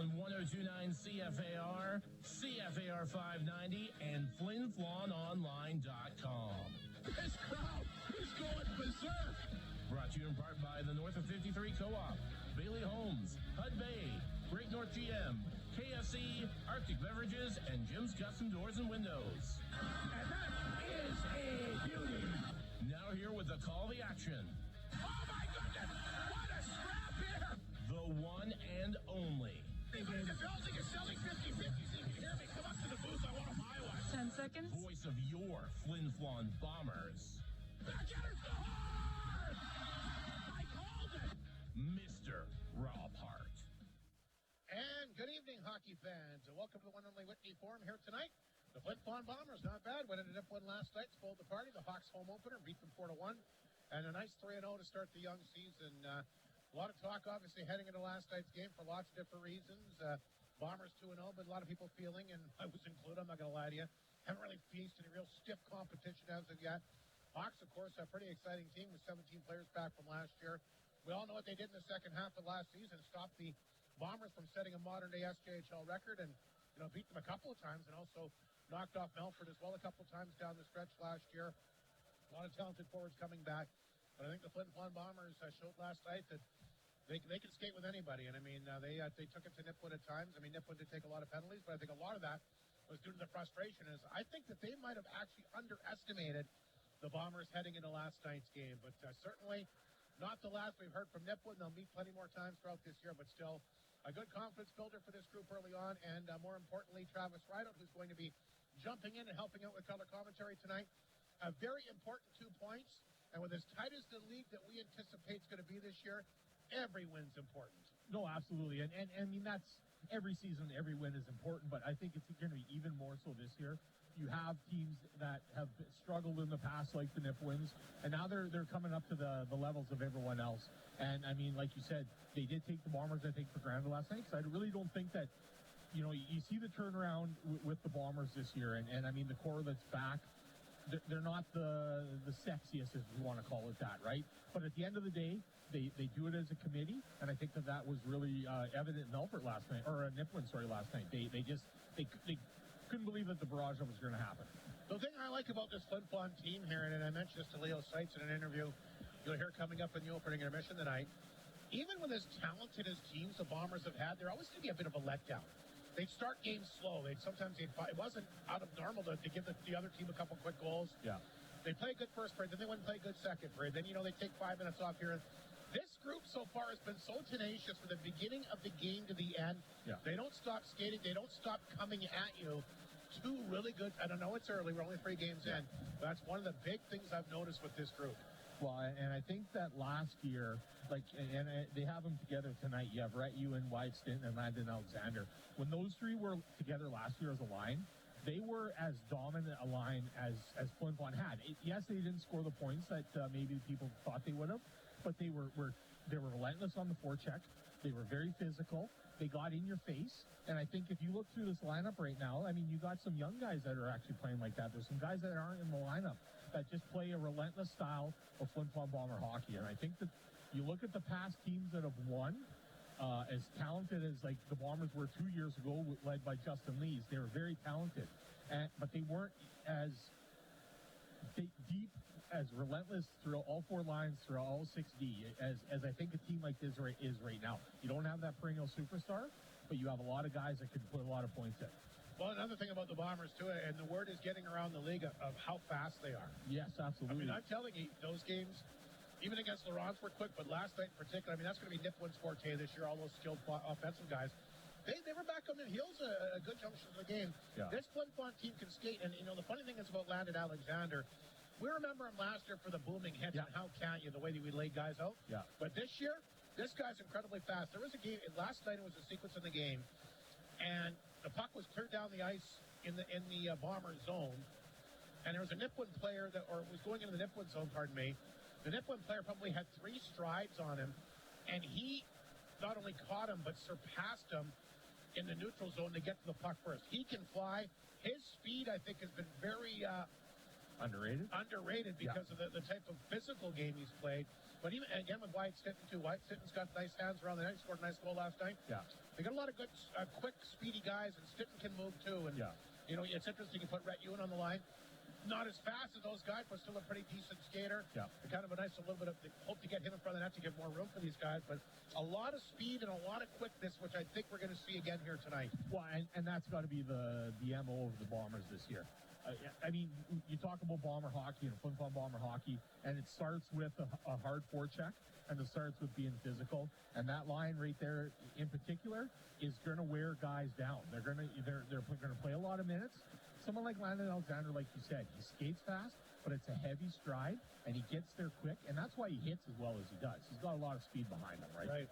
on 102.9 CFAR, CFAR 590, and FlinFlonOnline.com. This crowd is going berserk. Brought to you in part by the North of 53 Co-op, Bailey Homes, Hud Bay, Great North GM, KFC, Arctic Beverages, and Jim's Custom Doors and Windows. And that is a beauty. Now here with the call to action. Oh my goodness, what a scrap here. The one and only. The building is selling 50-50, so you can hear me. Come up to the booth, I want to buy one. 10 seconds. Voice of your Flin Flon Bombers. Back at her so hard! I called it. Mr. Rob Hart. And good evening, hockey fans, and welcome to the one and only Whitney Forum here tonight. The Flin Flon Bombers, not bad. What ended up winning last night, spoiled the party. The Hawks home opener, beat them 4-1. And a nice 3-0 to start the young season. A lot of talk, obviously, heading into last night's game for lots of different reasons. Bombers 2-0, but a lot of people feeling, and I was included, I'm not going to lie to you, haven't really faced any real stiff competition as of yet. Hawks, of course, a pretty exciting team with 17 players back from last year. We all know what they did in the second half of last season, stopped the Bombers from setting a modern-day SJHL record and, beat them a couple of times and also knocked off Melfort as well a couple of times down the stretch last year. A lot of talented forwards coming back. But I think the Flin Flon Bombers showed last night that they can skate with anybody. And, they took it to Nipwood at times. Nipwood did take a lot of penalties, but I think a lot of that was due to the frustration. I think that they might have actually underestimated the Bombers heading into last night's game. But certainly not the last we've heard from Nipwood. They'll meet plenty more times throughout this year, but still a good confidence builder for this group early on. And more importantly, Travis Rideout, who's going to be jumping in and helping out with color commentary tonight. A very important 2 points. And with as tight as the league that we anticipate is going to be this year, every win's important. No, absolutely. And that's every season, every win is important, but I think it's going to be even more so this year. You have teams that have struggled in the past, like the Nipwins, and now they're coming up to the levels of everyone else. And, like you said, they did take the Bombers, I think, for granted last night, because I really don't think that, you see the turnaround with the Bombers this year, and the core that's back, they're not the sexiest, if you want to call it that, right? But at the end of the day, they do it as a committee, and I think that was really evident in Melfort last night, or Nipwin, last night. They couldn't believe that the barrage was going to happen. The thing I like about this Flin Flon team here, and I mentioned this to Leo Seitz in an interview you'll hear coming up in the opening intermission tonight, even with as talented as teams the Bombers have had, they're always going to be a bit of a letdown. They'd start games slow. It wasn't out of normal to give the other team a couple quick goals. Yeah. They play a good first period, then they wouldn't play a good second period. Then, they take 5 minutes off here. This group so far has been so tenacious from the beginning of the game to the end. Yeah. They don't stop skating. They don't stop coming at you. 2 really good. I don't know, it's early. We're only 3 games in. But that's one of the big things I've noticed with this group. Well, and I think that last year, they have them together tonight. You have Rhett Ewan, Wyatt Stinton, and Landon Alexander. When those 3 were together last year as a line, they were as dominant a line as Flin Flon had. Yes, they didn't score the points that maybe people thought they would have, but they were relentless on the forecheck. They were very physical. They got in your face. And I think if you look through this lineup right now, you got some young guys that are actually playing like that. There's some guys that aren't in the lineup that just play a relentless style of Flin Flon Bomber hockey. And I think that you look at the past teams that have won, as talented as the Bombers were 2 years ago, led by Justin Lees. They were very talented, but they weren't as deep, as relentless through all 4 lines, through all 6D, as I think a team like this is right now. You don't have that perennial superstar, but you have a lot of guys that can put a lot of points in. Well, another thing about the Bombers, too, and the word is getting around the league of how fast they are. Yes, absolutely. I'm telling you, those games, even against Laurence, were quick, but last night in particular, that's going to be Nipwin's forte this year, all those skilled offensive guys. They were back on their heels a good junction of the game. Yeah. This Flin Flon team can skate, and, the funny thing is about Landon Alexander, we remember him last year for the booming hits and how can't you, the way that we laid guys out. Yeah. But this year, this guy's incredibly fast. There was a game, last night it was a sequence in the game, and the puck was cleared down the ice in the Bomber zone, and there was a Nipwin player was going into the Nipwin zone, pardon me. The Nipwin player probably had 3 strides on him, and he not only caught him, but surpassed him in the neutral zone to get to the puck first. He can fly. His speed, I think, has been very Underrated because of the type of physical game he's played. But even, again, with Wyatt Stinton, too. Wyatt Stinton's got nice hands around the net. He scored a nice goal last night. Yeah. They got a lot of good, quick, speedy guys, and Stinton can move, too. And, you know, it's interesting. You put Rhett Ewan on the line. Not as fast as those guys, but still a pretty decent skater. Yeah. Kind of a nice little bit of hope to get him in front of the net to give more room for these guys. But a lot of speed and a lot of quickness, which I think we're going to see again here tonight. Well, and that's got to be the MO of the Bombers this year. I mean, you talk about Bomber hockey and Flin Flon Bomber hockey, and it starts with a hard forecheck, and it starts with being physical. And that line right there, in particular, is going to wear guys down. They're going to play a lot of minutes. Someone like Landon Alexander, like you said, he skates fast, but it's a heavy stride, and he gets there quick, and that's why he hits as well as he does. He's got a lot of speed behind him, right? Right.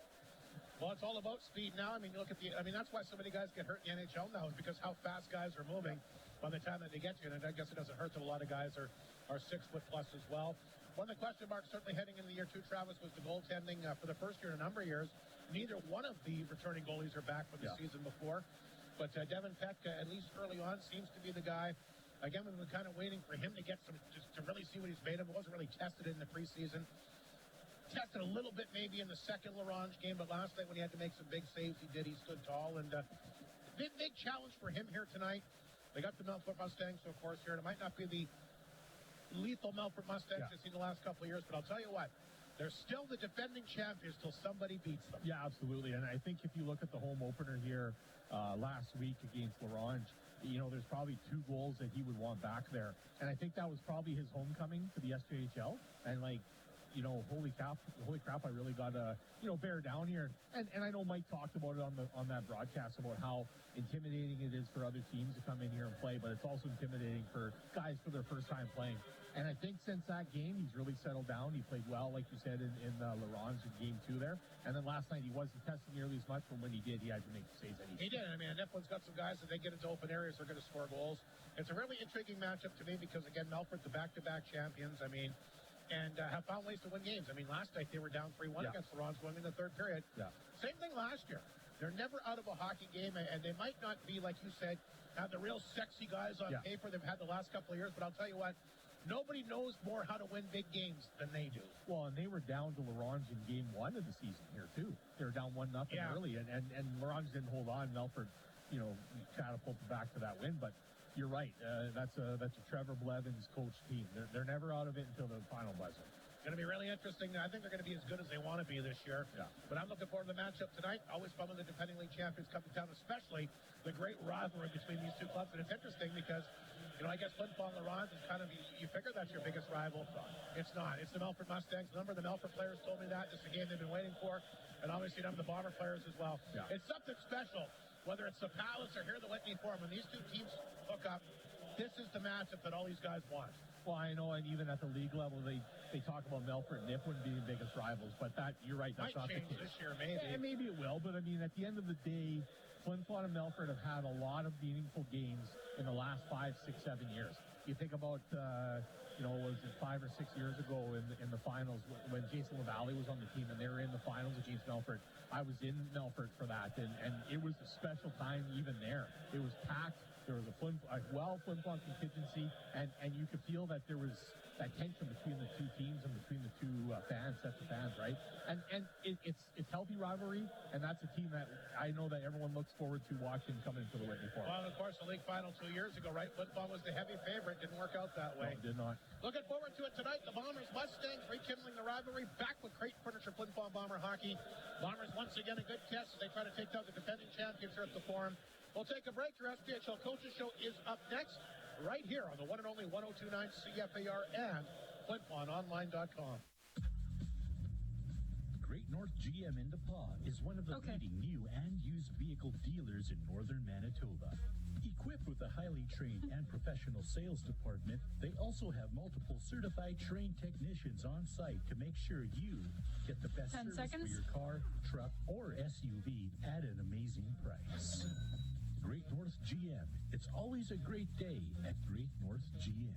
Well, it's all about speed now. I mean, look at that's why so many guys get hurt in the NHL now, is because how fast guys are moving by the time that they get you. And I guess it doesn't hurt that a lot of guys are 6 foot plus as well. One of the question marks certainly heading into the year 2, Travis, was the goaltending for the first year in a number of years. Neither one of the returning goalies are back from the season before. But Devin Peck, at least early on, seems to be the guy. Again, we were kind of waiting for him to get just to really see what he's made of. It wasn't really tested in the preseason. Tested a little bit maybe in the second Larange game, but last night when he had to make some big saves, he did. He stood tall. And big challenge for him here tonight. They got the Melfort Mustangs, of course, here. And it might not be the lethal Melfort Mustangs we've seen the last couple of years, but I'll tell you what, they're still the defending champions till somebody beats them. Yeah, absolutely. And I think if you look at the home opener here last week against Larange, you know, there's probably 2 goals that he would want back there. And I think that was probably his homecoming to the SJHL. And, like, you know, holy crap, I really got to, you know, bear down here. And I know Mike talked about it on that broadcast about how intimidating it is for other teams to come in here and play, but it's also intimidating for guys for their first time playing. And I think since that game, he's really settled down. He played well, like you said, in Larange in game 2 there. And then last night, he wasn't testing nearly as much, but when he did, he had to make saves. He did. I mean, Niplin's got some guys that they get into open areas, they're going to score goals. It's a really intriguing matchup to me because, again, Melfort, the back-to-back champions, I mean, and have found ways to win games. I mean, last night they were down 3-1 against Larange going in the third period. Yeah. Same thing last year. They're never out of a hockey game, and they might not be, like you said, have the real sexy guys on paper they've had the last couple of years, but I'll tell you what, nobody knows more how to win big games than they do. Well, and they were down to Larange in game 1 of the season here, too. They were down 1-0 early, and Larange didn't hold on. Melfort, you know, catapulted back to that win, but you're right. That's a Trevor Blevins coach team. They're never out of it until the final buzzer. Going to be really interesting. I think they're going to be as good as they want to be this year. Yeah. But I'm looking forward to the matchup tonight. Always fun when the defending league champions come to town, especially the great rivalry between these two clubs. And it's interesting because, you know, I guess Flin Flon Larange is kind of, you figure that's your biggest rival. It's not. It's the Melfort Mustangs. A number of the Melfort players told me that. It's a game they've been waiting for. And obviously a number of the Bomber players as well. Yeah. It's something special, whether it's the Palace or here the Whitney Forum. When these two teams hook up, this is the matchup that all these guys want. Well, I know, and even at the league level, they talk about Melfort and Nipwood being the biggest rivals, but you're right, that's not the case. This year, maybe. Yeah, maybe it will, but I mean, at the end of the day, Flin Flon and Melfort have had a lot of meaningful games in the last 5, 6, 7 years. You think about, was it 5 or 6 years ago in the finals when Jason LaValle was on the team and they were in the finals against Melfort. I was in Melfort for that, and it was a special time even there. It was packed. There was a Flin Flon contingency, and you could feel that there was that tension between the two teams and between the two sets of fans, right? And it's healthy rivalry, and that's a team that I know that everyone looks forward to watching coming into the Whitney Forum. Well, of course, the league final 2 years ago, right? Flin Flon was the heavy favorite. Didn't work out that way. No, it did not. Looking forward to it tonight. The Bombers Mustangs rekindling the rivalry. Back with Crate Furniture Flin Flon Bomber hockey. Bombers once again a good test as they try to take down the defending champions here at the Forum. We'll take a break. Your SPHL Coaches Show is up next, right here on the one and only 102.9 CFAR and FlinFlonOnline.com. Great North GM in DePaul is one of the leading new and used vehicle dealers in northern Manitoba. Equipped with a highly trained and professional sales department, they also have multiple certified trained technicians on site to make sure you get the best service for your car, truck, or SUV at an amazing price. Great North GM. It's always a great day at Great North GM.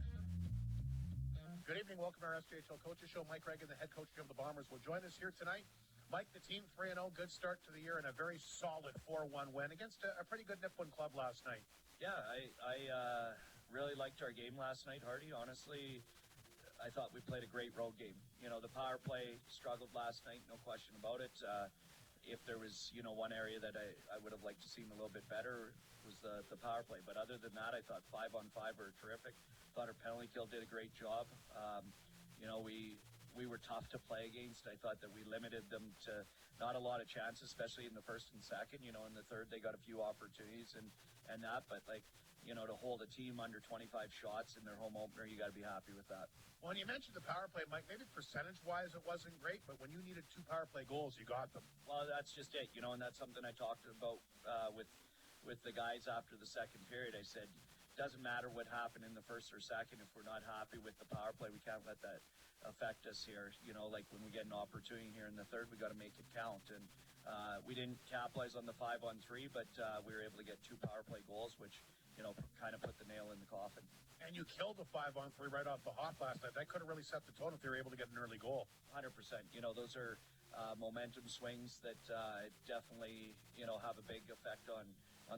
Good evening. Welcome to our SPHL Coaches Show. Mike Reagan, the head coach of the Bombers, will join us here tonight. Mike, the team 3-0, good start to the year and a very solid 4-1 win against a pretty good Nipwood club last night. Yeah, I really liked our game last night, Hardy. Honestly, I thought we played a great road game. The power play struggled last night, no question about it. If there was, one area that I would have liked to see a little bit better was the power play. But other than that, I thought 5-on-5 were terrific. Thought our penalty kill did a great job. We were tough to play against. I thought that we limited them to not a lot of chances, especially in the first and second. In the third, they got a few opportunities and that. But, to hold a team under 25 shots in their home opener, you got to be happy with that. Well, and you mentioned the power play, Mike. Maybe percentage-wise it wasn't great, but when you needed 2 power play goals, you got them. Well, that's just it, and that's something I talked about with the guys after the second period. I said, doesn't matter what happened in the first or second. If we're not happy with the power play, we can't let that affect us here. Like when we get an opportunity here in the third, we got to make it count. And we didn't capitalize on the 5-on-3, but we were able to get 2 power play goals, which kind of put the nail in the coffin. And you killed the 5-on-3 right off the hop last night. That could have really set the tone if they were able to get an early goal. 100%. Those are momentum swings that definitely have a big effect on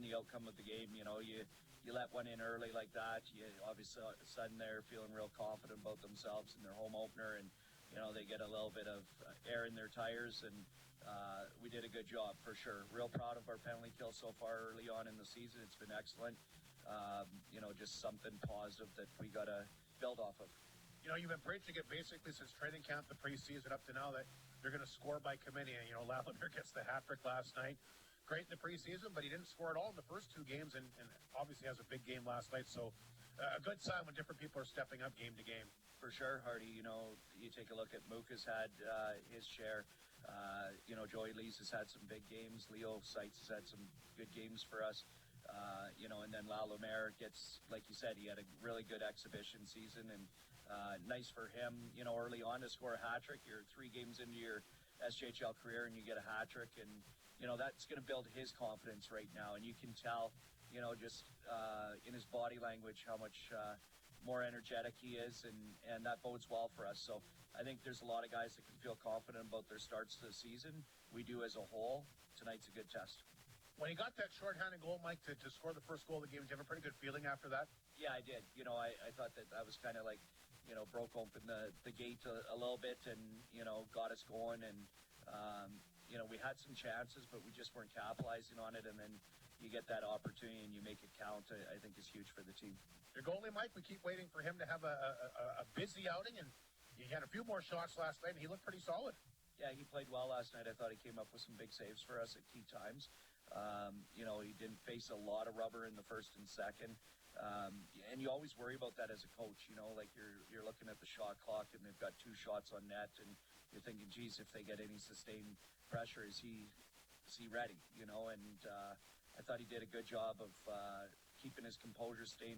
the outcome of the game. You let one in early like that, you obviously all of a sudden they're feeling real confident about themselves in their home opener, and they get a little bit of air in their tires, and we did a good job for sure. Real proud of our penalty kill so far early on in the season. It's been excellent. Just something positive that we got to build off of. You've been preaching it basically since training camp, the preseason up to now, that they're going to score by committee. And, Lallimer gets the hat trick last night. Great in the preseason, but he didn't score at all in the first 2 games, and obviously has a big game last night. So a good sign when different people are stepping up game to game. For sure, Hardy. You take a look at Muka's had his share. Joey Lees has had some big games. Leo Seitz has had some good games for us. And then Lallimer gets, like you said, he had a really good exhibition season, and nice for him, early on to score a hat trick. You're 3 games into your SJHL career and you get a hat trick, and that's going to build his confidence right now. And you can tell, just in his body language how much more energetic he is, and that bodes well for us. So I think there's a lot of guys that can feel confident about their starts to the season. We do as a whole. Tonight's a good test. When he got that shorthanded goal, Mike, to score the first goal of the game, did you have a pretty good feeling after that? Yeah, I did. I thought that was kind of like, broke open the gate a little bit and, got us going. And, we had some chances, but we just weren't capitalizing on it. And then you get that opportunity and you make it count, I think is huge for the team. Your goalie, Mike, we keep waiting for him to have a busy outing, and he had a few more shots last night, and he looked pretty solid. Yeah, he played well last night. I thought he came up with some big saves for us at key times. He didn't face a lot of rubber in the first and second. And you always worry about that as a coach, like you're looking at the shot clock and they've got 2 shots on net, and you're thinking, geez, if they get any sustained pressure, is he ready? And I thought he did a good job of keeping his composure, staying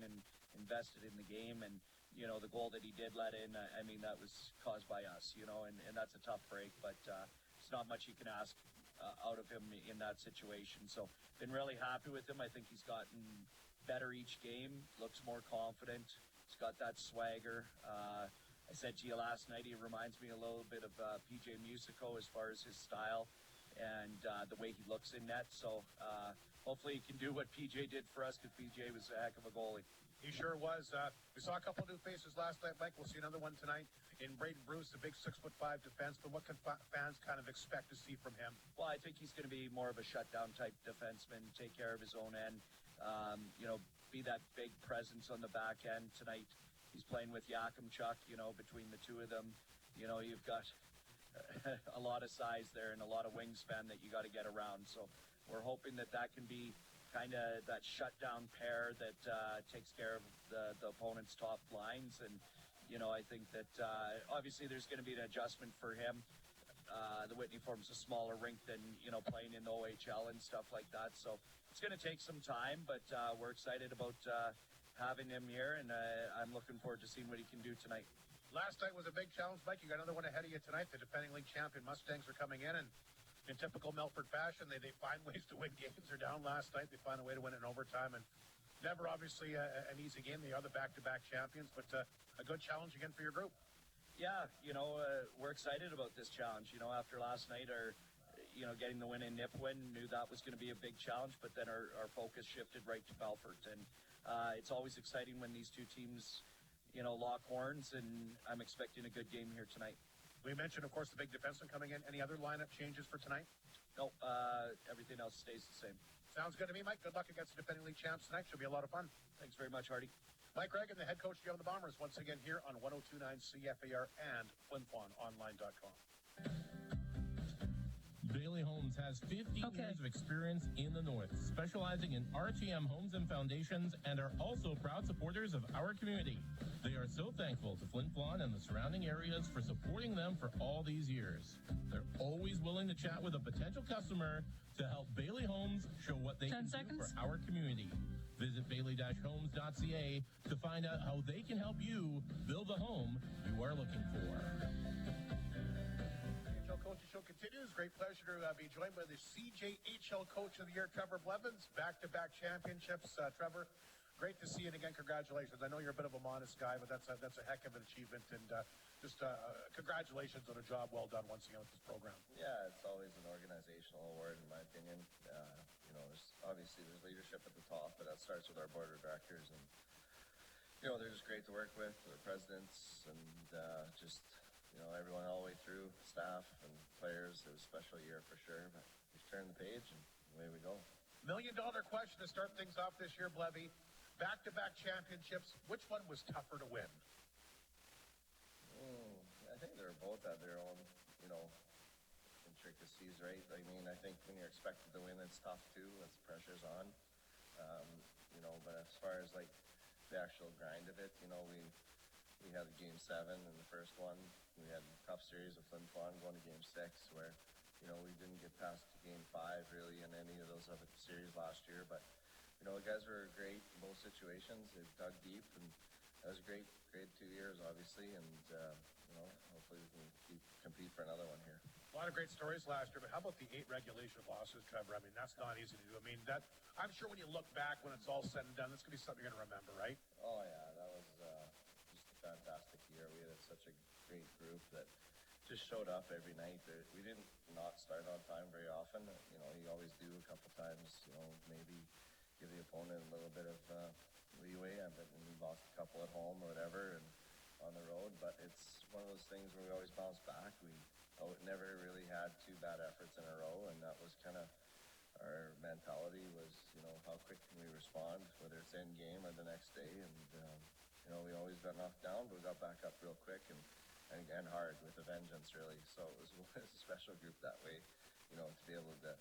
invested in the game. And the goal that he did let in, that was caused by us, and that's a tough break, but it's not much you can ask out of him in that situation. So been really happy with him. I think he's gotten better each game, looks more confident. He's got that swagger. I said to you last night, he reminds me a little bit of PJ Musico as far as his style and the way he looks in net. So hopefully he can do what PJ did for us, because PJ was a heck of a goalie. He sure was. We saw a couple new faces last night, Mike. We'll see another one tonight in Braden Bruce, the big 6'5" defenseman. What can fans kind of expect to see from him? Well, I think he's going to be more of a shutdown type defenseman, take care of his own end, be that big presence on the back end. Tonight he's playing with Yakimchuk, between the two of them. You've got a lot of size there and a lot of wingspan that you got to get around. So we're hoping that can be kind of that shutdown pair that takes care of the opponent's top lines. And, I think that obviously there's going to be an adjustment for him. The Whitney Form's a smaller rink than, playing in the OHL and stuff like that. So it's going to take some time, but we're excited about having him here, and I'm looking forward to seeing what he can do tonight. Last night was a big challenge, Mike. You got another one ahead of you tonight. The defending league champion Mustangs are coming in, and in typical Melfort fashion, they find ways to win games. They're down last night. They find a way to win it in overtime, and never obviously an easy game. They are the back-to-back champions, but a good challenge again for your group. Yeah, we're excited about this challenge. After last night, getting the win in Nipawin, knew that was going to be a big challenge, but then our focus shifted right to Melfort. And It's always exciting when these two teams, lock horns, and I'm expecting a good game here tonight. We mentioned, of course, the big defenseman coming in. Any other lineup changes for tonight? No, everything else stays the same. Sounds good to me, Mike. Good luck against the defending league champs tonight. Should be a lot of fun. Thanks very much, Hardy. Mike Reagan, the head coach of the Bombers, once again here on 102.9 CFAR and FlinFlonOnline.com. Bailey Homes has 15 years of experience in the North, specializing in RTM homes and foundations, and are also proud supporters of our community. They are so thankful to Flin Flon and the surrounding areas for supporting them for all these years. They're always willing to chat with a potential customer to help Bailey Homes show what they can do for our community. Visit bailey-homes.ca to find out how they can help you build the home you are looking for. Coaching Show continues. Great pleasure to be joined by the CJHL Coach of the Year, Trevor Blevins. Back-to-back championships. Trevor, great to see you, and again, congratulations. I know you're a bit of a modest guy, but that's a heck of an achievement, and just congratulations on a job well done once again with this program. Yeah, it's always an organizational award, in my opinion. There's leadership at the top, but that starts with our board of directors, and they're just great to work with. The presidents and everyone all the way through, staff and players. It was a special year for sure, but we've turned the page and away we go. $1 million question to start things off this year, Blevy. Back-to-back championships. Which one was tougher to win? I think they're both at their own, intricacies, right? I think when you're expected to win, it's tough too. As the pressure's on. But as far as the actual grind of it, we had a game 7 in the first one. We had a tough series of Flin Flon going to game 6 where, we didn't get past game 5 really in any of those other series last year. But, the guys were great in both situations. They dug deep, and that was a great 2 years, obviously. And, hopefully we can compete for another one here. A lot of great stories last year, but how about the 8 regulation losses, Trevor? That's not easy to do. I'm sure when you look back, when it's all said and done, that's going to be something you're going to remember, right? Oh, yeah, that was just a fantastic year. We had such a great group that just showed up every night. We didn't not start on time very often. You always do a couple times, maybe give the opponent a little bit of leeway, but we lost a couple at home or whatever and on the road. But it's one of those things where we always bounce back. We never really had 2 bad efforts in a row, and that was kind of our mentality was, how quick can we respond, whether it's end game or the next day. And, we always got knocked down, but we got back up real quick and hard with a vengeance, really. So it was a special group that way, to be able to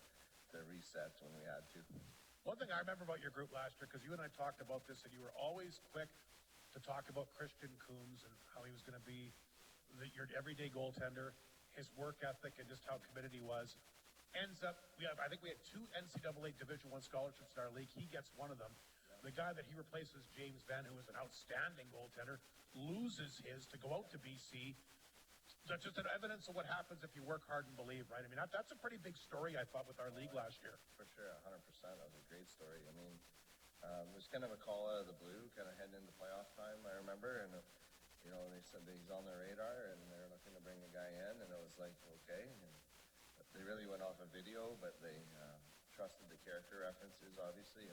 reset when we had to. One thing I remember about your group last year, because you and I talked about this, and you were always quick to talk about Christian Coombs and how he was going to be your everyday goaltender, his work ethic, and just how committed he was. Ends up, I think we had 2 NCAA Division I scholarships in our league. He gets one of them. The guy that he replaces, James Venn, who is an outstanding goaltender, loses his to go out to BC. That's just an evidence of what happens if you work hard and believe, right? That's a pretty big story, I thought, with our league last year. For sure, 100%. That was a great story. It was kind of a call out of the blue, kind of heading into playoff time, I remember. And, they said that he's on their radar, and they're looking to bring the guy in. And it was like, okay. And they really went off a video, but they trusted the character references, obviously.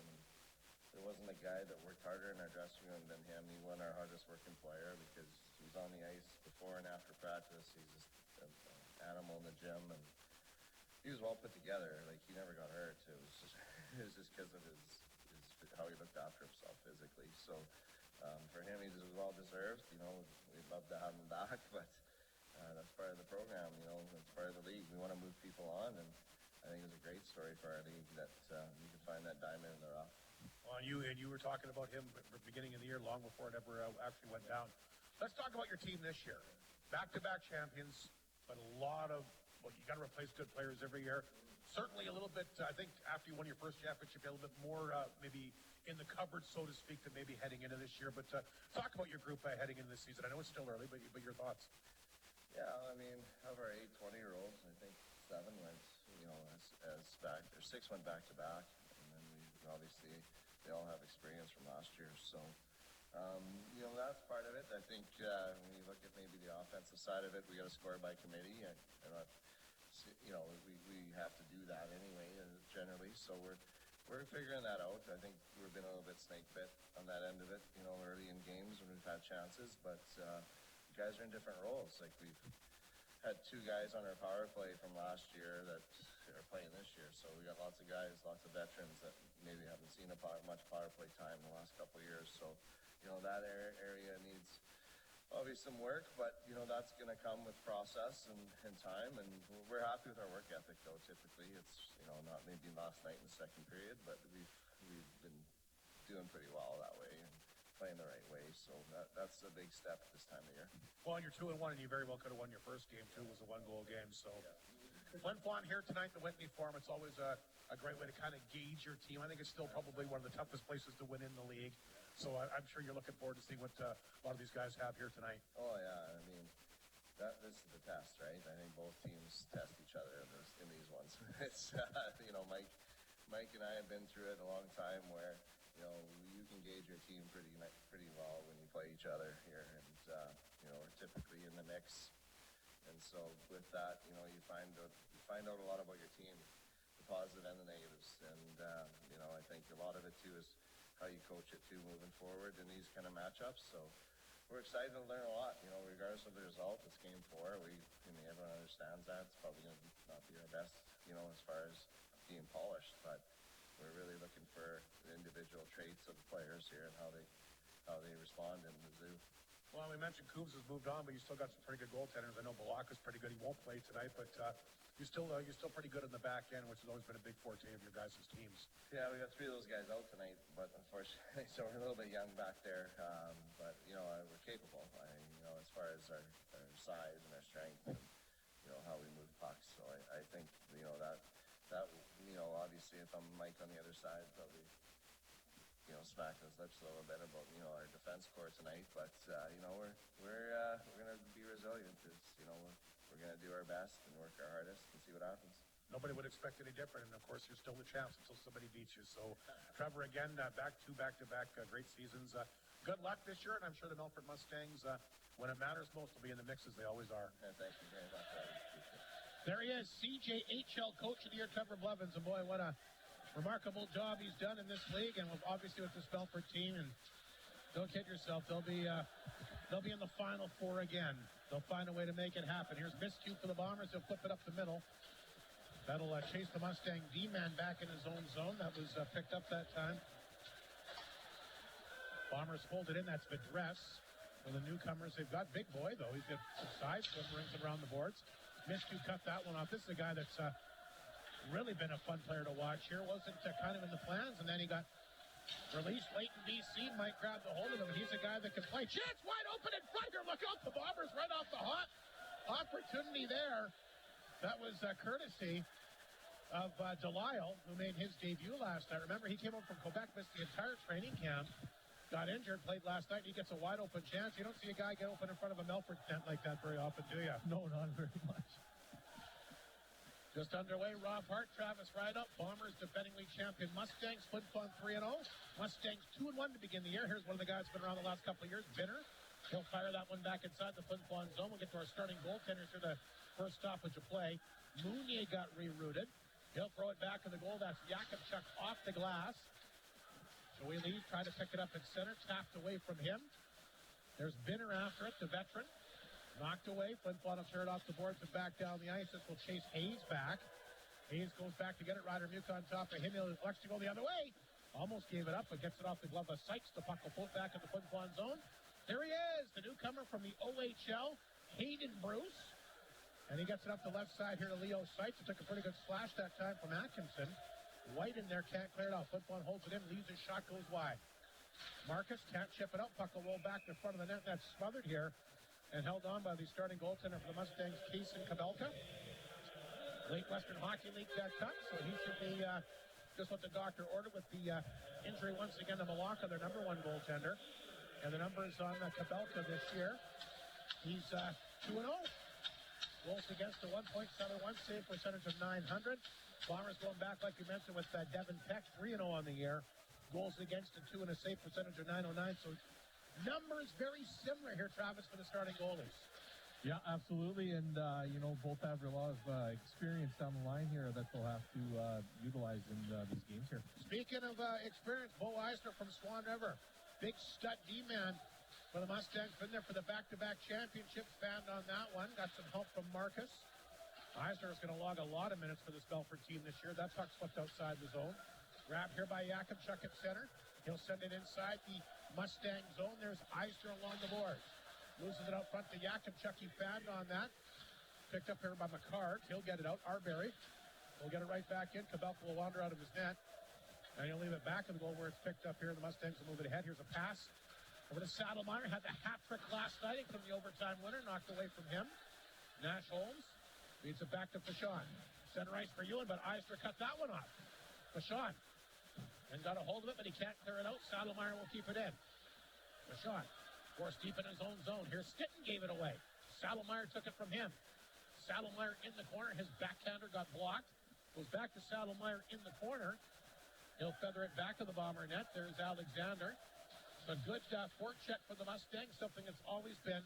There wasn't a guy that worked harder in our dressing room than him. He won our hardest working player because he was on the ice before and after practice. He's just an animal in the gym, and he was well put together. He never got hurt. It was just because of his how he looked after himself physically. So for him, he was well deserved. We'd love to have him back, but that's part of the program. It's part of the league. We want to move people on, and I think it's a great story for our league that you can find that diamond in the rough. Well, you were talking about him at the beginning of the year, long before it ever actually went down. Let's talk about your team this year. Back-to-back champions, but you got to replace good players every year. Certainly a little bit, I think, after you won your first championship, a little bit more maybe in the cupboard, so to speak, than maybe heading into this year. But talk about your group heading into this season. I know it's still early, but your thoughts. Yeah, of our 8 20-year-olds, I think 7 went, as back, or 6 went back-to-back. And then we obviously, they all have experience from last year. So, that's part of it. I think when you look at maybe the offensive side of it, we got to score by committee. We have to do that anyway, generally. So we're we're figuring that out. I think we've been a little bit snake bit on that end of it, you know, early in games when we've had chances, but guys are in different roles. Like we've had two guys on our power play from last year that are playing this year, so we got lots of guys, lots of veterans that maybe haven't seen much power play time in the last couple of years. So, you know, that area needs obviously some work, but you know that's going to come with process and time, and we're happy with our work ethic though. Typically it's, you know, not maybe last night in the second period, but we've been doing pretty well that way and playing the right way, so that's a big step this time of year. Well, you're 2-1, and you very well could have won your first game too. It was a 1-goal game, so Flin Flon here tonight, the Whitney Forum. It's always a great way to kind of gauge your team. I think it's still probably one of the toughest places to win in the league. So I'm sure you're looking forward to seeing what a lot of these guys have here tonight. Oh yeah, I mean, this is the test, right? I think both teams test each other in these ones. It's you know, Mike and I have been through it a long time where, you know, you can gauge your team pretty well when you play each other here, and you know, we're typically in the mix, and so with that, you know, you find out a lot about your team, the positive and the negatives, and you know, I think a lot of it too is how you coach it too moving forward in these kind of matchups. So we're excited to learn a lot, you know, regardless of the result. It's game 4. I mean, everyone understands that. It's probably going to not be our best, you know, as far as being polished, but we're really looking for the individual traits of the players here and how they respond in the zoo. Well, we mentioned Coombs has moved on, but you still got some pretty good goaltenders. I know Balaka's pretty good. He won't play tonight, but you're still pretty good in the back end, which has always been a big forte of your guys' teams. Yeah, we got 3 of those guys out tonight, but unfortunately, so we're a little bit young back there. But you know, we're capable. You know, as far as our size and our strength, and you know how we move pucks. So I think, you know, that you know, obviously if I'm Mike on the other side, probably, you know, smack his lips a little bit about, you know, our defense core tonight. But you know, we're gonna be resilient. It's, you know, we're gonna do our best and work our hardest and see what happens. Nobody would expect any different, and of course, you're still the champs until somebody beats you. So, Trevor, again, back-to-back great seasons. Good luck this year, and I'm sure the Melfort Mustangs, when it matters most, will be in the mix as they always are. And thank you very much. There he is, CJHL Coach of the Year, Trevor Blevins, and boy, what a remarkable job he's done in this league, and obviously with this Melfort team. And don't kid yourself, they'll be in the Final Four again. They'll find a way to make it happen. Here's miscue for the Bombers. They'll flip it up the middle. That'll chase the Mustang D-man back in his own zone. That was picked up that time. Bombers hold it in. That's Vidress. For the newcomers, they've got Big Boy, though. He's got some size, some rings around the boards. Miscue cut that one off. This is a guy that's really been a fun player to watch here. Wasn't kind of in the plans, and then he got released late in BC. Mike grabbed a hold of him, and he's a guy that can play. Chance wide open in front here. Look out, the Bombers right off the hot opportunity there. That was courtesy of Delisle, who made his debut last night. Remember, he came over from Quebec, missed the entire training camp, got injured, played last night. He gets a wide open chance. You don't see a guy get open in front of a Melfort tent like that very often, do you? No, not very much. Just underway, Rob Hart, Travis Rideout, Bombers defending league champion Mustangs, Flin Flon 3-0. Mustangs 2-1 to begin the year. Here's one of the guys who's been around the last couple of years, Binner. He'll fire that one back inside the Flin Flon zone. We'll get to our starting goaltenders here, the first stoppage of play. Mounier got rerouted. He'll throw it back in the goal. That's Yakubchuk off the glass. Joey Lee tried to pick it up in center, tapped away from him. There's Binner after it, the veteran. Knocked away. Flin Flon will turn it off the boards and back down the ice. This will chase Hayes back. Hayes goes back to get it. Ryder Muke on top of him. He elects to go the other way. Almost gave it up, but gets it off the glove of Sykes. The puck will float back in the Flin Flon zone. There he is, the newcomer from the OHL, Hayden Bruce. And he gets it up the left side here to Leo Sykes. It took a pretty good slash that time from Atkinson. White in there, can't clear it out. Flin Flon holds it in, leaves his shot, goes wide. Marcus can't chip it up. Puck will roll back to the front of the net. That's smothered here and held on by the starting goaltender for the Mustangs, Kaysen Kabelka. Late Western Hockey League got cut, so he should be just what the doctor ordered with the injury once again to Malacca, their number 1 goaltender. And the numbers on Kabelka this year, he's 2-0. Goals against a 1.71, save percentage of .900. Bombers going back, like you mentioned, with Devin Peck, 3-0 on the year. Goals against a 2 and a save percentage of .909. So numbers very similar here, Travis, for the starting goalies. Yeah, absolutely. And, both have a lot of experience down the line here that they'll have to utilize in these games here. Speaking of experience, Bo Eisner from Swan River, big stud D-man for the Mustangs. Been there for the back-to-back championships. Fanned on that one. Got some help from Marcus. Eisner is going to log a lot of minutes for this Melfort team this year. That puck slipped outside the zone. Grabbed here by Yakimchuk at center. He'll send it inside the Mustang zone. There's Eisner along the boards. Loses it out front to Yakimchuk. He fanned on that. Picked up here by McCart. He'll get it out. Arbery will get it right back in. Kabelka will wander out of his net. And he'll leave it back in the goal where it's picked up here. The Mustangs will move it ahead. Here's a pass over to Saddlemeyer. Had the hat trick last night from the overtime winner. Knocked away from him. Nash Holmes leads it back to Fashon. Center ice for Ewan, but Eisner cut that one off. Fashon. And got a hold of it, but he can't clear it out. Saddlemeyer will keep it in. Fashon. Forced deep in his own zone. Here's Stitten gave it away. Saddlemeyer took it from him. Saddlemeyer in the corner. His backhander got blocked. Goes back to Saddlemeyer in the corner. He'll feather it back to the Bomber net. There's Alexander. A good forecheck for the Mustangs, something that's always been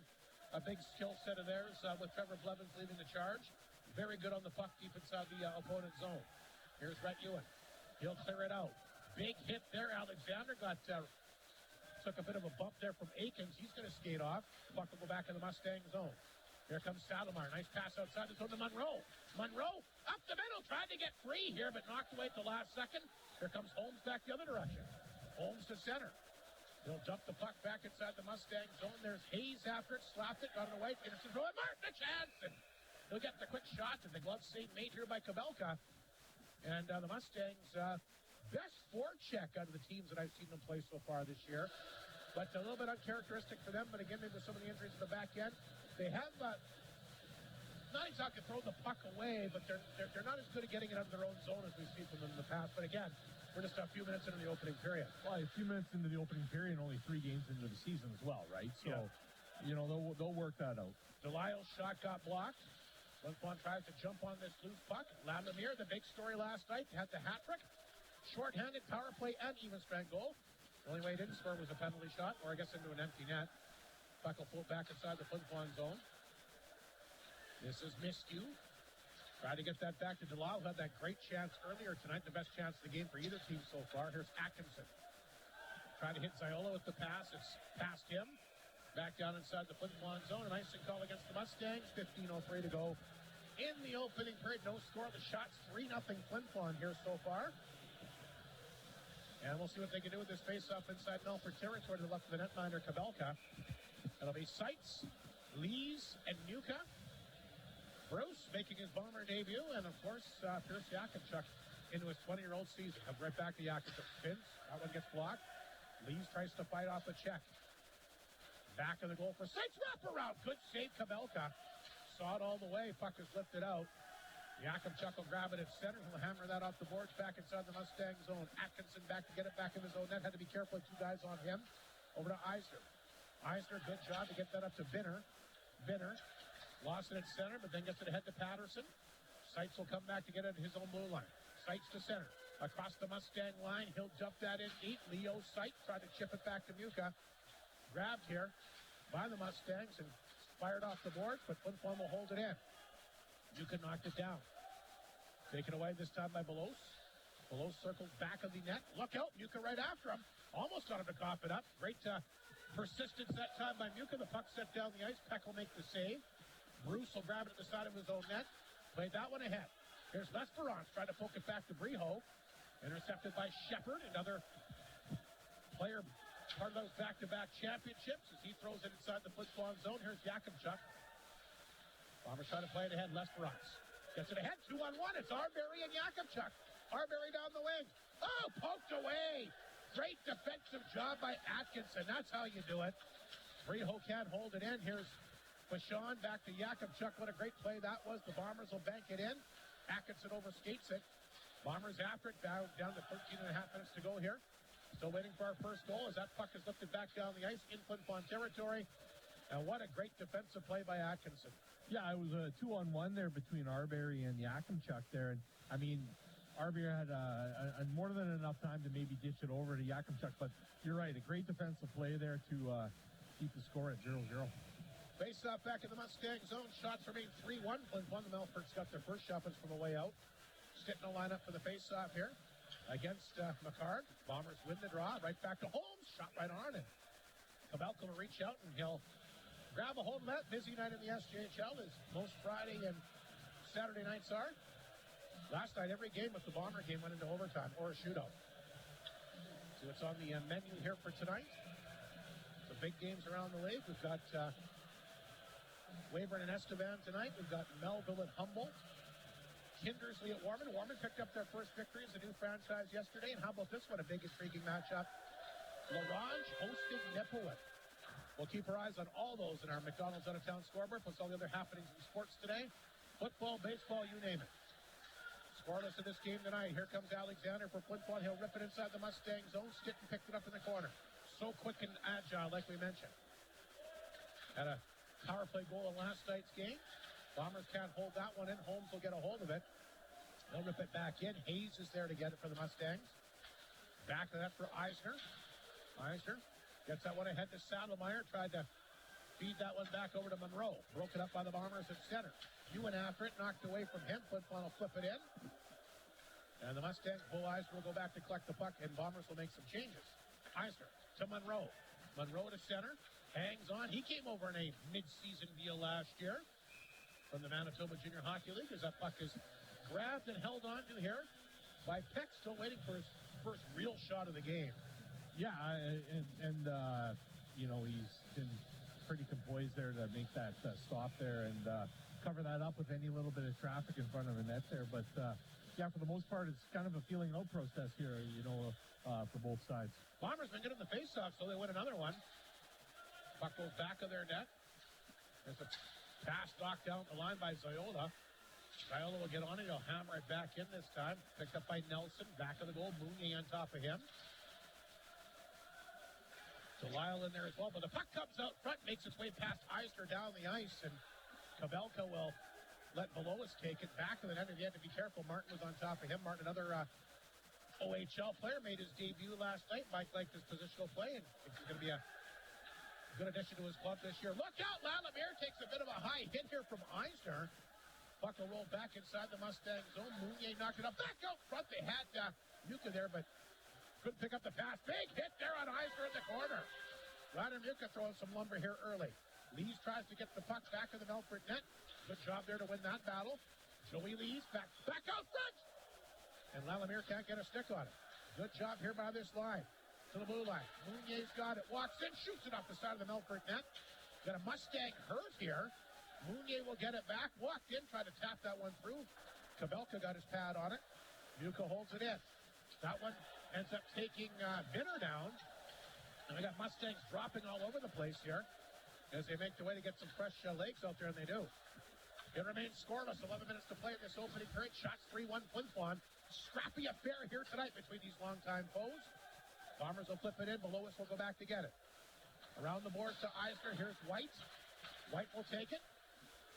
a big skill set of theirs with Trevor Blevins leading the charge. Very good on the puck deep inside the opponent's zone. Here's Rhett Ewan. He'll clear it out. Big hit there. Alexander took a bit of a bump there from Aikens. He's going to skate off. Puck will go back in the Mustang zone. Here comes Saddlemeyer. Nice pass outside the zone to Monroe. Monroe up the middle. Tried to get free here, but knocked away at the last second. Here comes Holmes back the other direction. Holmes to center. He'll dump the puck back inside the Mustang zone. There's Hayes after it. Slapped it. Got it away. Peterson throw it. Martin a chance. And he'll get the quick shot. And the glove save made here by Kabelka. And the Mustangs, best forecheck out of the teams that I've seen them play so far this year. But a little bit uncharacteristic for them. But again, maybe with some of the injuries in the back end, they have not exactly thrown the puck away, but they're not as good at getting it out of their own zone as we've seen from them in the past. But again, we're just a few minutes into the opening period. Well, a few minutes into the opening period, only 3 games into the season as well, right? So, they'll work that out. Delisle's shot got blocked. Flin Flon tries to jump on this loose puck. Lamemire, the big story last night, had the hat trick. Short-handed power play and even strength goal. The only way he didn't score was a penalty shot, or I guess into an empty net. Puck will float back inside the Flin Flon zone. This is Miskew. Try to get that back to Delisle, who had that great chance earlier tonight, the best chance of the game for either team so far. Here's Atkinson. Trying to hit Ziola with the pass. It's past him. Back down inside the Flin Flon zone. An icing call against the Mustangs. 15:03 to go in the opening period. No score. The shot's 3-0 Flin Flon here so far. And we'll see what they can do with this face-off inside Melfort territory to the left of the netminder, Kabelka. It'll be Seitz, Lees, and Nuka. Bruce making his Bomber debut, and of course, Pierce Yakimchuk into his 20-year-old season. Comes right back to Yakimchuk. Spins. That one gets blocked. Lees tries to fight off a check. Back of the goal for Seitz. Wraparound. Good save, Kabelka. Saw it all the way. Puck is lifted out. Yakimchuk will grab it at center. He'll hammer that off the boards back inside the Mustang zone. Atkinson back to get it back in his own net. Had to be careful with 2 guys on him. Over to Eisner. Eisner, good job to get that up to Binner. Binner lost it at center, but then gets it ahead to Patterson. Seitz will come back to get it at his own blue line. Seitz to center. Across the Mustang line. He'll jump that in deep. Leo Seitz tried to chip it back to Muka. Grabbed here by the Mustangs and fired off the boards, but Flin Flon will hold it in. Muka knocked it down. Taken away this time by Belos. Belos circles back of the net. Look out, Muka right after him. Almost got him to cough it up. Great persistence that time by Muka. The puck set down the ice. Peck will make the save. Bruce will grab it at the side of his own net. Played that one ahead. Here's Lesperance trying to poke it back to Breho. Intercepted by Shepard, another player part of those back-to-back championships as he throws it inside the Flin Flon zone. Here's Yakimchuk. Bombers trying to play it ahead. Lesperance gets it ahead. 2-on-1. It's Arbery and Yakimchuk. Arbery down the wing. Oh, poked away. Great defensive job by Atkinson. That's how you do it. Breho can't hold it in. Here's Fashon back to Yakimchuk. What a great play that was. The Bombers will bank it in. Atkinson overskates it. Bombers after it. Down to 13 and a half minutes to go here. Still waiting for our first goal as that puck is lifted back down the ice in Flin Flon territory. And what a great defensive play by Atkinson. Yeah, it was a 2-on-1 there between Arbery and Yakimchuk there. And, I mean, Arbery had more than enough time to maybe dish it over to Yakimchuk. But you're right, a great defensive play there to keep the score at 0-0. Face off back in the Mustang zone. Shots remain 3-1. Flin Flon, the Melfort's got their first shot, but it's from the way out. Stitton will line up for the face-off here against McCard. Bombers win the draw. Right back to Holmes. Shot right on, and Kabelka will reach out, and he'll grab a hold of that. Busy night in the SJHL, as most Friday and Saturday nights are. Last night, every game with the Bomber game went into overtime or a shootout. So what's on the menu here for tonight? Some big games around the league. We've got Weyburn and Estevan tonight. We've got Melville at Humboldt. Kindersley at Warman. Warman picked up their first victory as a new franchise yesterday. And how about this one? A big, intriguing matchup. LaRange hosting Nipawin. We'll keep our eyes on all those in our McDonald's out-of-town scoreboard, plus all the other happenings in sports today. Football, baseball, you name it. Scoreless in this game tonight. Here comes Alexander for Flin Flon. He'll rip it inside the Mustang zone. Stitton picked it up in the corner. So quick and agile, like we mentioned. Had a power play goal in last night's game. Bombers can't hold that one in. Holmes will get a hold of it. They'll rip it back in. Hayes is there to get it for the Mustangs. Back to that for Eisner. Eisner gets that one ahead to Saddlemeyer. Tried to feed that one back over to Monroe. Broken up by the Bombers at center. Ewan after it. Knocked away from him. Flin Flon will flip it in. And the Mustangs, Bull Eisner will go back to collect the puck, and Bombers will make some changes. Eisner to Monroe. Monroe to center. Hangs on. He came over in a mid-season deal last year from the Manitoba Junior Hockey League, as that puck is grabbed and held on to here by Peck, still waiting for his first real shot of the game. Yeah, and you know, he's been pretty composed there to make that stop there and cover that up with any little bit of traffic in front of the net there. But, yeah, for the most part, it's kind of a feeling out process here, you know, for both sides. Bombers been good in the faceoff, so they win another one. Puck goes back of their net. There's a pass knocked down the line by Ziola. Ziola will get on it. He'll hammer it back in this time. Picked up by Nelson. Back of the goal. Mooney on top of him. Delisle in there as well. But the puck comes out front, makes its way past Eisner down the ice, and Kabelka will let Belois take it back of the net. And you had to be careful. Martin was on top of him. Martin, another OHL player, made his debut last night. Mike liked his positional play, and thinks he's going to be a good addition to his club this year. Look out! Lalamere takes a bit of a high hit here from Eisner. Puck will roll back inside the Mustang zone. Mounier knocked it up. Back out front. They had Muka there, but couldn't pick up the pass. Big hit there on Eisner in the corner. Ryder Muka throwing some lumber here early. Lees tries to get the puck back in the Melfort net. Good job there to win that battle. Joey Lees back out front. And Lalamere can't get a stick on it. Good job here by this line. To the blue line. Mounier's got it. Walks in, shoots it off the side of the Melfort net. Got a Mustang hurt here. Mounier will get it back. Walked in, tried to tap that one through. Kabelka got his pad on it. Muka holds it in. That one ends up taking Binner down. And we got Mustangs dropping all over the place here as they make their way to get some fresh legs out there, and they do. It remains scoreless. 11 minutes to play in this opening period. Shots 3-1 Flin Flon. Scrappy affair here tonight between these longtime foes. Bombers will flip it in. Below us will go back to get it. Around the boards to Eisner. Here's White. White will take it.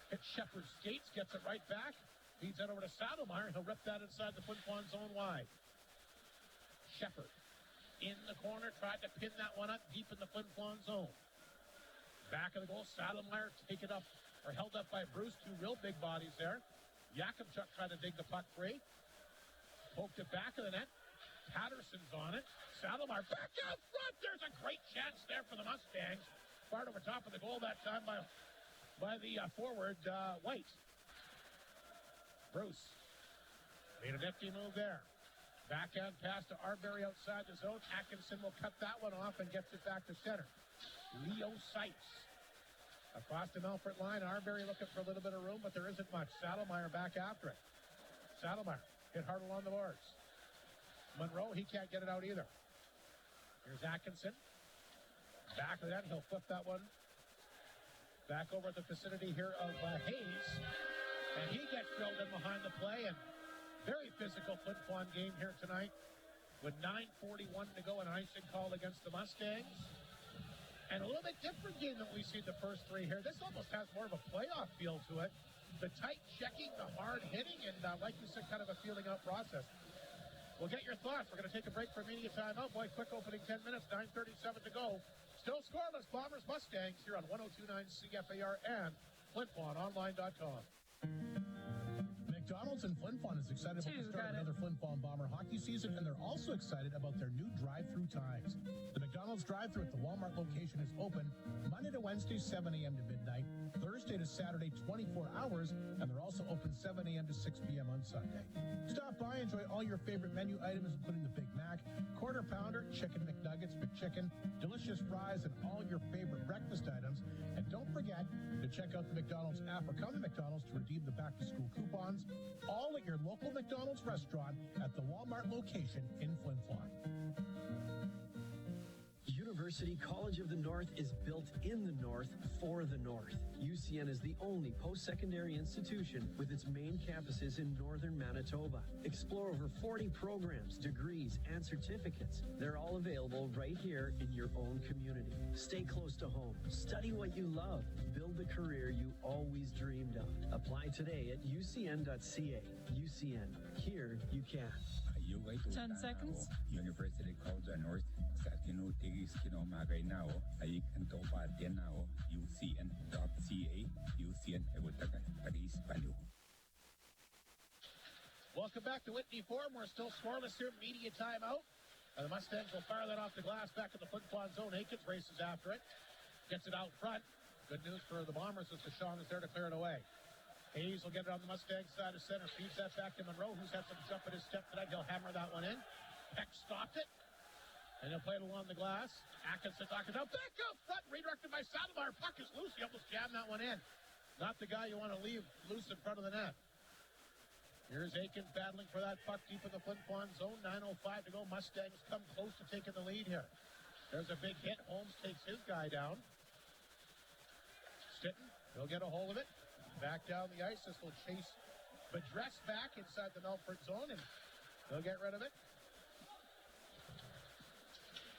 Hits Shepard's skates. Gets it right back. Feeds that over to Saddlemeyer. He'll rip that inside the Flin Flon zone wide. Shepard in the corner. Tried to pin that one up deep in the Flin Flon zone. Back of the goal. Saddlemeyer taken up or held up by Bruce. Two real big bodies there. Yakubchuk tried to dig the puck free. Poked it back of the net. Patterson's on it. Saddlemeyer back out front. There's a great chance there for the Mustangs. Fired over top of the goal that time by the forward, White. Bruce made a nifty move there. Backhand pass to Arbery outside the zone. Atkinson will cut that one off and gets it back to center. Leo Sipes across the Melfort line. Arbery looking for a little bit of room, but there isn't much. Saddlemeyer back after it. Saddlemeyer hit hard along the boards. Monroe, he can't get it out either. Here's Atkinson. Back of that, he'll flip that one back over at the vicinity here of Hayes. And he gets filled in behind the play. And very physical Flin Flon game here tonight with 9:41 to go, an icing call against the Mustangs. And a little bit different game than we see the first three here. This almost has more of a playoff feel to it. The tight checking, the hard hitting, and like you said, kind of a feeling out process. We'll get your thoughts. We're going to take a break for media timeout. Boy, quick opening 10 minutes, 9:37 to go. Still scoreless, Bombers Mustangs here on 102.9 CFAR and FlintFlonOnline.com. McDonald's in Flin Flon is excited about the start of another Flin Flon Bomber hockey season, and they're also excited about their new drive-through times. The McDonald's drive-through at the Walmart location is open Monday to Wednesday, 7 a.m. to midnight, Thursday to Saturday, 24 hours, and they're also open 7 a.m. to 6 p.m. on Sunday. Stop by, enjoy all your favorite menu items, including the Big Mac, Quarter Pounder, Chicken McNuggets, McChicken, delicious fries, and all your favorite breakfast items. And don't forget to check out the McDonald's app or come to McDonald's to redeem the back-to-school coupons, all at your local McDonald's restaurant at the Walmart location in Flin Flon. University College of the North is built in the North for the North. UCN is the only post-secondary institution with its main campuses in northern Manitoba. Explore over 40 programs, degrees, and certificates. They're all available right here in your own community. Stay close to home. Study what you love. Build the career you always dreamed of. Apply today at ucn.ca. UCN. Here you can. 10 seconds. University College of North sa tinutigis kinumagay now ay kanto parte now ucn.ca UCN Ewutagan Pag-Hispano. Welcome back to Whitney Forum. We're still scoreless here. Media timeout. And the Mustangs will fire that off the glass back in the Flin Flon zone. Aikens races after it. Gets it out front. Good news for the Bombers as Deshaun is there to clear it away. Hayes will get it on the Mustang side of center. Feeds that back to Monroe, who's had some jump at his step tonight. He'll hammer that one in. Peck stopped it. And he'll play it along the glass. Atkinson knocks it out. Back out front. Redirected by Saddlebar. Puck is loose. He almost jammed that one in. Not the guy you want to leave loose in front of the net. Here's Aikens battling for that puck deep in the Flin Flon zone. 9:05 to go. Mustangs come close to taking the lead here. There's a big hit. Holmes takes his guy down. Stitton, he'll get a hold of it. Back down the ice. This will chase Bedress back inside the Melfort zone, and they'll get rid of it.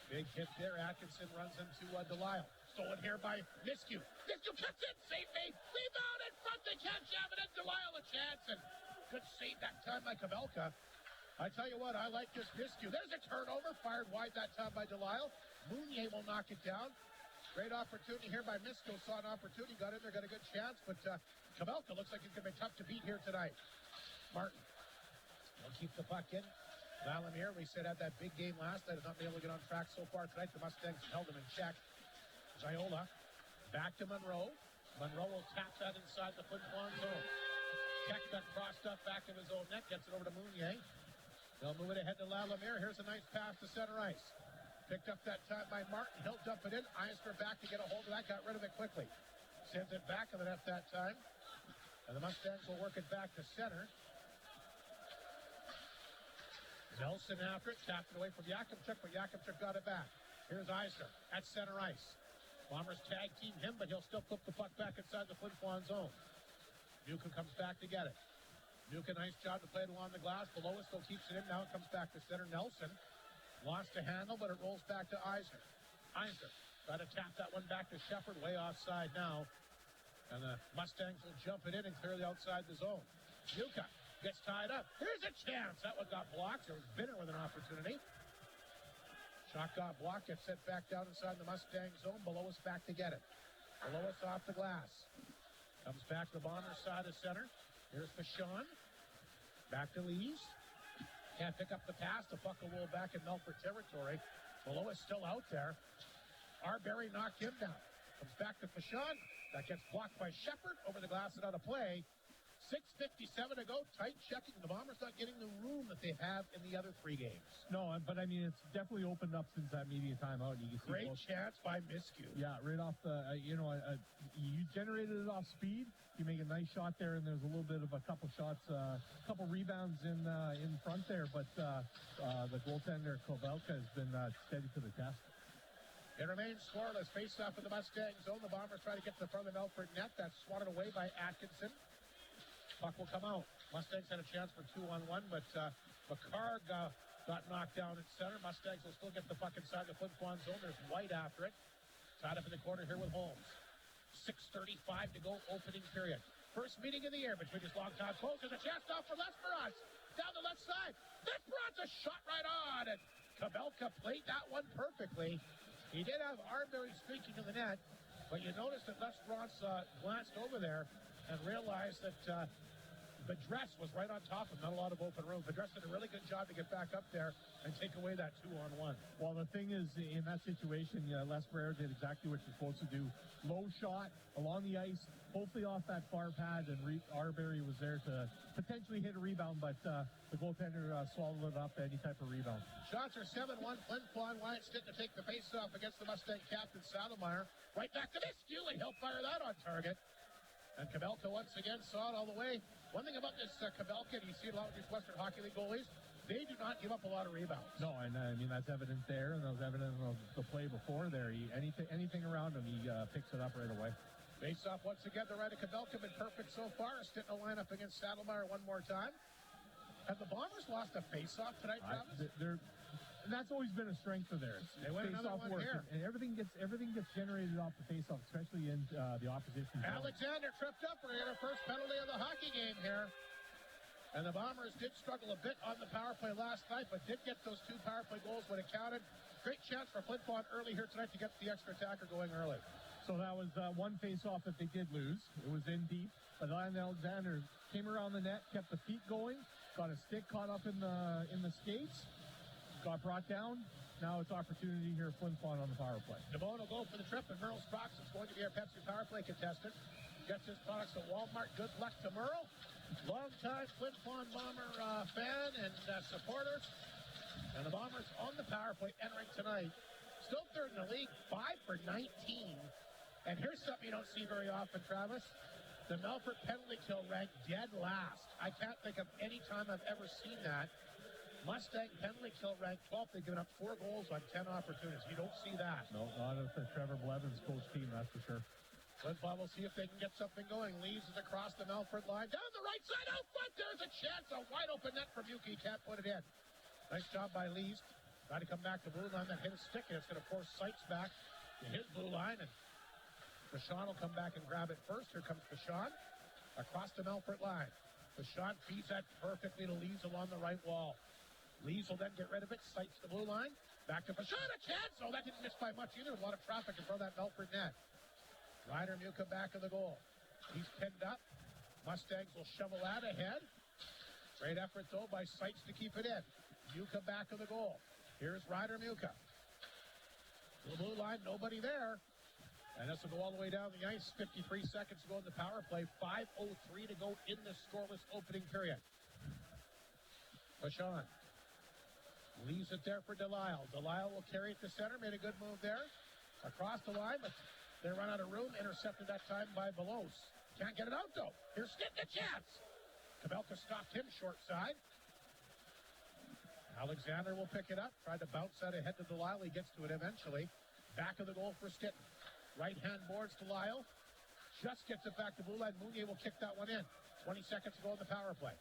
Big hit there. Atkinson runs into Delisle. Stolen here by Miskew. Miskew cuts it. Save me. Rebound in front. They can't jam it in. Delisle a chance, and good save that time by Kabelka. I tell you what, I like this Miskew. There's a turnover. Fired wide that time by Delisle. Mounier will knock it down. Great opportunity here by Misko. Saw an opportunity, got in there, got a good chance, but Kabelka looks like he's going to be tough to beat here tonight. Martin will keep the puck in. Valimir, we said, had that big game last night, has not been able to get on track so far tonight. The Mustangs held him in check. Ziola back to Monroe. Monroe will tap that inside the Flin Flon zone. Check that crossed up back in his own net, gets it over to Mounier. They'll move it ahead to Valimir. Here's a nice pass to center ice. Picked up that time by Martin. He'll dump it in. Eisner back to get a hold of that. Got rid of it quickly. Sends it back to the net that time. And the Mustangs will work it back to center. Nelson after it. Tapped it away from Yakimchuk, but Yakimchuk got it back. Here's Eisner at center ice. Bombers tag team him, but he'll still flip the puck back inside the Flin Flon zone. Nuka comes back to get it. Nuka, nice job to play it along the glass. Below it still keeps it in. Now it comes back to center. Nelson lost to handle, but it rolls back to Eisner. Eisner got to tap that one back to Shepard, way offside now. And the Mustangs will jump it in and clear the outside the zone. Nuka gets tied up. Here's a chance. That one got blocked. There was Binner with an opportunity. Shot got blocked. Gets sent back down inside the Mustang zone. Below us back to get it. Below us off the glass. Comes back to the Bombers side of center. Here's Vachon. Back to Lees. Can't pick up the pass. The puck will roll back in Melfort territory. Below is still out there. Arbery knocked him down. Comes back to Vachon. That gets blocked by Shepard over the glass and out of play. 6:57 to go. Tight checking. The Bombers not getting the room that they have in the other three games. No, but I mean, it's definitely opened up since that media timeout. You can see great chance by Miskew. Yeah, right off the, you generated it off speed. You make a nice shot there, and there's a little bit of a couple shots, a couple rebounds in front there, but the goaltender, Kovalka, has been steady to the test. It remains scoreless. Face off in the Mustang zone. The Bombers try to get to the front of the Melfort net. That's swatted away by Atkinson. Puck will come out. Mustangs had a chance for 2-on-1, but McCarg got knocked down at center. Mustangs will still get the puck inside the Flin Flon zone. There's White after it. Tied up in the corner here with Holmes. 6:35 to go, opening period. First meeting of the year between these long-time foes. There's a chance now for Lesperance. Down the left side. Lesperance, a shot right on. And Kabelka played that one perfectly. He did have Arbery streaking in the net, but you noticed that Les Bronze glanced over there and realized that Bedress was right on top of him. Not a lot of open room. Bedress did a really good job to get back up there and take away that 2-on-1. Well, the thing is, in that situation, Les Barrera did exactly what you're supposed to do. Low shot along the ice, hopefully off that far pad, and Arbery was there to potentially hit a rebound, but the goaltender swallowed it up any type of rebound. Shots are 7-1. Flin Flon Wyatt Stitt to take the face-off against the Mustang captain, Saddlemeyer. Right back to Miskew, and he'll fire that on target. And Kabelka once again saw it all the way. One thing about this Kabelka, and you see a lot of these Western Hockey League goalies, they do not give up a lot of rebounds. No, and I mean, that's evident there, and that was evident of the play before there. Anything around him, he picks it up right away. Face off once again, the right of Kabelka been perfect so far. Stitt in a lineup against Saddlemeyer one more time. Have the Bombers lost a face-off tonight, Travis? And that's always been a strength of theirs. They win another one work. here. And everything gets generated off the face-off, especially in the opposition. Alexander tripped up. We're going to get our first penalty of the hockey game here. And the Bombers did struggle a bit on the power play last night, but did get those 2 power play goals when it counted. Great chance for Flin Flon early here tonight to get the extra attacker going early. So that was one face-off that they did lose. It was in deep, but Alexander came around the net, kept the feet going, got a stick caught up in the skates, got brought down. Now it's opportunity here, Flin Flon on the power play. Devon will go for the trip, and Merle Sprox is going to be our Pepsi power play contestant. Gets his products at Walmart. Good luck to Merle. Long-time Flin Flon Bomber fan and supporter. And the Bombers on the power play entering tonight. Still third in the league, 5 for 19. And here's something you don't see very often, Travis. The Melfort penalty kill ranked dead last. I can't think of any time I've ever seen that. Mustang penalty kill ranked 12th. They've given up 4 goals on 10 opportunities. You don't see that. No, not of the Trevor Blevins coach team, that's for sure. Flin Flon will see if they can get something going. Leaves it across the Melfort line. Down the right side, out front. There's a chance. A wide open net from Yuki. Can't put it in. Nice job by Lees. Trying to come back to blue line. That hit a stick, and it's going to force Seitz back to his blue line. And Vachon will come back and grab it first. Here comes Vachon across the Melfort line. Vachon feeds that perfectly to Lees along the right wall. Lees will then get rid of it. Seitz the blue line. Back to Vachon. A chance. Oh, that didn't miss by much either. A lot of traffic in front of that Melfort net. Ryder Muka back of the goal. He's pinned up. Mustangs will shovel that ahead. Great effort, though, by Seitz to keep it in. Muka back of the goal. Here's Ryder Muka. The blue line, nobody there. And this will go all the way down the ice. 53 seconds to go in the power play. 5:03 to go in the scoreless opening period. Vachon leaves it there for Delisle. Delisle will carry it to center. Made a good move there. Across the line, but they run out of room. Intercepted that time by Belos. Can't get it out, though. Here's Stitt, a chance. Kabelka stopped him short side. Alexander will pick it up. Tried to bounce that ahead to Delisle. He gets to it eventually. Back of the goal for Stitt. Right-hand boards to Lyle. Just gets it back to blue line. Mounier will kick that one in. 20 seconds to go in the power play.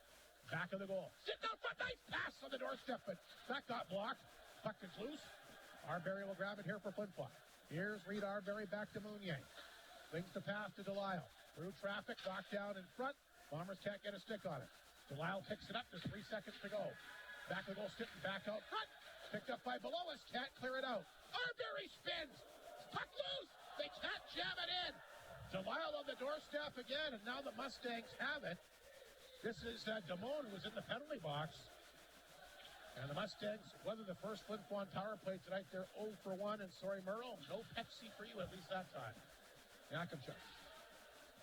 Back of the goal. Stitt down front. Nice pass on the doorstep, but that got blocked. Puck is loose. Arbery will grab it here for Flin Flon. Here's Reed Arbery back to Mounier. Brings the pass to Delisle. Through traffic, knocked down in front. Bombers can't get a stick on it. Delisle picks it up. There's 3 seconds to go. Back of the goal, Stitt back out front. Picked up by Belois. Can't clear it out. Arbery spins. Puck loose. They can't jam it in. Delisle on the doorstep again, and now the Mustangs have it. This is Damone, who was in the penalty box. And the Mustangs, whether the first Flin Flon power play tonight, they're 0 for 1. And sorry, Merle, no Pepsi for you, at least that time. Yakimchuk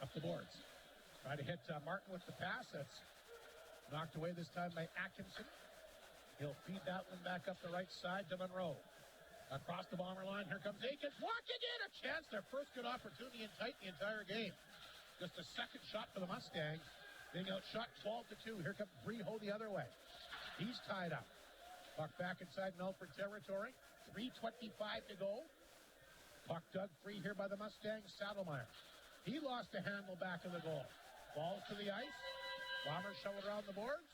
up the boards. Try to hit Martin with the pass. That's knocked away this time by Atkinson. He'll feed that one back up the right side to Monroe. Across the Bomber line, here comes Aikens. Walking in, a chance. Their first good opportunity in tight the entire game. Just a second shot for the Mustangs. Being outshot 12-2. Here comes Breho the other way. He's tied up. Puck back inside Melfort territory. 3:25 to go. Puck dug free here by the Mustangs. Saddlemeyer. He lost a handle back of the goal. Ball to the ice. Bombers shovel around the boards.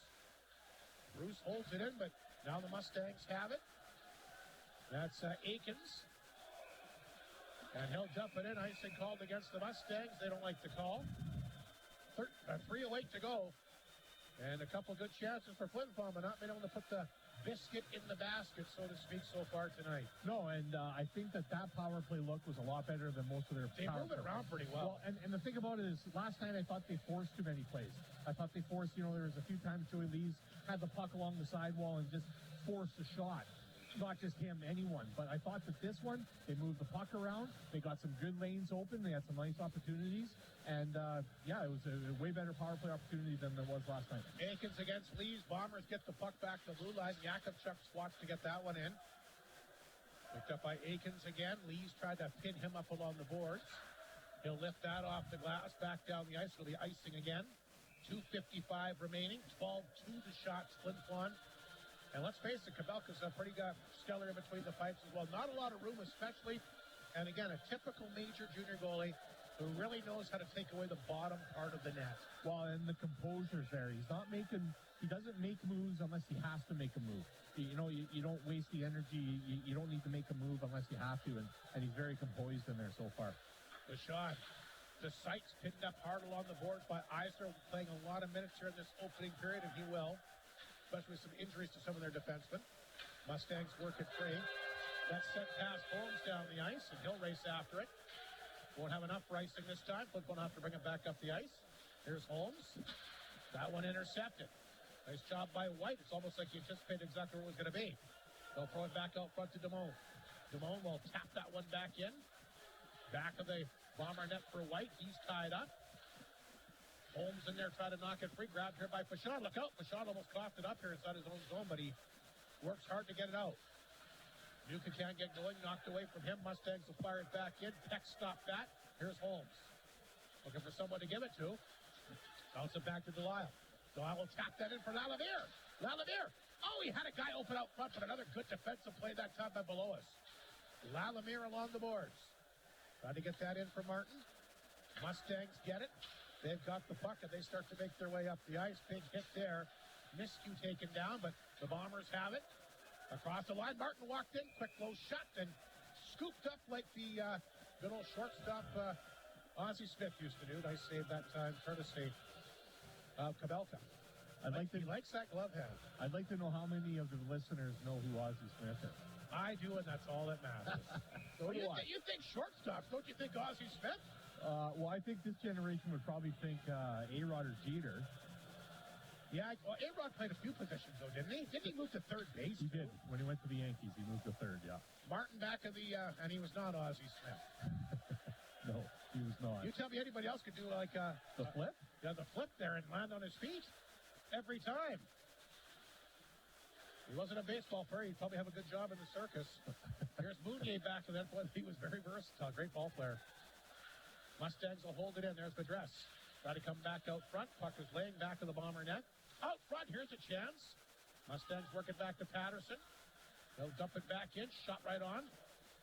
Bruce holds it in, but now the Mustangs have it. That's Aikens. And he'll dump it in. Icing called against the Mustangs. They don't like the call. 3:08 to go. And a couple good chances for Flin Flon, but not being able to put the biscuit in the basket, so to speak, so far tonight. No, and I think that power play look was a lot better than most of their They power move it play. around pretty well. And the thing about it is, last night I thought they forced too many plays. I thought they forced, there was a few times Joey Lees had the puck along the sidewall and just forced a shot. Not just him, anyone. But I thought that this one, they moved the puck around. They got some good lanes open. They had some nice opportunities. And, it was a way better power play opportunity than there was last night. Aikens against Lees. Bombers get the puck back to the blue line. Yakupchuk swats to get that one in. Picked up by Aikens again. Lees tried to pin him up along the boards. He'll lift that off the glass, back down the ice. It'll be icing again. 2:55 remaining. 12-2 the shots, Flin Flon. And let's face it, Kabelka's pretty stellar in between the pipes as well. Not a lot of room, especially, and again, a typical major junior goalie who really knows how to take away the bottom part of the net. Well, and the composure's there. He doesn't make moves unless he has to make a move. You don't waste the energy. You don't need to make a move unless you have to, and he's very composed in there so far. The shot. The sights pinned up hard along the boards by Eisner, playing a lot of minutes here in this opening period, and he will. Especially with some injuries to some of their defensemen. Mustangs work it free. That sent past Holmes down the ice, and he'll race after it. Won't have enough for icing this time. Flip will have to bring it back up the ice. Here's Holmes. That one intercepted. Nice job by White. It's almost like he anticipated exactly where it was going to be. They'll throw it back out front to Damone. Damone will tap that one back in. Back of the Bomber net for White. He's tied up. Holmes in there trying to knock it free. Grabbed here by Fashon. Look out. Fashon almost coughed it up here inside his own zone, but he works hard to get it out. Nuka can't get going. Knocked away from him. Mustangs will fire it back in. Peck stopped that. Here's Holmes. Looking for someone to give it to. Bounce it back to Delisle. Delisle will tap that in for Lalimier. Lalimier. Oh, he had a guy open out front, but another good defensive play that time by below us. Lalimier along the boards. Trying to get that in for Martin. Mustangs get it. They've got the puck, and they start to make their way up the ice. Big hit there. Miscue taken down, but the Bombers have it. Across the line, Martin walked in. Quick, low shot, and scooped up like the good old shortstop Ozzie Smith used to do. Nice save that time, courtesy of Kabelka. He likes that glove hand. I'd like to know how many of the listeners know who Ozzie Smith is. I do, and that's all that matters. So do I. You think shortstops, don't you think Ozzie Smith? Well, I think this generation would probably think A-Rod or Jeter. Yeah, well, A-Rod played a few positions, though, didn't he? Didn't he move to third base? He did. When he went to the Yankees, he moved to third, yeah. Martin back of the, and he was not Ozzie Smith. No, he was not. You tell me anybody else could do like the flip? Yeah, the flip there and land on his feet every time. He wasn't a baseball player. He'd probably have a good job in the circus. Here's Mounier back to that point. He was very versatile. Great ball player. Mustangs will hold it in. There's Bedress. Try to come back out front. Puck is laying back of the Bomber net. Out front. Here's a chance. Mustangs work it back to Patterson. They'll dump it back in. Shot right on.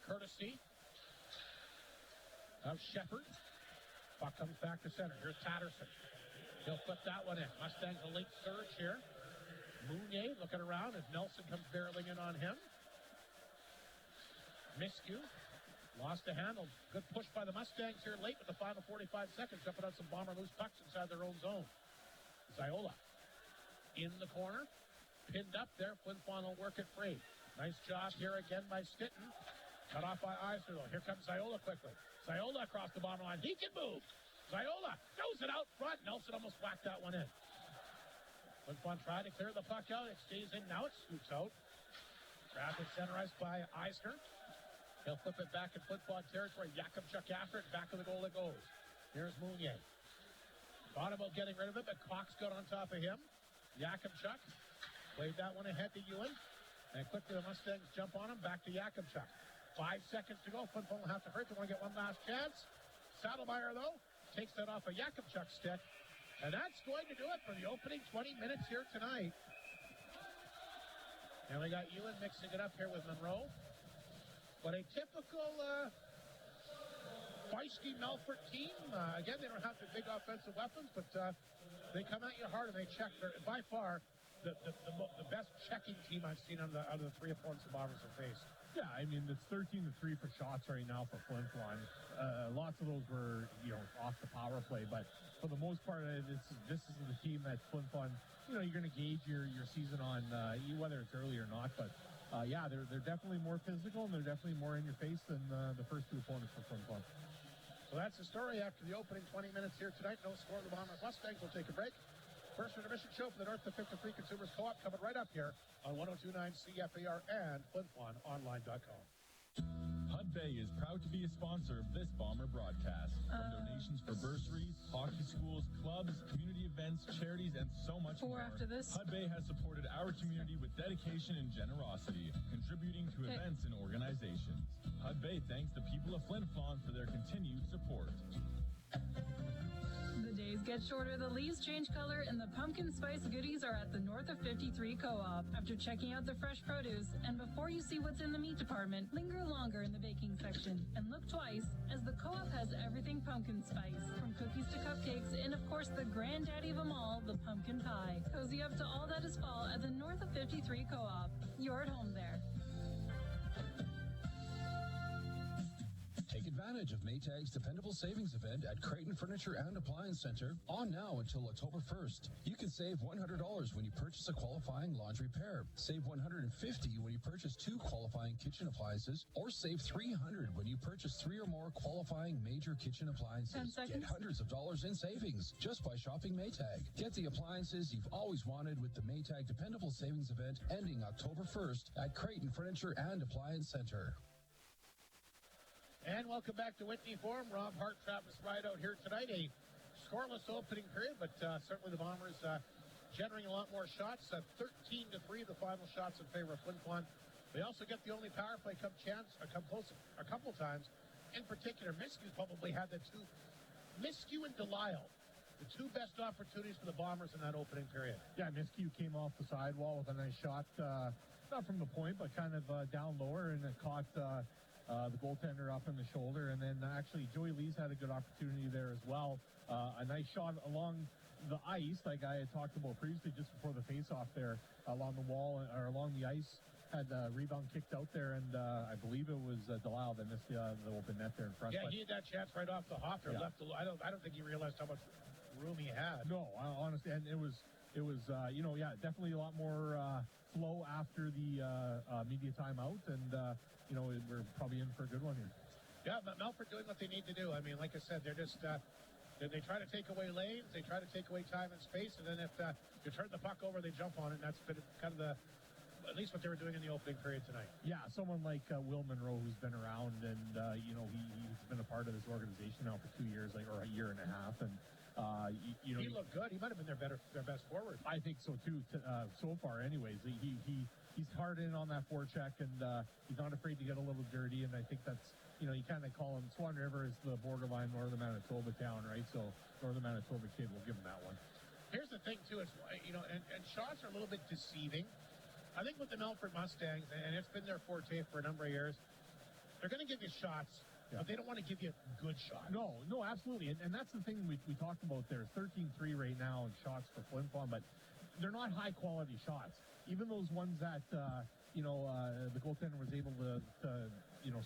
Courtesy of Shepard. Puck comes back to center. Here's Patterson. He'll flip that one in. Mustangs a late surge here. Mounier looking around as Nelson comes barreling in on him. Miscue. Lost the handle. Good push by the Mustangs here late with the final 45 seconds. Jumping out some Bomber loose pucks inside their own zone. Ziola in the corner. Pinned up there. Flin Flon will work it free. Nice job here again by Stitton. Cut off by Eisner though. Here comes Ziola quickly. Ziola across the bottom line. He can move. Ziola throws it out front. Nelson almost whacked that one in. Flin Flon tried to clear the puck out. It stays in. Now it scoops out. Grabbed and centerized by Eisner. He'll flip it back in Flin Flon territory. Yakupchuk after it. Back of the goal it goes. Here's Mounier. Thought about getting rid of it, but Cox got on top of him. Yakupchuk played that one ahead to Ewan. And quickly the Mustangs jump on him. Back to Yakupchuk. 5 seconds to go. Flin Flon will have to hurt. They want to get one last chance. Saddlemeyer, though, takes that off a Yakupchuk stick. And that's going to do it for the opening 20 minutes here tonight. And we got Ewan mixing it up here with Monroe. But a typical feisty Melfort team. Again, they don't have the big offensive weapons, but they come at you hard and they check. By far, the best checking team I've seen out of the three opponents the Bombers have faced. Yeah, I mean, it's 13-3 for shots right now for Flin Flon. Lots of those were, off the power play, but for the most part, this is the team that Flin Flon, you're going to gauge your season on, whether it's early or not, but yeah, they're definitely more physical, and they're definitely more in your face than the first two opponents for Flin Flon. So that's the story after the opening 20 minutes here tonight. No score. The Melfort Mustangs will take a break. First intermission show for the North of 53 Consumers Co-op coming right up here on 102.9 CFAR and FlinFlonOnline.com. Hud Bay is proud to be a sponsor of this Bomber broadcast. From donations for bursaries, hockey schools, clubs, community events, charities, and so much more. After this. Hud Bay has supported our community with dedication and generosity, contributing to events and organizations. Hud Bay thanks the people of Flin Flon for their continued support. The days get shorter, the leaves change color, and the pumpkin spice goodies are at the North of 53 Co-op. After checking out the fresh produce, and before you see what's in the meat department, linger longer in the baking section, and look twice, as the Co-op has everything pumpkin spice, from cookies to cupcakes, and of course the granddaddy of them all, the pumpkin pie. Cozy up to all that is fall at the North of 53 Co-op. You're at home there. Take advantage of Maytag's Dependable Savings Event at Creighton Furniture and Appliance Center on now until October 1st. You can save $100 when you purchase a qualifying laundry pair, save $150 when you purchase 2 qualifying kitchen appliances, or save $300 when you purchase 3 or more qualifying major kitchen appliances. 10 seconds. Get hundreds of dollars in savings just by shopping Maytag. Get the appliances you've always wanted with the Maytag Dependable Savings Event ending October 1st at Creighton Furniture and Appliance Center. And welcome back to Whitney Forum. Rob Hart, Travis Ride out here tonight. A scoreless opening period, but certainly the Bombers generating a lot more shots. 13-3, the final shots in favor of Flin Flon. They also get the only power play come close a couple times. In particular, Miskew's probably had the two. Miskew and Delisle, the two best opportunities for the Bombers in that opening period. Yeah, Miskew came off the sidewall with a nice shot, not from the point, but kind of down lower, and it caught the goaltender up in the shoulder. And then actually Joey Lee's had a good opportunity there as well. A nice shot along the ice, like I had talked about previously, just before the face-off there, along the wall or along the ice. Had the rebound kicked out there, and I believe it was Delisle that missed the open net there in front. Yeah, he had that chance right off the hop there. Yeah. I don't think he realized how much room he had. No, honestly, and it was definitely a lot more flow after the media timeout, and we're probably in for a good one here. Yeah, but Melfort doing what they need to do. I mean, like I said, they're just they try to take away lanes, they try to take away time and space, and then if you turn the puck over, they jump on it. And that's been kind of at least what they were doing in the opening period tonight. Yeah, someone like Will Monroe, who's been around, and he's been a part of this organization now for 2 years, or a year and a half, and he looked good. He might have been their best forward. I think so too. So far, anyways, he's hard in on that forecheck, and he's not afraid to get a little dirty. And I think that's you kind of call him Swan River is the borderline Northern Manitoba town, right? So Northern Manitoba kid, we'll give him that one. Here's the thing too, is and shots are a little bit deceiving. I think with the Melfort Mustangs, and it's been their forte for a number of years, they're going to give you shots, but they don't want to give you good shots. No, absolutely. And that's the thing we talked about there. 13-3 right now in shots for Flin Flon, but they're not high-quality shots. Even those ones that, the goaltender was able to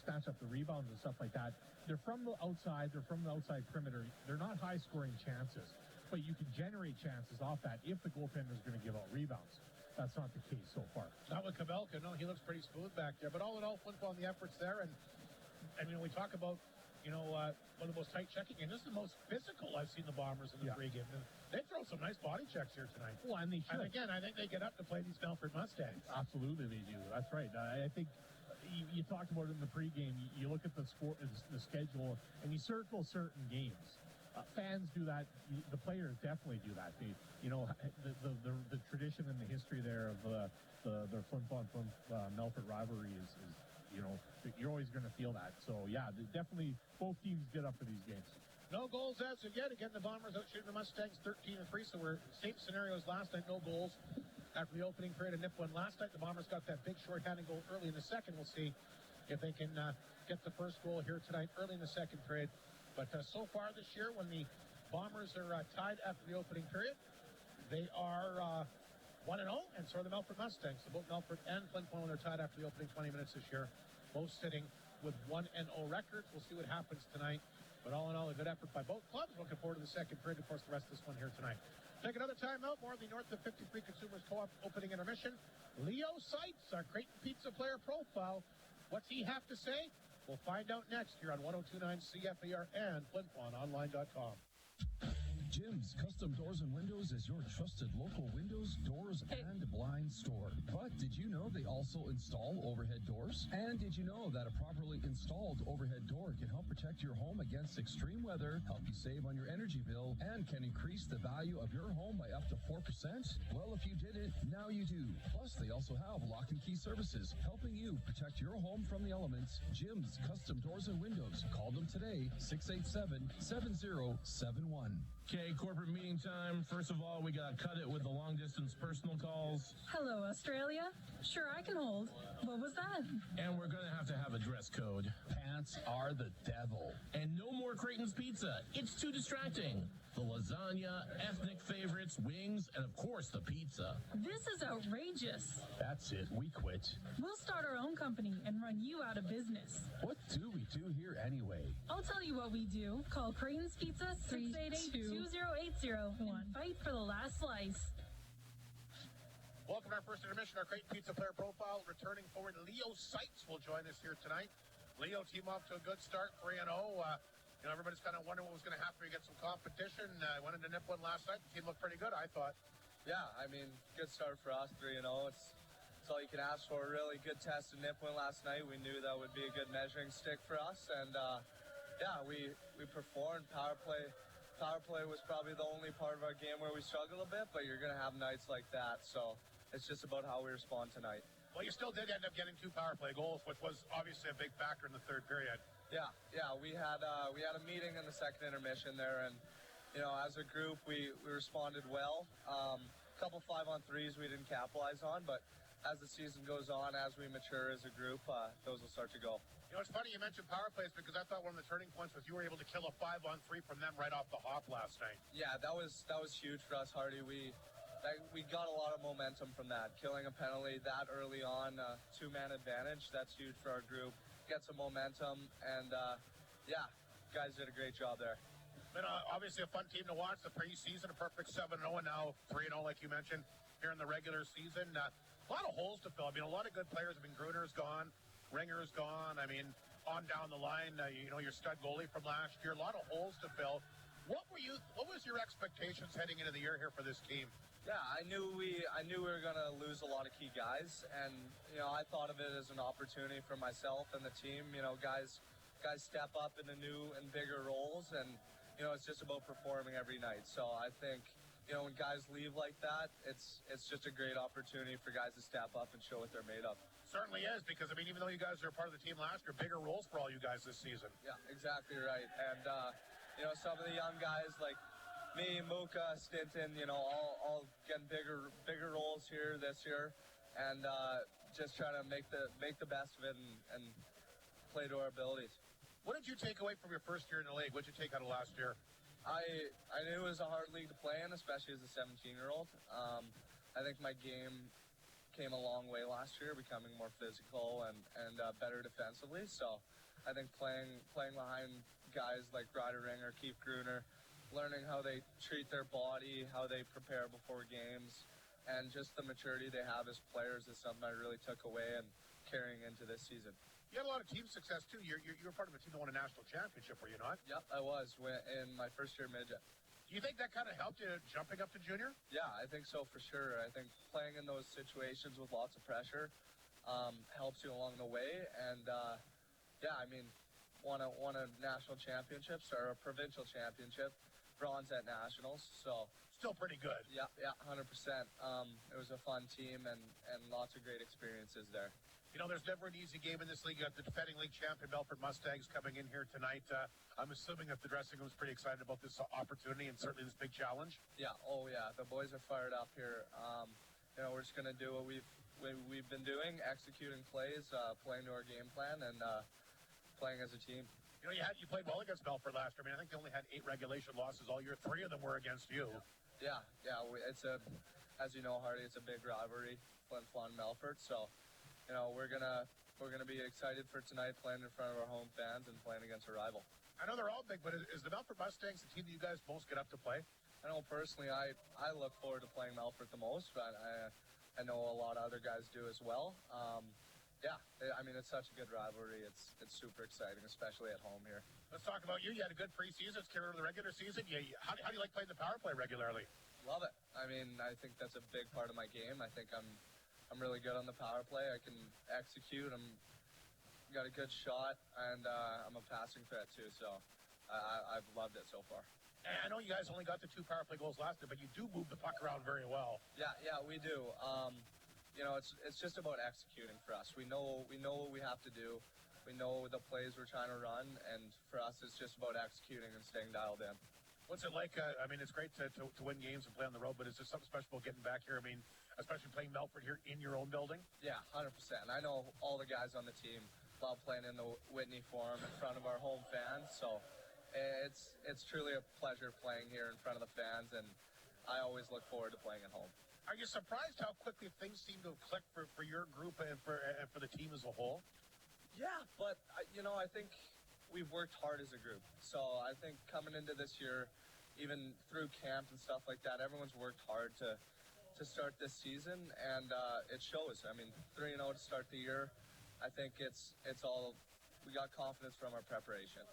snatch up the rebounds and stuff like that, they're from the outside. They're from the outside perimeter. They're not high-scoring chances, but you can generate chances off that if the goaltender is going to give out rebounds. That's not the case so far. Not with Kabelka. No, he looks pretty smooth back there. But all in all, Flin Flon, the efforts there. And we talk about, one of the most tight checking games. This is the most physical I've seen the Bombers in the pregame. They throw some nice body checks here tonight. Well, and they should. And again, I think they get up to play these Melfort Mustangs. Absolutely, they do. That's right. I think you talked about it in the pregame. You look at the schedule, and you circle certain games. Fans do that. The players definitely do that. The tradition and the history there of the Flin Flon Melfort rivalry is you're always going to feel that. So yeah, definitely both teams get up for these games. No goals as of yet. Again, the Bombers out shooting the Mustangs 13-3. So we're same scenario as last night. No goals after the opening period of Nip one last night. The Bombers got that big shorthanded goal early in the second. We'll see if they can get the first goal here tonight early in the second period. But so far this year, when the Bombers are tied after the opening period, they are 1-2 1-0, and so are the Melfort Mustangs. So both Melfort and Flin Flon are tied after the opening 20 minutes this year, both sitting with 1-0 records. We'll see what happens tonight. But all in all, a good effort by both clubs. Looking forward to the second period. Of course, the rest of this one here tonight. Take another time out. More of the North of 53 Consumers Co-op opening intermission. Leo Seitz, our Creighton Pizza player profile. What's he have to say? We'll find out next here on 102.9 CFAR and FlinFlonOnline.com. Jim's Custom Doors and Windows is your trusted local windows, doors, and blind store. But did you know they also install overhead doors? And did you know that a properly installed overhead door can help protect your home against extreme weather, help you save on your energy bill, and can increase the value of your home by up to 4%? Well, if you did it, now you do. Plus, they also have lock and key services, helping you protect your home from the elements. Jim's Custom Doors and Windows. Call them today, 687-7071. Okay, corporate meeting time. First of all, we got to cut it with the long-distance personal calls. Hello, Australia. Sure, I can hold. What was that? And we're going to have a dress code. Pants are the devil. And no more Creighton's Pizza. It's too distracting. The lasagna, ethnic favorites, wings, and of course the pizza. This is outrageous. That's it. We quit. We'll start our own company and run you out of business. What do we do here anyway? I'll tell you what we do. Call Creighton's Pizza 688-2080 and fight for the last slice. Welcome to our first intermission. Our Creighton Pizza player profile. Returning forward, Leo Seitz will join us here tonight. Leo, team off to a good start, 3-0. Everybody's kind of wondering what was going to happen. We get some competition. Went into nip one last night. The team looked pretty good, I thought. Yeah, I mean, good start for us, 3-0. It's all you can ask for. Really good test in nip one last night. We knew that would be a good measuring stick for us, and we performed. Power play was probably the only part of our game where we struggled a bit, but you're going to have nights like that, so it's just about how we respond tonight. Well, you still did end up getting 2 power play goals, which was obviously a big factor in the third period. Yeah, we had a meeting in the second intermission there, and as a group we responded well. A couple 5-on-3s we didn't capitalize on, but as the season goes on, as we mature as a group, those will start to go. It's funny you mentioned power plays because I thought one of the turning points was you were able to kill a 5-on-3 from them right off the hop last night. Yeah, that was huge for us, Hardy. We got a lot of momentum from that. Killing a penalty that early on, 2-man advantage, that's huge for our group. Get some momentum, and guys did a great job there. Been obviously a fun team to watch. The preseason, a perfect 7-0, and now 3-0, like you mentioned, here in the regular season. A lot of holes to fill. I mean, a lot of good players. I mean, Gruner's gone, Ringer's gone. I mean, on down the line, your stud goalie from last year. A lot of holes to fill. What was your expectations heading into the year here for this team? Yeah, I knew we were going to lose a lot of key guys, and I thought of it as an opportunity for myself and the team. Guys step up into new and bigger roles, and it's just about performing every night. So I think when guys leave like that, it's just a great opportunity for guys to step up and show what they're made of. Certainly is, because I mean, even though you guys are a part of the team last year, bigger roles for all you guys this season. Yeah, exactly right. And some of the young guys like me, Muka, Stinton, all getting bigger roles here this year, and just trying to make the best of it and play to our abilities. What did you take away from your first year in the league? What did you take out of last year? I knew it was a hard league to play in, especially as a 17-year-old. I think my game came a long way last year, becoming more physical and better defensively. So I think playing behind guys like Ryder Ringer, Keith Gruner, learning how they treat their body, how they prepare before games, and just the maturity they have as players is something I really took away and carrying into this season. You had a lot of team success, too. You were part of a team that won a national championship, were you not? Yep, I was in my first year midget. Do you think that kind of helped you jumping up to junior? Yeah, I think so for sure. I think playing in those situations with lots of pressure helps you along the way. And, won a national championships or a provincial championship, bronze at nationals. So still pretty good. Yeah, 100%. It was a fun team and lots of great experiences there. There's never an easy game in this league. You got the defending league champion Melfort Mustangs coming in here tonight. I'm assuming that the dressing room is pretty excited about this opportunity and certainly this big challenge. Yeah. Oh, yeah. The boys are fired up here. We're just going to do what we've been doing, executing plays, playing to our game plan, and playing as a team. You played well against Melfort last year. I mean, I think they only had 8 regulation losses all year. 3 of them were against you. Yeah. It's a as you know, Hardy, it's a big rivalry, Flin Flon Melfort. So, you know, we're gonna be excited for tonight, playing in front of our home fans and playing against a rival. I know they're all big, but is the Melfort Mustangs the team that you guys most get up to play? I know personally, I look forward to playing Melfort the most, but I know a lot of other guys do as well. Yeah, I mean, it's such a good rivalry. It's super exciting, especially at home here. Let's talk about you. You had a good preseason. Let's carry over the regular season. How do you like playing the power play regularly? Love it. I mean, I think that's a big part of my game. I think I'm really good on the power play. I can execute. Got a good shot, and I'm a passing threat too. So I've loved it so far. And I know you guys only got the 2 power play goals last year, but you do move the puck around very well. Yeah, we do. You know, it's just about executing for us. We know what we have to do. We know the plays we're trying to run, and for us, it's just about executing and staying dialed in. What's it like? I mean, it's great to win games and play on the road, but is there something special about getting back here? I mean, especially playing Melfort here in your own building? Yeah, 100%. I know all the guys on the team love playing in the Whitney Forum in front of our home fans, so it's truly a pleasure playing here in front of the fans, and I always look forward to playing at home. Are you surprised how quickly things seem to have clicked for your group and for the team as a whole? Yeah, but you know, I think we've worked hard as a group. So I think coming into this year, even through camp and stuff like that, everyone's worked hard to start this season, and it shows. I mean, 3-0 to start the year. I think it's all, we got confidence from our preparation.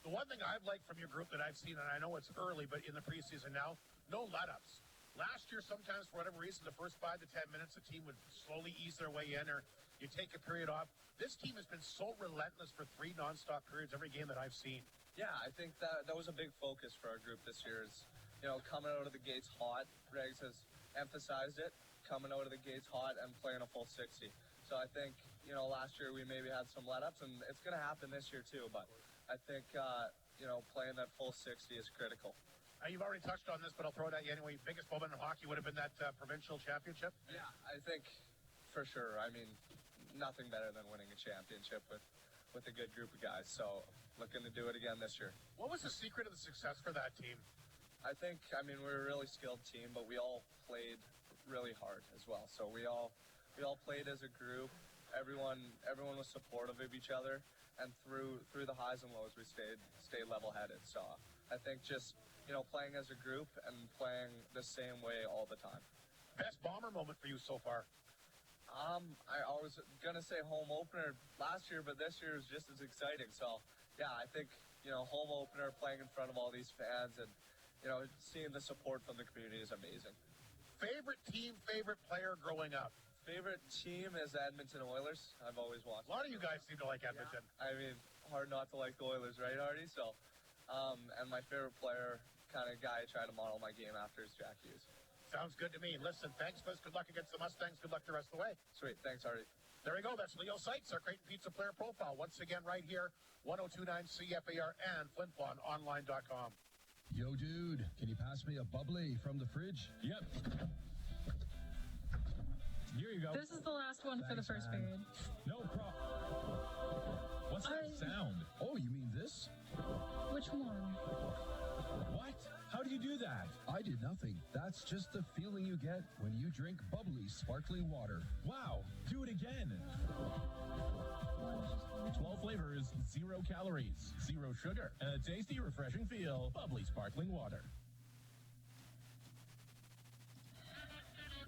The one thing I've liked from your group that I've seen, and I know it's early, but in the preseason now, no let-ups. Last year, sometimes for whatever reason, the first 5 to 10 minutes, the team would slowly ease their way in, or you take a period off. This team has been so relentless for 3 nonstop periods every game that I've seen. Yeah, I think that was a big focus for our group this year. Is, you know, coming out of the gates hot. Regs has emphasized it, coming out of the gates hot and playing a full 60. So I think, you know, last year we maybe had some let-ups, and it's going to happen this year too. But I think, you know, playing that full 60 is critical. You've already touched on this, but I'll throw it at you anyway. Biggest moment in hockey would have been that provincial championship? Yeah, I think for sure. I mean, nothing better than winning a championship with a good group of guys. So looking to do it again this year. What was the secret of the success for that team? I think, I mean, we're a really skilled team, but we all played really hard as well. So we all played as a group. Everyone was supportive of each other, and through the highs and lows, we stayed level-headed. So I think just, you know, playing as a group and playing the same way all the time. Best Bomber moment for you so far? I was going to say home opener last year, but this year is just as exciting. So, yeah, I think, you know, home opener, playing in front of all these fans, and, you know, seeing the support from the community is amazing. Favorite team, favorite player growing up? Favorite team is Edmonton Oilers. I've always watched. A lot of you guys seem to like Edmonton. Yeah. I mean, hard not to like the Oilers, right, Hardy? So, and my favorite player, kind of guy I try to model my game after, is Jack Hughes. Sounds good to me. Listen, thanks, Liz. Good luck against the Mustangs. Good luck the rest of the way. Sweet. Thanks, Hardy. There we go. That's Leo Sykes, our Creighton Pizza player profile. Once again, right here, 1029 CFAR and FlinFlonOnline.com. Yo, dude, can you pass me a bubbly from the fridge? Yep. Here you go. This is the last one for the first period. No problem. What's that sound? Oh, you mean this? Which one? What? How did you do that? I did nothing. That's just the feeling you get when you drink bubbly sparkling water. Wow. Do it again. 12 flavors, 0 calories, 0 sugar, and a tasty, refreshing feel. Bubbly sparkling water.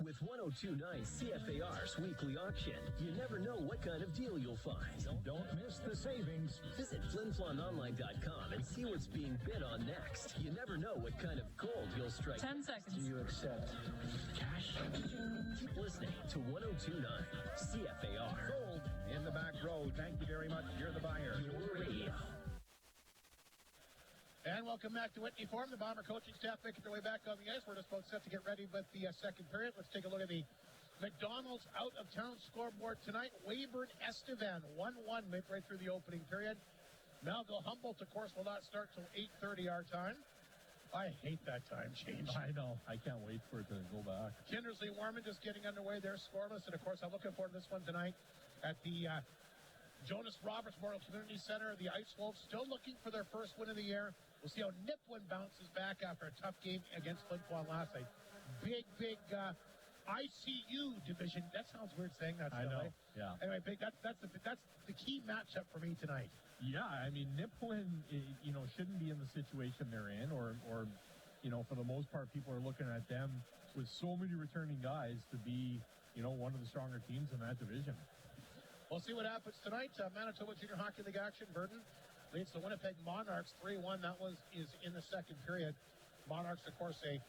With 1029 CFAR's weekly auction, you never know what kind of deal you'll find. Don't miss the savings. Visit FlinFlonOnline.com and see what's being bid on next. You never know what kind of gold you'll strike. 10 seconds. Do you accept cash? Keep listening to 1029 CFAR. Gold in the back row. Thank you very much. You're the buyer. Your radio. And welcome back to Whitney Forum. The Bomber coaching staff making their way back on the ice. We're just about set to get ready with the second period. Let's take a look at the McDonald's out-of-town scoreboard tonight. Weyburn Estevan 1-1 midway through the opening period. Melville Humboldt, of course, will not start till 8:30 our time. I hate that time change. I know. I can't wait for it to go back. Kindersley Warman just getting underway. They're scoreless. And, of course, I'm looking forward to this one tonight at the Jonas Roberts Memorial Community Center. The Ice Wolves still looking for their first win of the year. We'll see how Nipwin bounces back after a tough game against Flin Flon last night. Big ICU division. That sounds weird saying that. I know. Right? Yeah. Anyway, big. That's the key matchup for me tonight. Yeah, I mean, Nipawin, shouldn't be in the situation they're in, or for the most part, people are looking at them with so many returning guys to be, one of the stronger teams in that division. We'll see what happens tonight. Manitoba Junior Hockey League action. Burton leads the Winnipeg Monarchs 3-1. That is in the second period. Monarchs, of course, a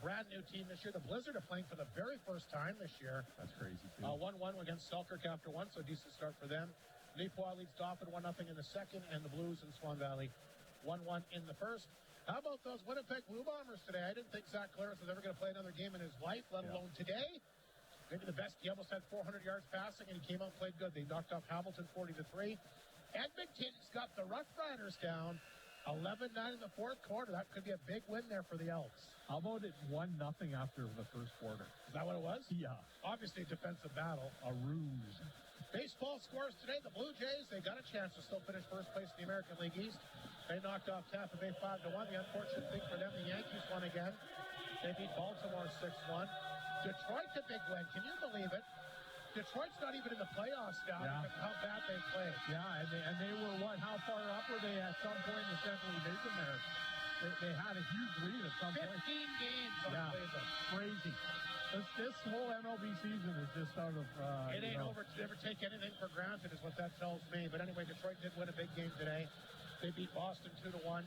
brand new team this year. The Blizzard are playing for the very first time this year. That's crazy, too. 1-1 against Selkirk after one, so a decent start for them. Nipawin leads Dauphin 1-0 in the second, and the Blues in Swan Valley 1-1 in the first. How about those Winnipeg Blue Bombers today? I didn't think Zach Claris was ever going to play another game in his life, let alone today. Maybe the best. He almost had 400 yards passing, and he came out and played good. They knocked off Hamilton 40-3. Edmonton's got the Rough Riders down 11-9 in the fourth quarter. That could be a big win there for the Elks. How about it 1-0 after the first quarter? Is that what it was? Yeah. Obviously a defensive battle. A ruse. Baseball scores today. The Blue Jays, they got a chance to still finish first place in the American League East. They knocked off Tampa Bay 5-1. The unfortunate thing for them, the Yankees won again. They beat Baltimore 6-1. Detroit, a big win. Can you believe it? Detroit's not even in the playoffs now because of how bad they played. Yeah, and they were what? How far up were they at some point in the Central Division there? They had a huge lead at some 15 point. 15 games on Cleveland. Crazy. This whole MLB season is just out of... it ain't over to never take anything for granted is what that tells me. But anyway, Detroit did win a big game today. They beat Boston 2-1.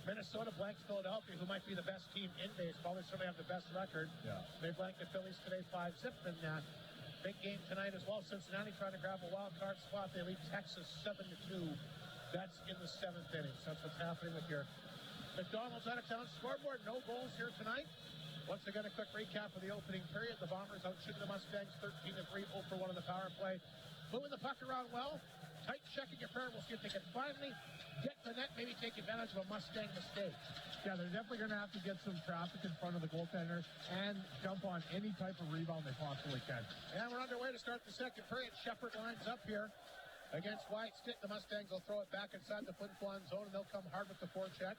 Minnesota blanks Philadelphia, who might be the best team in baseball. They certainly have the best record. Yeah. They blanked the Phillies today 5-0. And big game tonight as well. Cincinnati trying to grab a wild card spot. They lead Texas 7-2. That's in the seventh inning. So that's what's happening with your McDonald's out of town scoreboard. No goals here tonight. Once again, a quick recap of the opening period. The Bombers outshooting the Mustangs 13-3, 0 for 1 on the power play. Moving the puck around well. Tight checking your prayer. We'll see if they can finally get the net, maybe take advantage of a Mustang mistake. Yeah, they're definitely going to have to get some traffic in front of the goaltender and jump on any type of rebound they possibly can. And we're underway to start the second period. Shepard lines up here against White Stick. The Mustangs will throw it back inside the Flin Flon zone, and they'll come hard with the forecheck.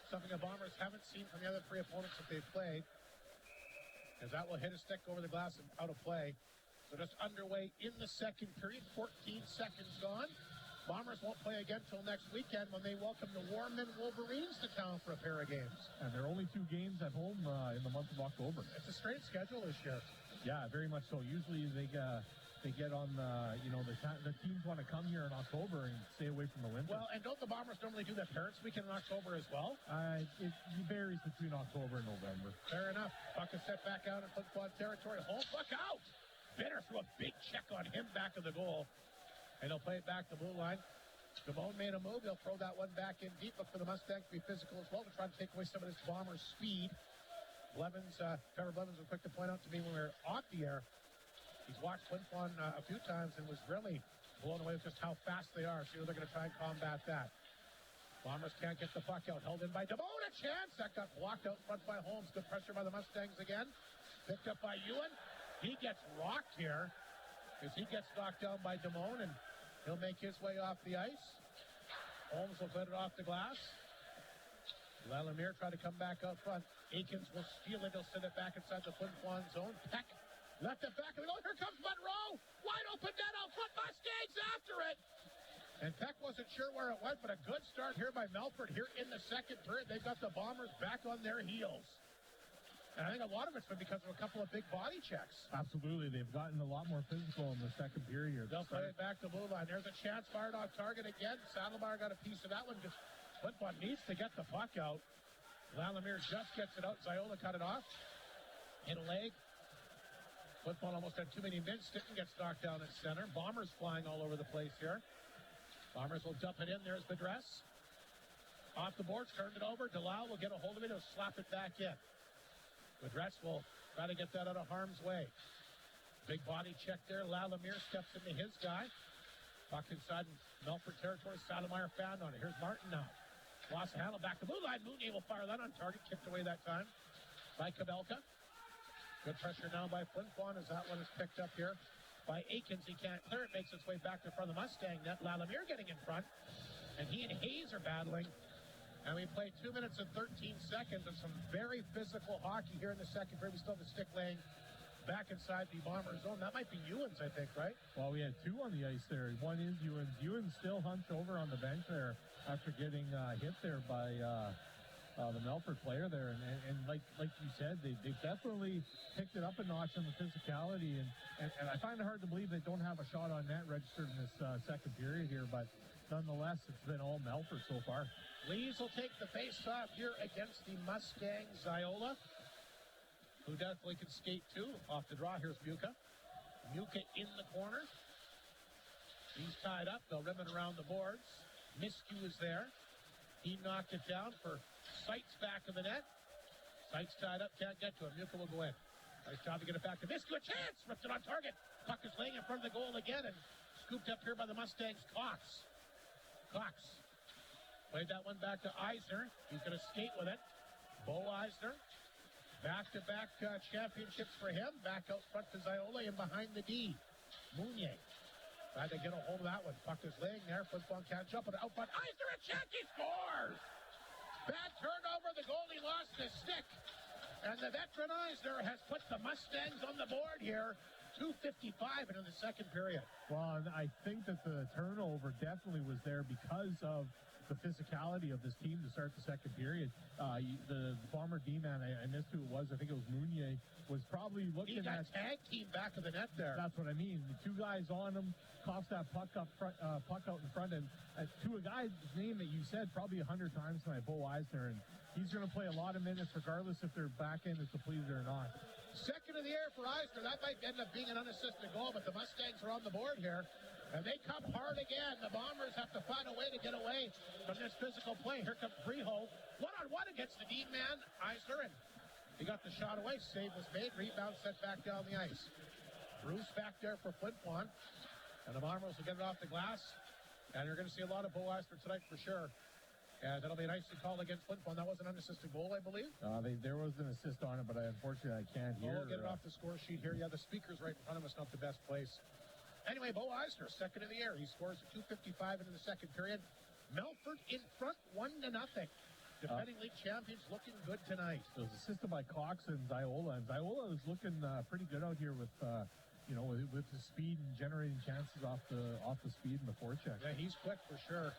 Something the Bombers haven't seen from the other three opponents that they've played, as that will hit a stick over the glass and out of play. So just underway in the second period, 14 seconds gone. Bombers won't play again until next weekend when they welcome the Warman Wolverines to town for a pair of games. And there are only 2 games at home in the month of October. It's a strange schedule this year. Yeah, very much so. Usually they get on the teams want to come here in October and stay away from the winter. Well, and don't the Bombers normally do that Parents Weekend in October as well? It varies between October and November. Fair enough. Puck is set back out in Flin Flon territory. Home puck out. Bitter threw a big check on him back of the goal. And he'll play it back to blue line. Damone made a move. He'll throw that one back in deep. Look for the Mustangs to be physical as well to try to take away some of this Bomber's speed. Trevor Blevins was quick to point out to me when we were off the air. He's watched Flin Flon a few times and was really blown away with just how fast they are. So they're going to try and combat that. Bombers can't get the puck out. Held in by Damone. A chance. That got blocked out in front by Holmes. Good pressure by the Mustangs again. Picked up by Ewan. He gets rocked here as he gets knocked down by Damone, and he'll make his way off the ice. Holmes will put it off the glass. Lalamier tried to come back out front. Aikens will steal it. He'll send it back inside the Flin Flon zone. Peck left it back. Oh, here comes Monroe. Wide open net out front. Mustangs after it. And Peck wasn't sure where it went, but a good start here by Melfort here in the second period. They've got the Bombers back on their heels. And I think a lot of it's been because of a couple of big body checks. Absolutely. They've gotten a lot more physical in the second period. They'll play it back to blue line. There's a chance fired off target again. Saddlemeyer got a piece of that one. Just Flin Flon needs to get the puck out. Lalamier just gets it out. Ziola cut it off. Hit a leg. Flin Flon almost had too many men. Stinton gets knocked down at center. Bombers flying all over the place here. Bombers will dump it in. There's the dress. Off the boards, turned it over. Delisle will get a hold of it. He'll slap it back in. Madretz will try to get that out of harm's way. Big body check there. Lalamier steps into his guy. Puck inside Melfort territory. Saddlemeyer found on it. Here's Martin now. Lost the handle back to blue line. Mooney will fire that on target. Kicked away that time by Kabelka. Good pressure now by Flin Flon as that one is picked up here by Aikens. He can't clear it. Makes its way back in front of the Mustang net. Lalamier getting in front. And he and Hayes are battling. And we play 2 minutes and 13 seconds of some very physical hockey here in the second period. We still have the stick laying back inside the Bomber zone. That might be Ewan's, I think, right? Well, we had two on the ice there. One is Ewan's. Ewan's still hunched over on the bench there after getting hit there by the Melfort player there. And like you said, they've definitely picked it up a notch on the physicality. And I find it hard to believe they don't have a shot on net registered in this second period here. But nonetheless, it's been all Melfort so far. Lees will take the face-off here against the Mustangs. Ziola, who definitely can skate too. Off the draw, here's Muka. Muka in the corner. He's tied up. They'll rim it around the boards. Miskew is there. He knocked it down for Seitz back of the net. Seitz tied up, can't get to him. Muka will go in. Nice job to get it back to Miskew. A chance! Ripped it on target. Puck is laying in front of the goal again and scooped up here by the Mustangs. Cox played that one back to Eisner. He's going to skate with it. Bo Eisner. Back-to-back championships for him. Back out front to Ziola and behind the D. Mounier tried to get a hold of that one. Puck is laying there. Flin Flon can't jump it. Out front. Eisner, a chance. He scores! Bad turnover. The goalie lost his stick. And the veteran Eisner has put the Mustangs on the board here. 2:55 into the second period. Well, and I think that the turnover definitely was there because of the physicality of this team to start the second period. The Bomber D-man, I missed who it was. I think it was Mounier, was probably looking he got at tag team back of the net there. That's what I mean. The two guys on him, coughs that puck up front, puck out in front, and to a guy's name that you said probably 100 times tonight, Bo Eisner, and he's going to play a lot of minutes regardless if their back end is depleted or not. Second of the year for Eisner. That might end up being an unassisted goal, but the Mustangs are on the board here. And they come hard again. The Bombers have to find a way to get away from this physical play. Here comes Breho. One-on-one against the D-man, Eisner, and he got the shot away. Save was made. Rebound set back down the ice. Bruce back there for Flin Flon. And the Bombers will get it off the glass. And you're going to see a lot of Bo Eisner tonight for sure. And that'll be an icing call against Flin Flon. That was an unassisted goal, I believe. There was an assist on it, but unfortunately I can't hear. We'll get it off the score sheet here. Yeah, the speaker's right in front of us, not the best place. Anyway, Bo Eisner, second of the year. He scores at 2:55 into the second period. Melfort in front, 1-0. Defending league champions looking good tonight. It was assisted by Cox and Ziola. And Ziola is looking pretty good out here with his speed and generating chances off the speed and the forecheck. Yeah, he's quick for sure.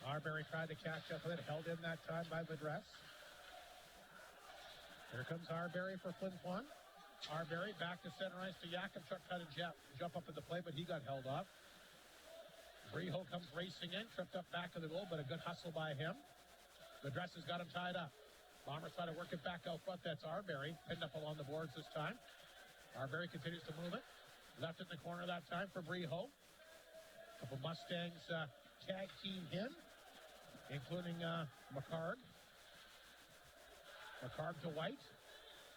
Arbery tried to catch up with it, held in that time by Vidress. Here comes Arbery for Flin Flon. Arbery back to center ice to Yakimchuk, trying to jump up at the play, but he got held off. Breho comes racing in, tripped up back of the goal, but a good hustle by him. Vidress has got him tied up. Bombers try to work it back out front. That's Arbery, pinned up along the boards this time. Arbery continues to move it. Left in the corner that time for Breho. Couple Mustangs tag team him, including McCarg. McCarg to White.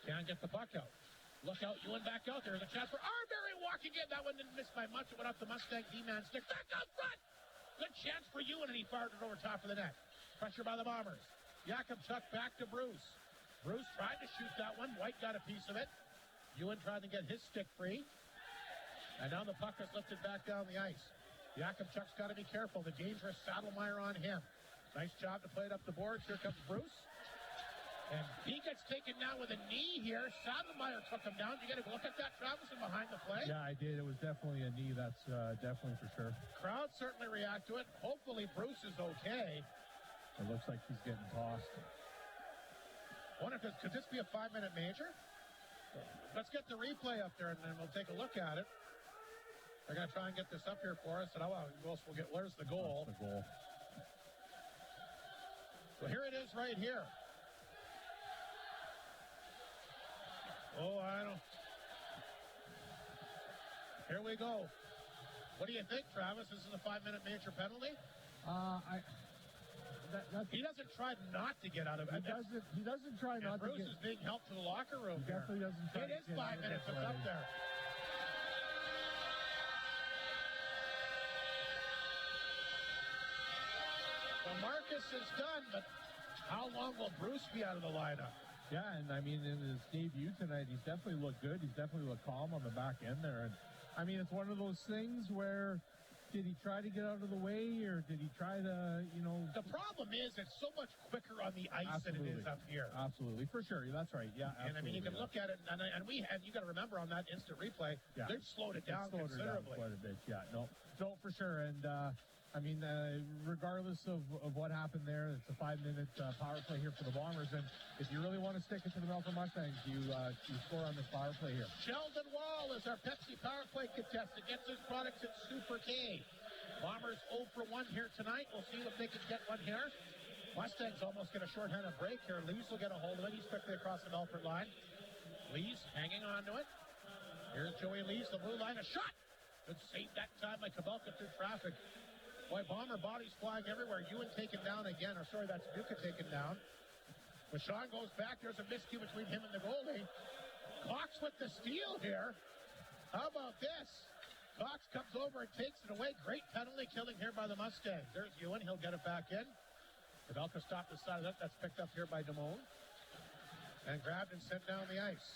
Can't get the puck out. Look out, Ewan back out there. There's a chance for Arbery walking in. That one didn't miss by much. It went off the Mustang D-man stick. Back out front. Good chance for Ewan, and he fired it over top of the net. Pressure by the Bombers. Yakimchuk back to Bruce. Bruce tried to shoot that one. White got a piece of it. Ewan tried to get his stick free. And now the puck is lifted back down the ice. Yakimchuk's got to be careful. The dangerous Saddlemeyer on him. Nice job to play it up the boards. Here comes Bruce. And he gets taken down with a knee here. Saddlemeyer took him down. Did you get a look at that, Travis, from behind the play? Yeah, I did. It was definitely a knee. That's definitely for sure. Crowd certainly react to it. Hopefully Bruce is okay. It looks like he's getting tossed. Wonder if could this be a 5-minute major? Let's get the replay up there, and then we'll take a look at it. They're going to try and get this up here for us. And we'll get, where's the goal? That's the goal. So here it is right here. Oh, I don't. Here we go. What do you think, Travis? This is a 5-minute major penalty? He doesn't try not to get out of it. He doesn't try not to get. Bruce is being helped to the locker room. He definitely doesn't try. It is 5 minutes. It's up there. So Marcus is done, but how long will Bruce be out of the lineup? Yeah, and I mean, in his debut tonight, he's definitely looked good. He's definitely looked calm on the back end there. And I mean, it's one of those things where Did he try to get out of the way, or did he try to, The problem is it's so much quicker on the ice than it is up here. Absolutely, for sure. That's right. Yeah, And I mean, you can look at it, and you got to remember on that instant replay, they've slowed it down considerably. Quite a bit. Yeah, no, for sure. And regardless of what happened there, it's a 5-minute power play here for the Bombers. And if you really want to stick it to the Melfort Mustangs, you score on this power play here. Sheldon Wall is our Pepsi power play contestant. Gets his products at Super K. Bombers 0 for 1 here tonight. We'll see if they can get one here. Mustangs almost get a shorthanded break here. Lees will get a hold of it. He's quickly across the Melfort line. Lees hanging on to it. Here's Joey Lees, the blue line. A shot! Good save that time by Kabelka through traffic. Boy, Bomber bodies flying everywhere. Ewan taken down again. Or sorry, that's Duca taken down. Rashawn goes back. There's a miscue between him and the goalie. Cox with the steal here. How about this? Cox comes over and takes it away. Great penalty killing here by the Mustangs. There's Ewan. He'll get it back in. Kabelka stopped the side of that. That's picked up here by Damone. And grabbed and sent down the ice.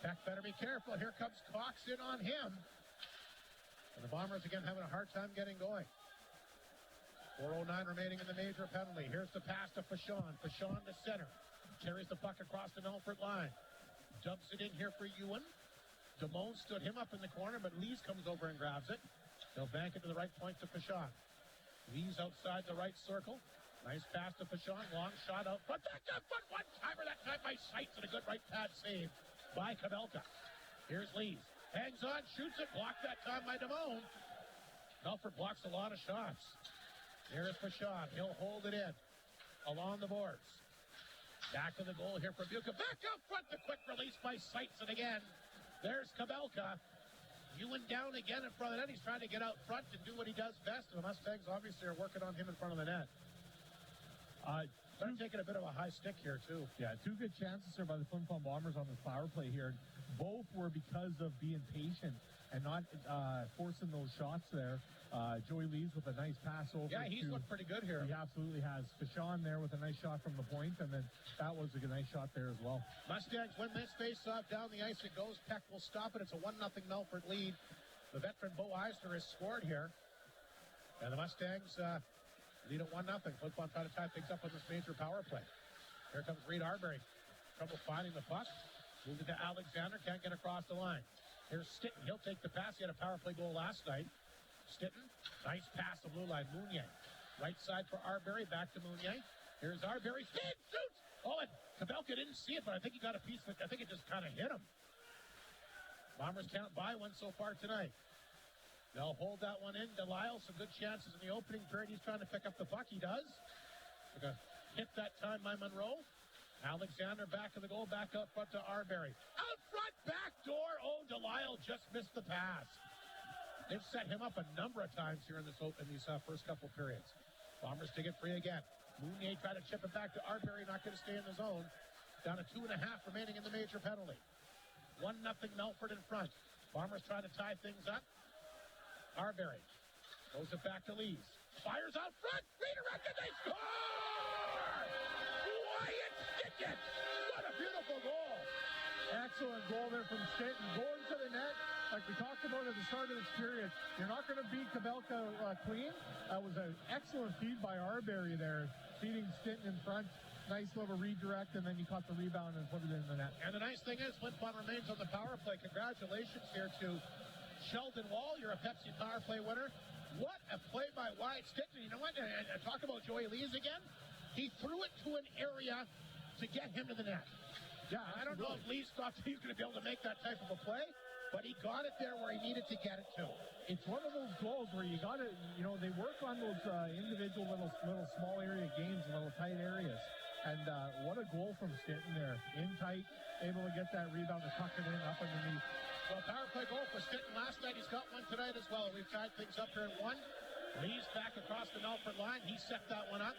Peck better be careful. Here comes Cox in on him. And the Bombers again having a hard time getting going. 4:09 remaining in the major penalty. Here's the pass to Fashon. Fashon to center. Carries the puck across the Melfort line. Dumps it in here for Ewan. Damone stood him up in the corner, but Lees comes over and grabs it. They'll bank it to the right point to Fashon. Lees outside the right circle. Nice pass to Fashon. Long shot out front. That's a foot one-timer that time by Sept, and a good right pad save by Kabelka. Here's Lees. Hangs on, shoots it. Blocked that time by Damone. Melfort blocks a lot of shots. Here's Fashon. He'll hold it in along the boards. Back to the goal here for Buca. Back up front. The quick release by Sept, and again, there's Kabelka. Ewan down again in front of the net. He's trying to get out front and do what he does best. And the Mustangs obviously are working on him in front of the net. They're taking a bit of a high stick here, too. Yeah, 2 good chances there by the Flin Flon Bombers on this power play here. Both were because of being patient and not forcing those shots there. Joey Lees with a nice pass over. Yeah, he's looked pretty good here. He absolutely has. Fashon there with a nice shot from the point, and then that was a nice shot there as well. Mustangs win this face-off. Down the ice it goes. Peck will stop it. It's a 1-0 Melfort lead. The veteran Bo Eisner has scored here. And the Mustangs lead at 1-0. Flin Flon trying to tie things up on this major power play. Here comes Reed Arbery. Trouble finding the puck. Moved it to Alexander. Can't get across the line. Here's Stitton. He'll take the pass. He had a power play goal last night. Stitton. Nice pass to blue line. Mounier. Right side for Arbery. Back to Mounier. Here's Arbery. Spin! Shoots! Oh, and Kabelka didn't see it, but I think he got a piece of it. I think it just kind of hit him. Bombers can't buy one so far tonight. They'll hold that one in. Delisle, some good chances in the opening period. He's trying to pick up the puck. He does. Took a hit that time by Monroe. Alexander back of the goal, back up front to Arbery. Out front, back door. Oh, Delisle just missed the pass. They've set him up a number of times here in these first couple periods. Bombers to get free again. Mounier trying to chip it back to Arbery, not going to stay in the zone. Down to 2.5 remaining in the major penalty. 1-0 Melfort in front. Bombers trying to tie things up. Arbery goes it back to Lees. Fires out front. Redirect, and they score! Wyatt Stickett! What a beautiful goal! Excellent goal there from Stinton. Going to the net, like we talked about at the start of this period. You're not going to beat Kabelka clean. That was an excellent feed by Arbery there, feeding Stinton in front. Nice little redirect, and then you caught the rebound and put it in the net. And the nice thing is, Flin Flon remains on the power play. Congratulations here to Sheldon Wall. You're a Pepsi power play winner. What a play by Wyatt Stinton. You know what? Talk about Joey Lees again. He threw it to an area to get him to the net. Yeah, I don't know if Lees thought he was going to be able to make that type of a play, but he got it there where he needed to get it to. It's one of those goals where you got to, they work on those individual little small area games, little tight areas. And what a goal from Stinton there. In tight, able to get that rebound to tuck it in up underneath. Well, power play goal for Stinton last night. He's got one tonight as well. We've tied things up here at 1. Lees back across the Melfort line. He set that one up.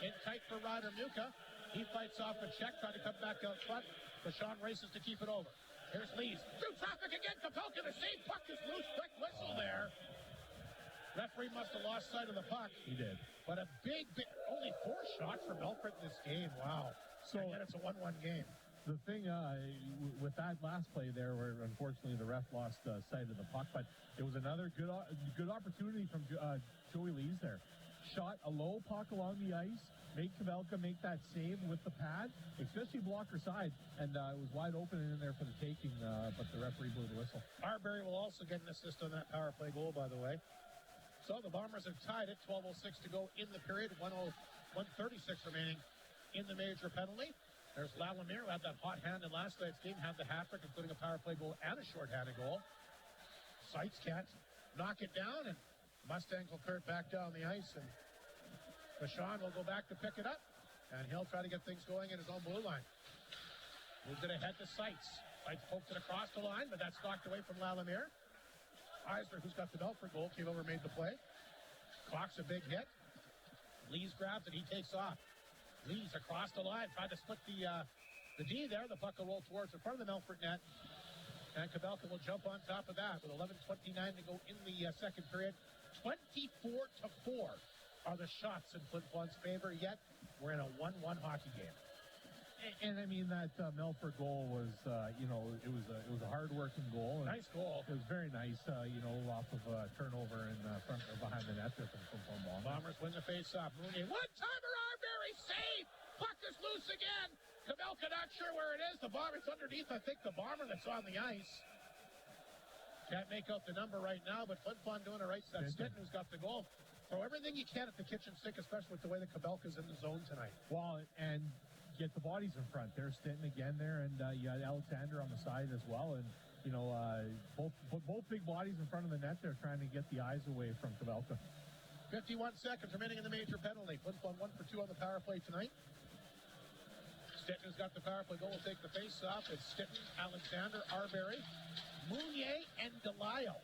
In tight for Ryder Muka. He fights off a check, trying to come back out front. Rashawn races to keep it over. Here's Lees. Through traffic again. Kabelka, the same puck is loose. Quick whistle there. Referee must have lost sight of the puck. He did. But a big, only 4 shots for Melfort in this game. Wow. So, and yet it's a 1-1 game. The thing with that last play there, where unfortunately the ref lost sight of the puck, but it was another good opportunity from Joey Lees there. Shot a low puck along the ice, made Kavelka make that save with the pad, especially blocker side, and it was wide open in there for the taking, but the referee blew the whistle. Arbery will also get an assist on that power play goal, by the way. So the Bombers have tied it, 12:06 to go in the period, 1:36 remaining in the major penalty. There's Lalamier, who had that hot hand in last night's game, had the hat-trick, including a power play goal and a short-handed goal. Seitz can't knock it down, and Mustangs will clear it back down the ice, and Vachon will go back to pick it up, and he'll try to get things going in his own blue line. Moves it ahead to Seitz. Seitz pokes it across the line, but that's knocked away from Lalamier. Eisner, who's got the Melfort goal, came over and made the play. Clock's a big hit. Lees grabs it, he takes off. Lees across the line, tried to split the D there. The puck will roll towards the front of the Melfort net. And Kavelka will jump on top of that with 11:29 to go in the second period. 24-4 are the shots in Flin Flon's favor, yet we're in a 1-1 hockey game. And I mean, that Melfort goal was, it was a hard-working goal. Nice goal. It was very nice, off of a turnover in front or behind the net there from Flin Flon. Bombers win the face-off. Mooney, one-timer, Arbery, save! Puck is loose again. Kavelka not sure where it is. The Bomber's underneath, I think, the Bomber that's on the ice. Can't make out the number right now, but Flin Flon doing it right. That's Stinton who's got the goal. Throw everything you can at the kitchen sink, especially with the way that Kavelka's in the zone tonight. Well, and get the bodies in front. There's Stinton again there, and you had Alexander on the side as well. And, both big bodies in front of the net there trying to get the eyes away from Kavelka. 51 seconds remaining in the major penalty. Flin Flon 1 for 2 on the power play tonight. Stinton's got the power play goal. Will take the face-off. It's Stinton, Alexander, Arbery, Mounier, and Delisle.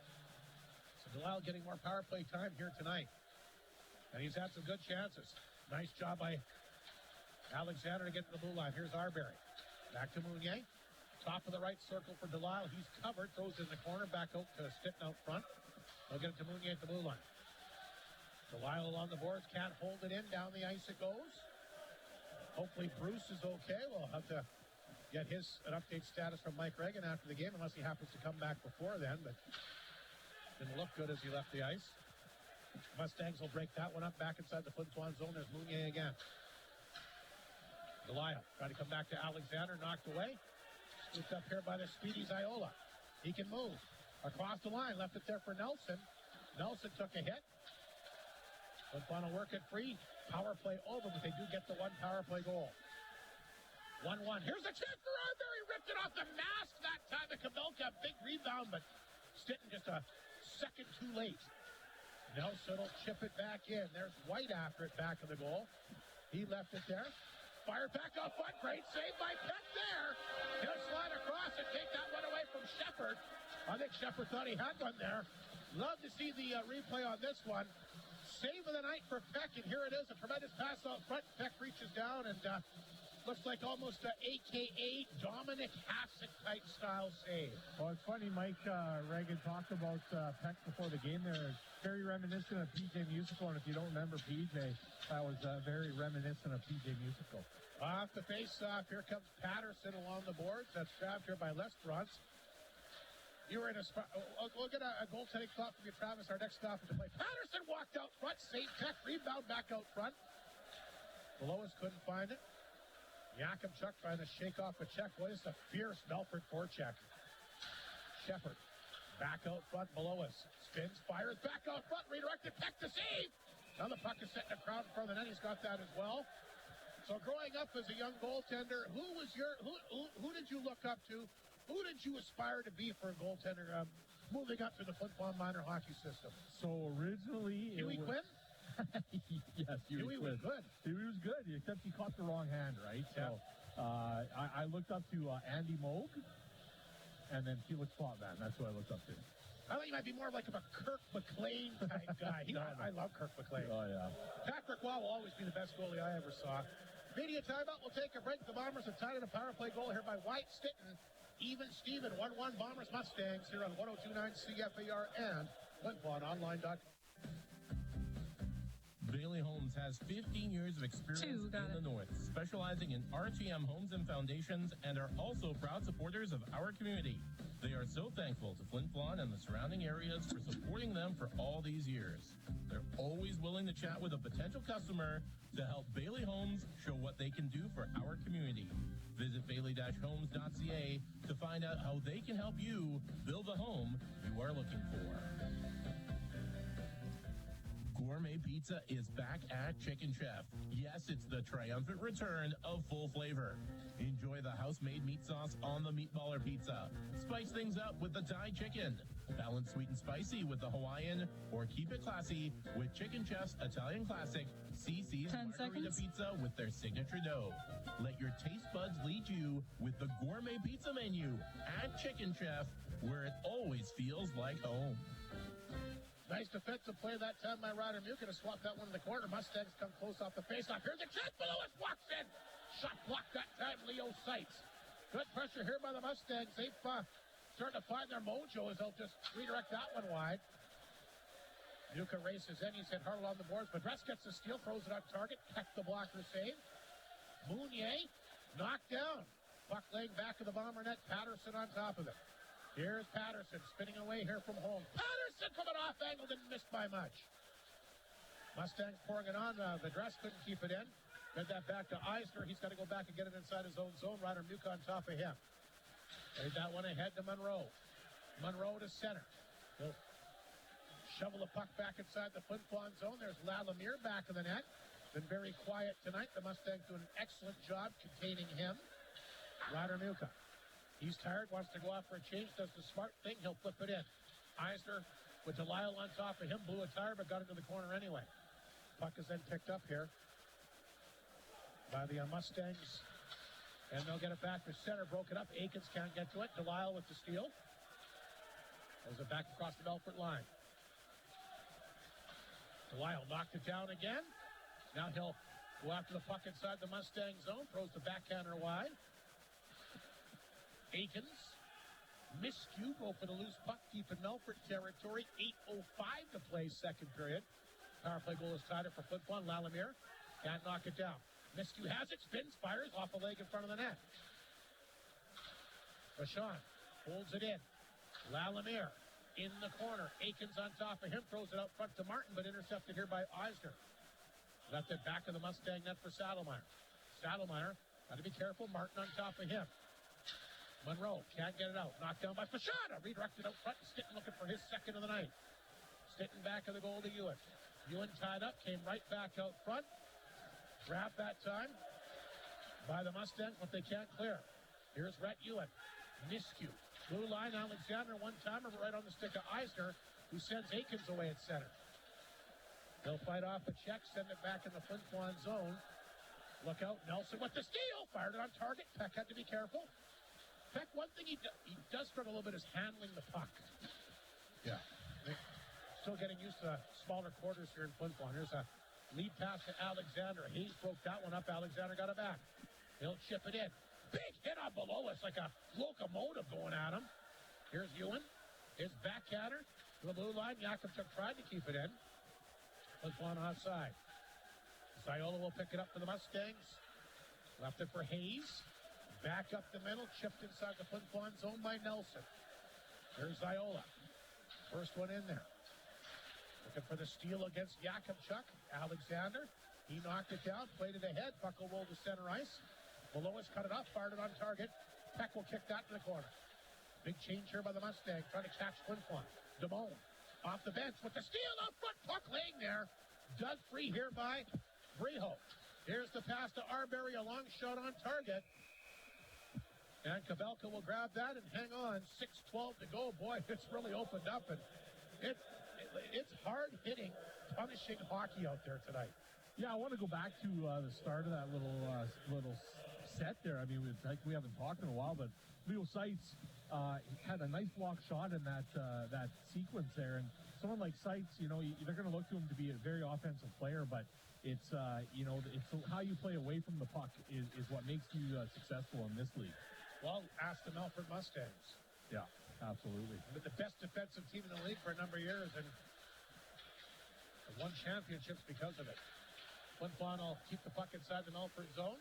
So Delisle getting more power play time here tonight. And he's had some good chances. Nice job by Alexander to get to the blue line. Here's Arbery. Back to Mounier. Top of the right circle for Delisle. He's covered. Throws in the corner. Back out to Stinton out front. They'll get it to Mounier at the blue line. Delisle along the boards. Can't hold it in. Down the ice it goes. Hopefully Bruce is okay. We'll have to get an update status from Mike Reagan after the game, unless he happens to come back before then, but didn't look good as he left the ice. Mustangs will break that one up back inside the Flin Flon zone. There's Mounier again. Delisle trying to come back to Alexander, knocked away. Scooped up here by the speedy Ziola. He can move. Across the line, left it there for Nelson. Nelson took a hit. Flin Flon will work it free. Power play over, but they do get the one power play goal. 1-1. Here's a chance for Arbery. Ripped it off the mask that time. The Kavelka, big rebound, but Stinton just a second too late. Nelson will chip it back in. There's White after it, back of the goal. He left it there. Fired back off front. Great save by Peck there. He'll slide across and take that one away from Shepard. I think Shepard thought he had one there. Love to see the replay on this one. Save of the night for Peck, and here it is, a tremendous pass out front. Peck reaches down and looks like almost a AKA Dominic Hasek-type style save. Well, it's funny, Mike Reagan talked about Peck before the game there. Very reminiscent of PJ Musical, and if you don't remember PJ, that was very reminiscent of PJ Musical. Off the face-off, here comes Patterson along the boards. That's grabbed here by Lestrance. You were in a spot. We'll get a goaltending thought from you, Travis. Our next stop is to play. Patterson walked out front, saved Peck, rebound back out front. Lois couldn't find it. Yakimchuk trying to shake off a check. What is a fierce Melfort forecheck? Shepard back out front below us. Spins, fires, back out front, redirected, Peck to save. Now the puck is set in the crowd in front of the net. He's got that as well. So growing up as a young goaltender, who did you look up to? Who did you aspire to be for a goaltender moving up through the Flin Flon minor hockey system? So originally... Huey Quinn? Yes, Huey was good. Huey was good, except he caught the wrong hand, right? Yeah. So I looked up to Andy Moog, and then Felix Plotman. That's who I looked up to. I thought you might be more like a Kirk McLean type guy. I love Kirk McLean. Oh, yeah. Patrick Waugh will always be the best goalie I ever saw. Media timeout. We'll take a break. The Bombers have tied in a power play goal here by White Stinton. Even Steven, 1-1 Bombers Mustangs here on 102.9 CFAR and FlinFlonOnline.com. Bailey Homes has 15 years of experience in the North, specializing in RTM homes and foundations, and are also proud supporters of our community. They are so thankful to Flin Flon and the surrounding areas for supporting them for all these years. They're always willing to chat with a potential customer to help Bailey Homes show what they can do for our community. Visit bailey-homes.ca to find out how they can help you build the home you are looking for. Gourmet pizza is back at Chicken Chef. Yes, it's the triumphant return of full flavor. Enjoy the house-made meat sauce on the meatballer pizza. Spice things up with the Thai chicken. Balance sweet and spicy with the Hawaiian, or keep it classy with Chicken Chef's Italian classic CC's Margarita Pizza with their signature dough. Let your taste buds lead you with the gourmet pizza menu at Chicken Chef, where it always feels like home. Nice defensive play that time by Ryder Mukin to swap that one in the corner. Mustangs come close off the faceoff. Here's the chance below us. Walks in. Shot blocked that time. Leo Seitz. Good pressure here by the Mustangs. They've starting to find their mojo as they'll just redirect that one wide. Muka races in. He's hit hard along the boards. Madras gets the steal. Throws it on target. Peck the blocker save. Mounier knocked down. Puck laying back of the bomber net. Patterson on top of it. Here's Patterson spinning away here from home. Patterson coming off angle, didn't miss by much. Mustangs pouring it on. The dress couldn't keep it in. Get that back to Eisner. He's got to go back and get it inside his own zone. Ryder Muke on top of him. Played that one ahead to Monroe. Monroe to center. He'll shovel the puck back inside the Flin Flon zone. There's Lalamier back of the net. Been very quiet tonight. The Mustangs doing an excellent job containing him. Ryder Muke. He's tired, wants to go out for a change, does the smart thing, he'll flip it in. Eisner with Delisle on top of him, blew a tire, but got into the corner anyway. Puck is then picked up here by the Mustangs, and they'll get it back to center, broke it up. Aikens can't get to it. Delisle with the steal. Throws it back across the Melfort line. Delisle knocked it down again. Now he'll go after the puck inside the Mustang zone, throws the backhander wide. Aikens, miscue, go for the loose puck, deep in Melfort territory. 8:05 to play, second period. Power play goal is tied up for Flin Flon. Lalamier can't knock it down. Miscue has it, spins, fires off a leg in front of the net. Vachon holds it in. Lalamier in the corner. Aikens on top of him, throws it out front to Martin, but intercepted here by Eisner. Left it back of the Mustang net for Saddlemeyer. Saddlemeyer, got to be careful. Martin on top of him. Monroe can't get it out. Knocked down by Fashada. Redirected out front. Stitton looking for his second of the night. Stitton back of the goal to Ewan. Ewan tied up. Came right back out front. Grabbed that time by the Mustangs, but they can't clear. Here's Rhett Ewan. Miscue. Blue line. Alexander one-timer right on the stick of Eisner, who sends Aikens away at center. They'll fight off a check. Send it back in the Flin Flon zone. Look out. Nelson with the steal. Fired it on target. Peck had to be careful. Peck, one thing he does struggle a little bit is handling the puck. Yeah. Still getting used to smaller quarters here in Flin Flon. Here's a lead pass to Alexander. Hayes broke that one up. Alexander got it back. He'll chip it in. Big hit on below us like a locomotive going at him. Here's Ewan. His backhander to the blue line. Jakubchuk tried to keep it in. Flin Flon offside. Ziola will pick it up for the Mustangs. Left it for Hayes. Back up the middle, chipped inside the Flin Flon zone by Nelson. There's Ziola. First one in there. Looking for the steal against Jakubchuk. Alexander, he knocked it down, played it ahead. Puck will roll to center ice. Below us, cut it off, fired it on target. Peck will kick that to the corner. Big change here by the Mustang, trying to catch Flin Flon. Damone off the bench with the steal out front. Puck laying there. Dug free here by Breho. Here's the pass to Arbery, a long shot on target. And Kabelka will grab that and hang on. 6:12 to go. Boy, it's really opened up, and it's hard-hitting, punishing hockey out there tonight. Yeah, I want to go back to the start of that little set there. I mean, it's like we haven't talked in a while, but Leo Seitz had a nice block shot in that sequence there. And someone like Seitz, they're going to look to him to be a very offensive player, but it's it's how you play away from the puck is what makes you successful in this league. Well, ask the Melfort Mustangs. Yeah, absolutely. But the best defensive team in the league for a number of years, and They won championships because of it. Flin Flon will keep the puck inside the Melfort zone.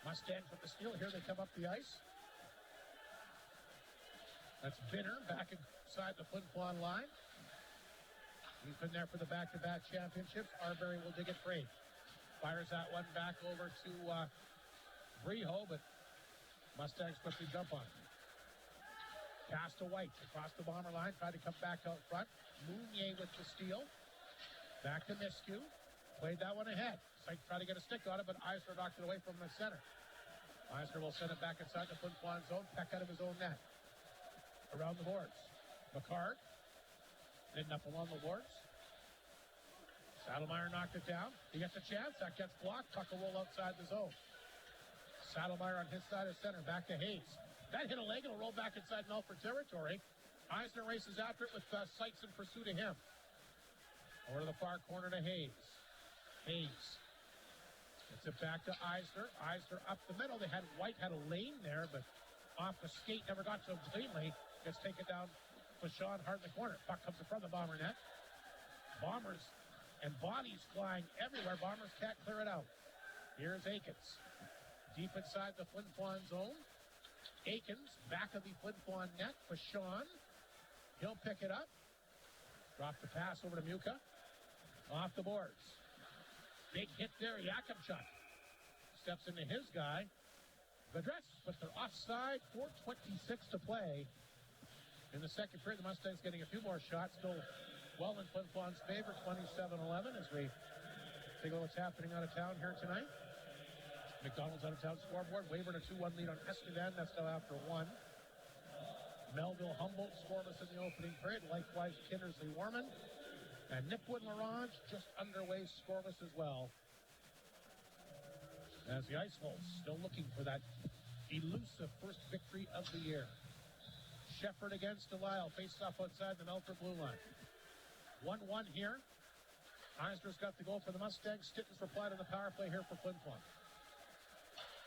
Mustangs with the steal. Here they come up the ice. That's Binner back inside the Flin Flon line. He's been there for the back-to-back championships. Arbery will dig it free. Fires that one back over to Breho, but Mustangs quickly jump on it. Pass to White across the Bomber line. Tried to come back out front. Mounier with the steal. Back to Miskew. Played that one ahead. Sykes tried to get a stick on it, but Eisner knocked it away from the center. Eisner will send it back inside the Flin Flon zone. Peck out of his own net. Around the boards. McCart. Ending up along the boards. Saddlemeyer knocked it down. He gets a chance. That gets blocked. Puck will roll outside the zone. Saddlemeyer on his side of center. Back to Hayes. That hit a leg. It'll roll back inside Melfort territory. Eisner races after it with Sykes in pursuit of him. Over to the far corner to Hayes. Hayes. Gets it back to Eisner. Eisner up the middle. White had a lane there, but off the skate. Never got to him cleanly. Gets taken down. Flin hard in the corner. Puck comes in front of the Bomber net. Bombers and bodies flying everywhere. Bombers can't clear it out. Here's Aikens. Deep inside the Flin Flon zone. Aikens, back of the Flin Flon net. Fashon. He'll pick it up. Drop the pass over to Muka. Off the boards. Big hit there. Yakimchuk steps into his guy. Vedres, but they're offside. 4:26 to play. In the second period, the Mustangs getting a few more shots. Still well in Flin Flon's favor, 27-11, as we take a look what's happening out of town here tonight. McDonald's out of town scoreboard. Weyburn a 2-1 lead on Escodan. That's now after one. Melville Humboldt scoreless in the opening period. Likewise, Kindersley Warman. And Nipwood Larange just underway scoreless as well. As the Ice Wolves still looking for that elusive first victory of the year. Shepard against Delisle. Faced off outside the Melfort blue line. 1-1 here. Eisner's got the goal for the Mustangs. Stittons replied on the power play here for Flin Flon.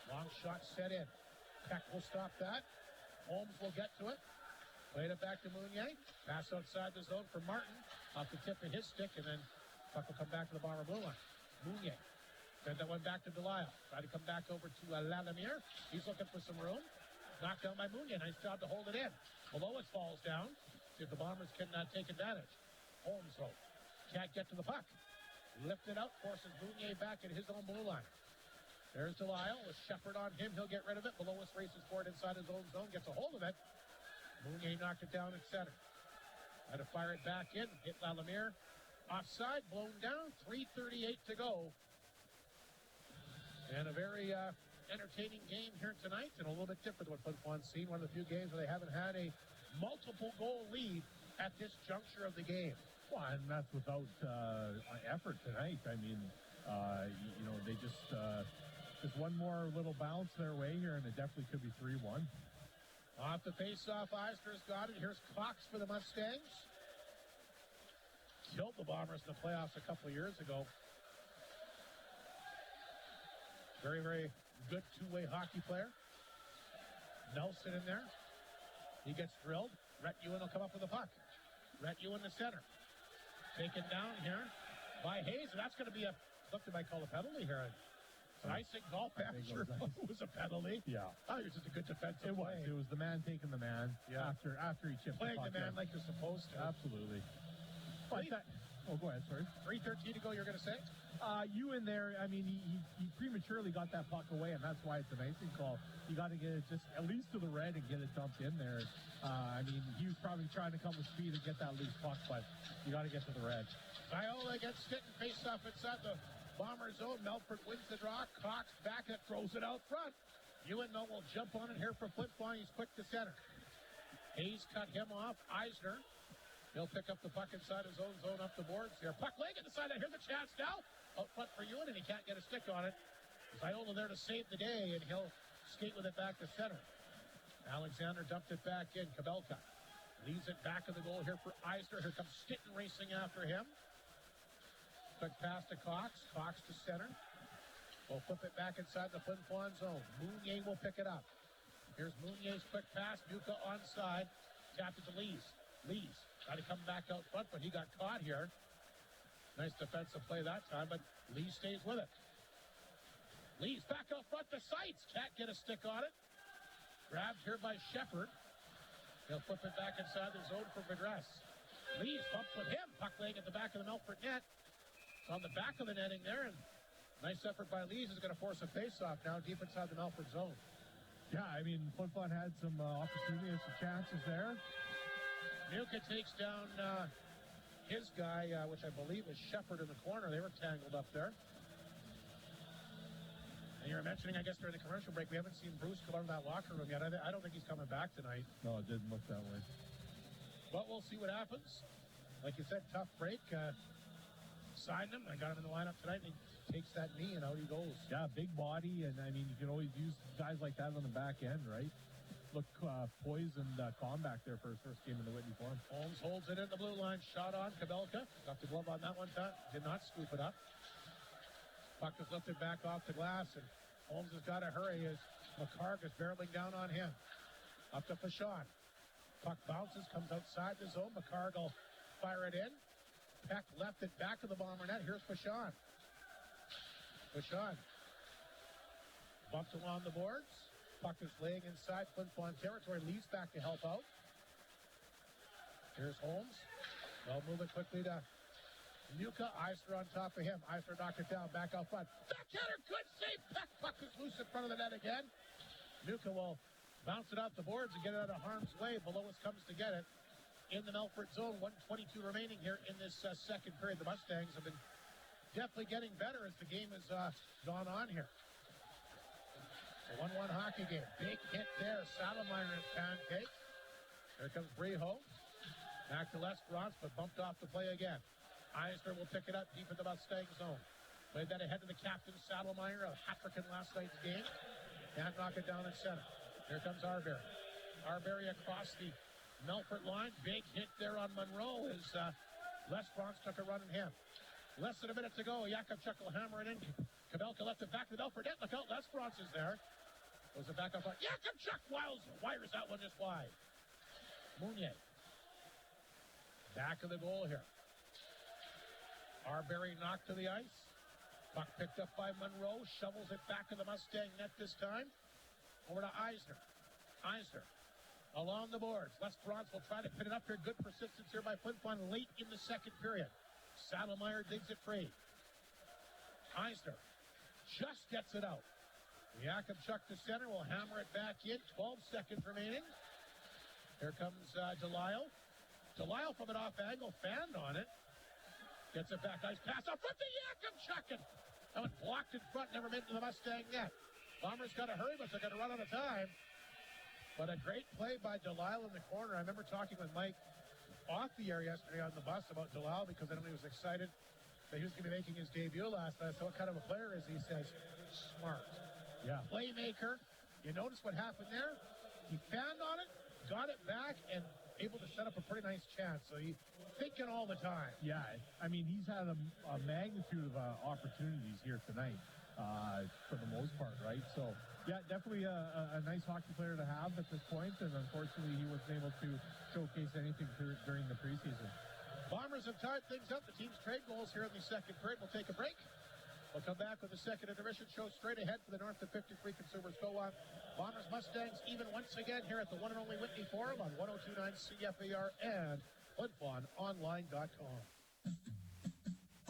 Long shot set in. Peck will stop that. Holmes will get to it. Played it back to Mounier. Pass outside the zone for Martin. Off the tip of his stick, and then puck will come back to the Bomber blue line. Mounier. Send that one back to Delisle. Try to come back over to Lalamere. He's looking for some room. Knocked down by Mounier. Nice job to hold it in. Below it falls down. See if the Bombers can take advantage. Holmes, though, can't get to the puck. Lifted out, forces Mounier back at his own blue line. There's Delisle with Shepard on him. He'll get rid of it. Below us races forward inside his own zone. Gets a hold of it. Mounier knocked it down at center. Had to fire it back in. Hit Lalamere. Offside, blown down. 3:38 to go. And a very entertaining game here tonight, and a little bit different than what Flin Flon's seen. One of the few games where they haven't had a multiple goal lead at this juncture of the game. Well, and that's without effort tonight. I mean, they just one more little bounce their way here, and it definitely could be 3-1. Off the face-off, Eisner's got it. Here's Cox for the Mustangs. Killed the Bombers in the playoffs a couple of years ago. Very, very good two-way hockey player. Nelson in there. He gets drilled. Rhett Ewan will come up with the puck. Rhett Ewan the center. Taken down here by Hayes. And that's going to be what they might call a penalty here. It's an icing golf. I'm sure it was a penalty. Yeah. I think it was just a good defensive play. It was the man taking the man after he chipped playing the puck. Playing the man like you're supposed to. Absolutely. But go ahead, sorry. 3:13 to go, you're going to say? You in there, I mean, he prematurely got that puck away, and that's why it's an icing call. You got to get it just at least to the red and get it dumped in there. I mean, he was probably trying to come with speed and get that loose puck, but you got to get to the red. Viola gets Stinton faced off inside the Bomber zone. Melfort wins the draw. Cox back it, throws it out front. Ewan, though, will jump on it here for Flin Flon. He's quick to center. Hayes cut him off. Eisner. He'll pick up the puck inside his own zone up the boards here. Puck leg at the side. Here's the chance now. Out front for Ewan, and he can't get a stick on it. Viola there to save the day, and he'll skate with it back to center. Alexander dumped it back in. Kabelka leaves it back of the goal here for Eisner. Here comes Stinton racing after him. Quick pass to Cox. Cox to center. We'll flip it back inside the Flin Flon zone. Mounier will pick it up. Here's Mounier's quick pass. Muka onside. Tapped it to Lees. Lees tried to come back out front, but he got caught here. Nice defensive play that time, but Lee stays with it. Lee's back out front to Seitz. Can't get a stick on it. Grabbed here by Shepard. He'll flip it back inside the zone for Madras. Lee's bumped with him. Puck laying at the back of the Melfort net. It's on the back of the netting there, and nice effort by Lees is going to force a face-off now deep inside the Melfort zone. Yeah, I mean, Flin Flon had some opportunities, some chances there. Nuka takes down his guy, which I believe is Shepard in the corner. They were tangled up there. And you were mentioning, I guess, during the commercial break, we haven't seen Bruce come out of that locker room yet. I don't think he's coming back tonight. No, it didn't look that way. But we'll see what happens. Like you said, tough break. Signed him. I got him in the lineup tonight, and he takes that knee, and out he goes. Yeah, big body, and I mean, you can always use guys like that on the back end, right? Look, poise and calm back there for his first game in the Whitney Forum. Holmes holds it in the blue line. Shot on Kabelka. Got the glove on that one time. Did not scoop it up. Puck is lifted back off the glass, and Holmes has got to hurry as McCarg is barreling down on him. Up to Fashon. Puck bounces, comes outside the zone. McCarg will fire it in. Peck left it back of the Bomber net. Here's Fashon. Fashon bumped along the boards. Puck is laying inside Flin Flon territory. Leaves back to help out. Here's Holmes. They'll move it quickly to Nuka. Eisner on top of him. Eisner knocked it down. Back out front. Backhander. Good save. Peck. Puck is loose in front of the net again. Nuka will bounce it off the boards and get it out of harm's way. Belois comes to get it in the Melfort zone. 1:22 remaining here in this second period. The Mustangs have been definitely getting better as the game has gone on here. A 1-1 hockey game. Big hit there. Saddlemeyer and pancake. Here comes Breho. Back to Lesperance, but bumped off the play again. Eisner will pick it up deep in the Mustang zone. Played that ahead to the captain, Saddlemeyer, a hat-trick in last night's game. Can't knock it down in center. Here comes Arbery. Arbery across the Melfort line. Big hit there on Monroe as Lesperance took a run at him. Less than a minute to go. Yakubchuk will hammer it in. Kabelka left it back to the Melfort net. Look out, Lesperance is there. Goes it back up. Yakubchuk wires that one just wide. Mounier. Back of the goal here. Arbery knocked to the ice. Puck picked up by Monroe. Shovels it back to the Mustang net this time. Over to Eisner. Eisner along the boards. Lesperance will try to pin it up here. Good persistence here by Flin Flon late in the second period. Saddlemeyer digs it free. Eisner just gets it out. Yakubchuk to center will hammer it back in. 12 seconds remaining. Here comes Delisle. Delisle from an off angle, fanned on it. Gets it back. Nice pass out front to Yakubchuk. That one blocked in front, never made it to the Mustang net. Bombers got to hurry, but they're going to run out of time. But a great play by Delisle in the corner. I remember talking with Mike off the air yesterday on the bus about Delisle because I know he was excited that he was going to be making his debut last night. So what kind of a player is he? He says, smart. Yeah. Playmaker. You notice what happened there? He fanned on it, got it back, and able to set up a pretty nice chance. So he's thinking all the time. Yeah, I mean, he's had a magnitude of opportunities here tonight for the most part, right? So, yeah, definitely a nice hockey player to have at this point, and unfortunately he wasn't able to showcase anything during the preseason. Bombers have tied things up. The team's trade goals here in the second period. We'll take a break. We'll come back with the second intermission show straight ahead for the North of 53 Consumers Go-On. Bombers Mustangs even once again here at the one and only Whitney Forum on 102.9 CFAR and FlinFlonOnline.com.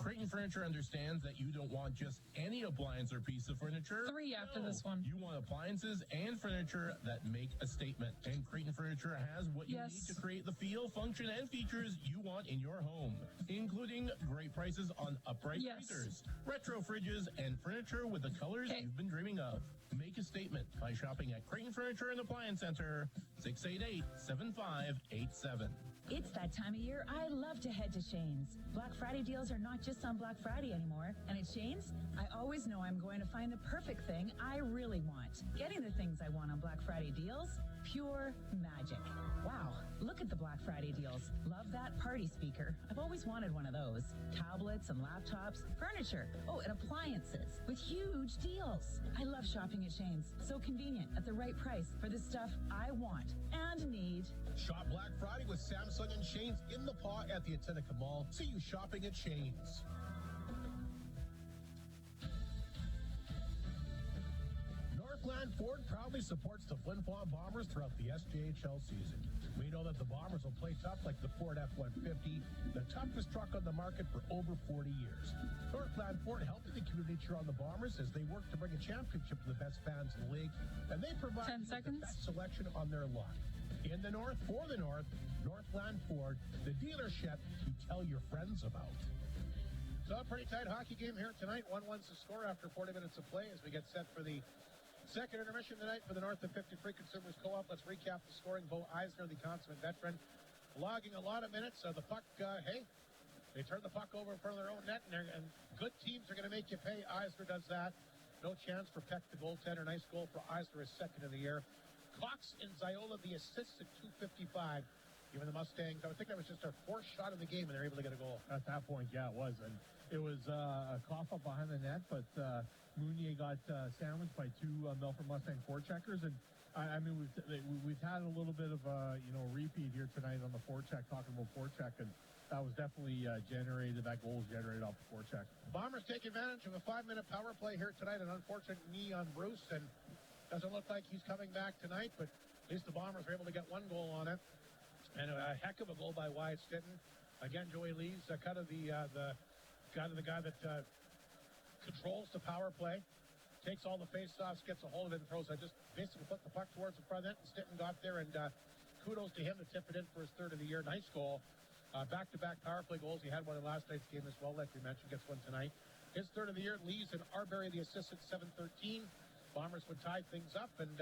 Creighton Furniture understands that you don't want just any appliance or piece of furniture. 3 after this one. You want appliances and furniture that make a statement. And Creighton Furniture has what you need to create the feel, function, and features you want in your home, including great prices on upright freezers, retro fridges, and furniture with the colors you've been dreaming of. Make a statement by shopping at Creighton Furniture and Appliance Center, 688-7587. It's that time of year I love to head to Shane's. Black Friday deals are not just on Black Friday anymore. And at Shane's, I always know I'm going to find the perfect thing I really want. Getting the things I want on Black Friday deals Pure magic. Wow, look at the Black Friday deals. Love that party speaker. I've always wanted one of those. Tablets and laptops, furniture, and appliances with huge deals. I love shopping at Shane's. So convenient at the right price for the stuff I want and need. Shop Black Friday with Samsung and Shane's in the paw at the Atinica Mall. See you shopping at Shane's. Northland Ford proudly supports the Flin Flon Bombers throughout the SJHL season. We know that the Bombers will play tough like the Ford F-150, the toughest truck on the market for over 40 years. Northland Ford helping the community cheer on the Bombers as they work to bring a championship to the best fans in the league, and they provide 10 seconds. the best selection on their lot. In the North, for the North, Northland Ford, the dealership you tell your friends about. So a pretty tight hockey game here tonight. 1-1's the score after 40 minutes of play as we get set for the second intermission tonight for the North of 53 Consumers Co-op. Let's recap the scoring. Bo Eisner, the consummate veteran, logging a lot of minutes. The puck, they turn the puck over in front of their own net, and good teams are going to make you pay. Eisner does that. No chance for Peck, the goaltender. Nice goal for Eisner, his second of the year. Cox and Ziola, the assists at 2:55. Giving the Mustangs, I think that was just their fourth shot of the game, and they're able to get a goal. At that point, yeah, it was. And it was a cough up behind the net, but Mounier got sandwiched by two Melfort Mustang forecheckers. And I mean, we've had a little bit of a repeat here tonight on the forecheck, talking about forecheck, and that was definitely generated. That goal was generated off the forecheck. Bombers take advantage of a 5-minute power play here tonight. An unfortunate knee on Bruce, and doesn't look like he's coming back tonight, but at least the Bombers were able to get one goal on it. And a heck of a goal by Wyatt Stinton. Again, Joey Lee's kind of the guy that controls the power play, takes all the face-offs, gets a hold of it, and throws. I just basically put the puck towards the front end, and Stinton got there, and kudos to him to tip it in for his third of the year. Nice goal. Back-to-back power play goals. He had one in last night's game as well, like we mentioned, gets one tonight. His third of the year. Lee's and Arbery, the assist at 7:13. Bombers would tie things up, and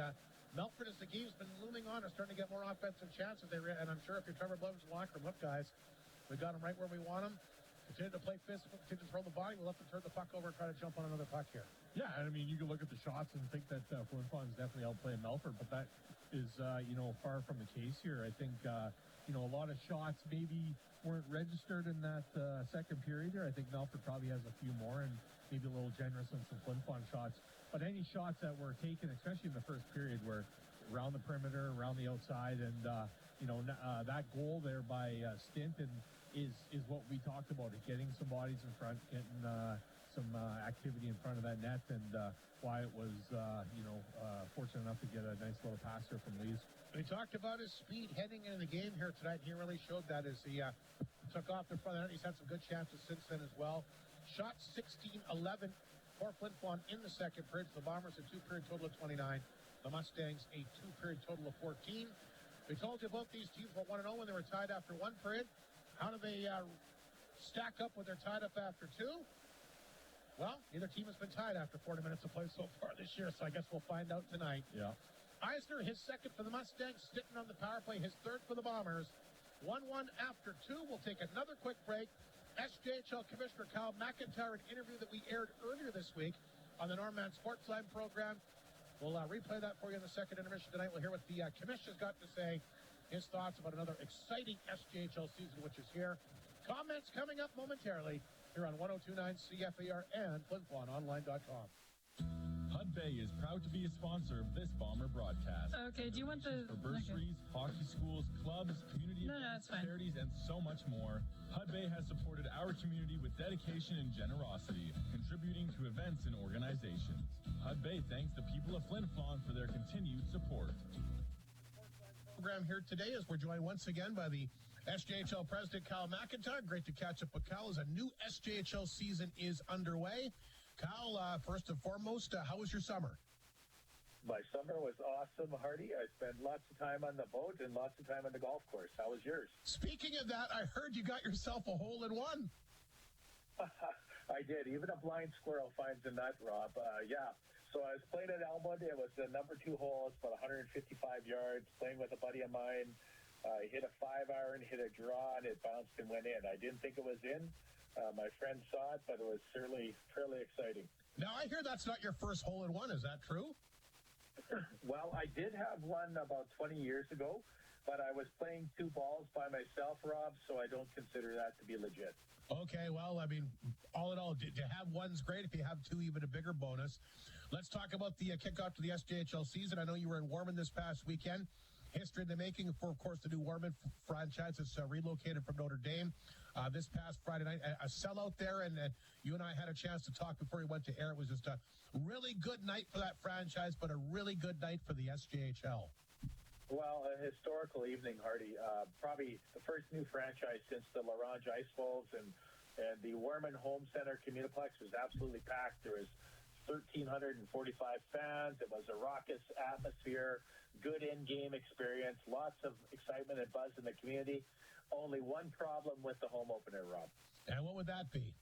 Melfort, as the game's been looming on, are starting to get more offensive chances. And I'm sure if you're Trevor Blevins in the locker room, look, guys, we got them right where we want them. Continue to play physical, continue to throw the body. We'll have to turn the puck over and try to jump on another puck here. Yeah, I mean, you can look at the shots and think that Flin Flon is definitely outplaying Melfort, but that is, far from the case here. I think, a lot of shots maybe weren't registered in that second period here. I think Melfort probably has a few more and maybe a little generous on some Flin Flon shots. But any shots that were taken, especially in the first period, were around the perimeter, around the outside, and that goal there by Stinton is what we talked about, is getting some bodies in front, getting some activity in front of that net, and Wyatt was fortunate enough to get a nice little pass here from Lees. We talked about his speed heading into the game here tonight. He really showed that as he took off the front of the net. He's had some good chances since then as well. Shot 16-11 for Flin Flon in the second period. The Bombers a two-period total of 29. The Mustangs a two-period total of 14. We told you both these teams were 1-0 when they were tied after one period. How do they stack up when they're tied up after two? Well, neither team has been tied after 40 minutes of play so far this year, so I guess we'll find out tonight. Yeah. Eisner, his second for the Mustangs, Stinton on the power play, his third for the Bombers. 1-1 after two. We'll take another quick break. SJHL Commissioner Kyle McIntyre, an interview that we aired earlier this week on the Norman Sportsline program. We'll replay that for you in the second intermission tonight. We'll hear what the Commissioner's got to say, his thoughts about another exciting SJHL season, which is here. Comments coming up momentarily here on 102.9 CFAR and FlinFlonOnline.com. Hud Bay is proud to be a sponsor of this Bomber broadcast. Okay, do you want the... For bursaries, hockey schools, clubs, community events, charities, and so much more, Hud Bay has supported our community with dedication and generosity, contributing to events and organizations. Hud Bay thanks the people of Flin Flon for their continued support. Program here today as we're joined once again by the SJHL President Kyle McIntyre. Great to catch up with Kyle as a new SJHL season is underway. Kyle, first and foremost, how was your summer? My summer was awesome, Hardy. I spent lots of time on the boat and lots of time on the golf course. How was yours? Speaking of that, I heard you got yourself a hole-in-one. I did. Even a blind squirrel finds a nut, Rob. Yeah. So I was playing at Elmwood. It was the number 2 hole. It's about 155 yards, playing with a buddy of mine. I hit a 5-iron, hit a draw, and it bounced and went in. I didn't think it was in. My friend saw it, but it was certainly fairly exciting. Now, I hear that's not your first hole-in-one. Is that true? Well, I did have one about 20 years ago, but I was playing two balls by myself, Rob, so I don't consider that to be legit. Okay, well, I mean, all in all, to have one's great. If you have two, even a bigger bonus. Let's talk about the kickoff to the SJHL season. I know you were in Warman this past weekend. History in the making for, of course, the new Warman franchise that's relocated from Notre Dame this past Friday night. A sellout there, and you and I had a chance to talk before we went to air. It was just a really good night for that franchise, but a really good night for the SJHL. Well, a historical evening, Hardy. Probably the first new franchise since the Larange Ice Wolves, and the Warman Home Center Communiplex was absolutely packed. There was 1,345 fans. It was a raucous atmosphere, good in-game experience, lots of excitement and buzz in the community. Only one problem with the home opener, Rob. And what would that be?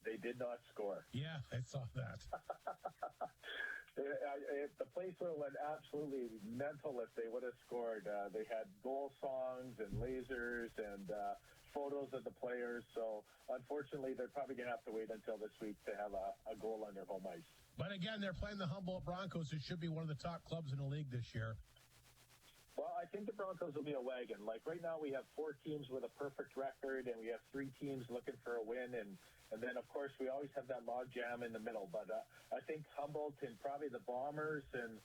They did not score. Yeah, I saw that. The place would have went absolutely mental if they would have scored. They had goal songs and lasers and photos of the players. So, unfortunately, they're probably going to have to wait until this week to have a goal on their home ice. But again, they're playing the Humboldt Broncos, who should be one of the top clubs in the league this year. Well, I think the Broncos will be a wagon. Like right now, we have 4 teams with a perfect record, and we have 3 teams looking for a win. And then, of course, we always have that log jam in the middle. But I think Humboldt and probably the Bombers and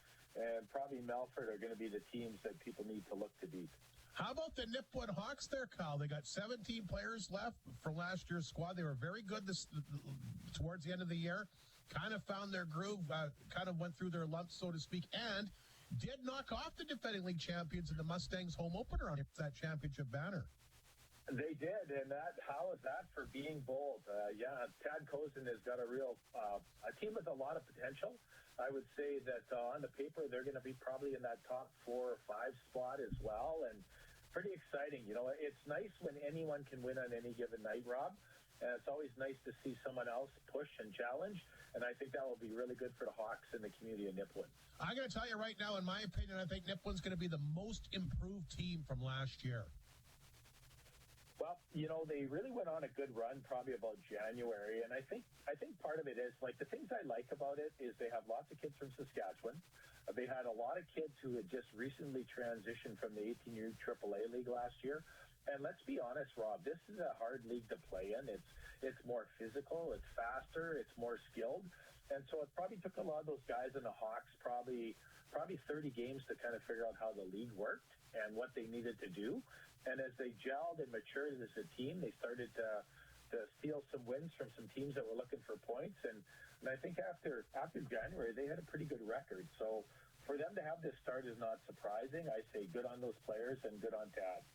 probably Melfort are going to be the teams that people need to look to beat. How about the Nipwood Hawks there, Kyle? They got 17 players left from last year's squad. They were very good towards the end of the year. Kind of found their groove, kind of went through their lumps, so to speak, and did knock off the defending league champions in the Mustangs home opener on that championship banner. They did, and how is that for being bold? Tad Kozin has got a real a team with a lot of potential. I would say that on the paper, they're going to be probably in that top 4 or 5 spot as well, and pretty exciting. You know, it's nice when anyone can win on any given night, Rob. And it's always nice to see someone else push and challenge, and I think that will be really good for the Hawks and the community of Nipwood. I'm going to tell you right now, in my opinion, I think Nipwood's going to be the most improved team from last year. Well, you know, they really went on a good run probably about January, and I think part of it is, like, the things I like about it is they have lots of kids from Saskatchewan. They had a lot of kids who had just recently transitioned from the 18-year AAA league last year. And let's be honest, Rob, this is a hard league to play in. It's more physical, it's faster, it's more skilled. And so it probably took a lot of those guys in the Hawks probably 30 games to kind of figure out how the league worked and what they needed to do. And as they gelled and matured as a team, they started to steal some wins from some teams that were looking for points. And I think after January, they had a pretty good record. So for them to have this start is not surprising. I say good on those players and good on Tad.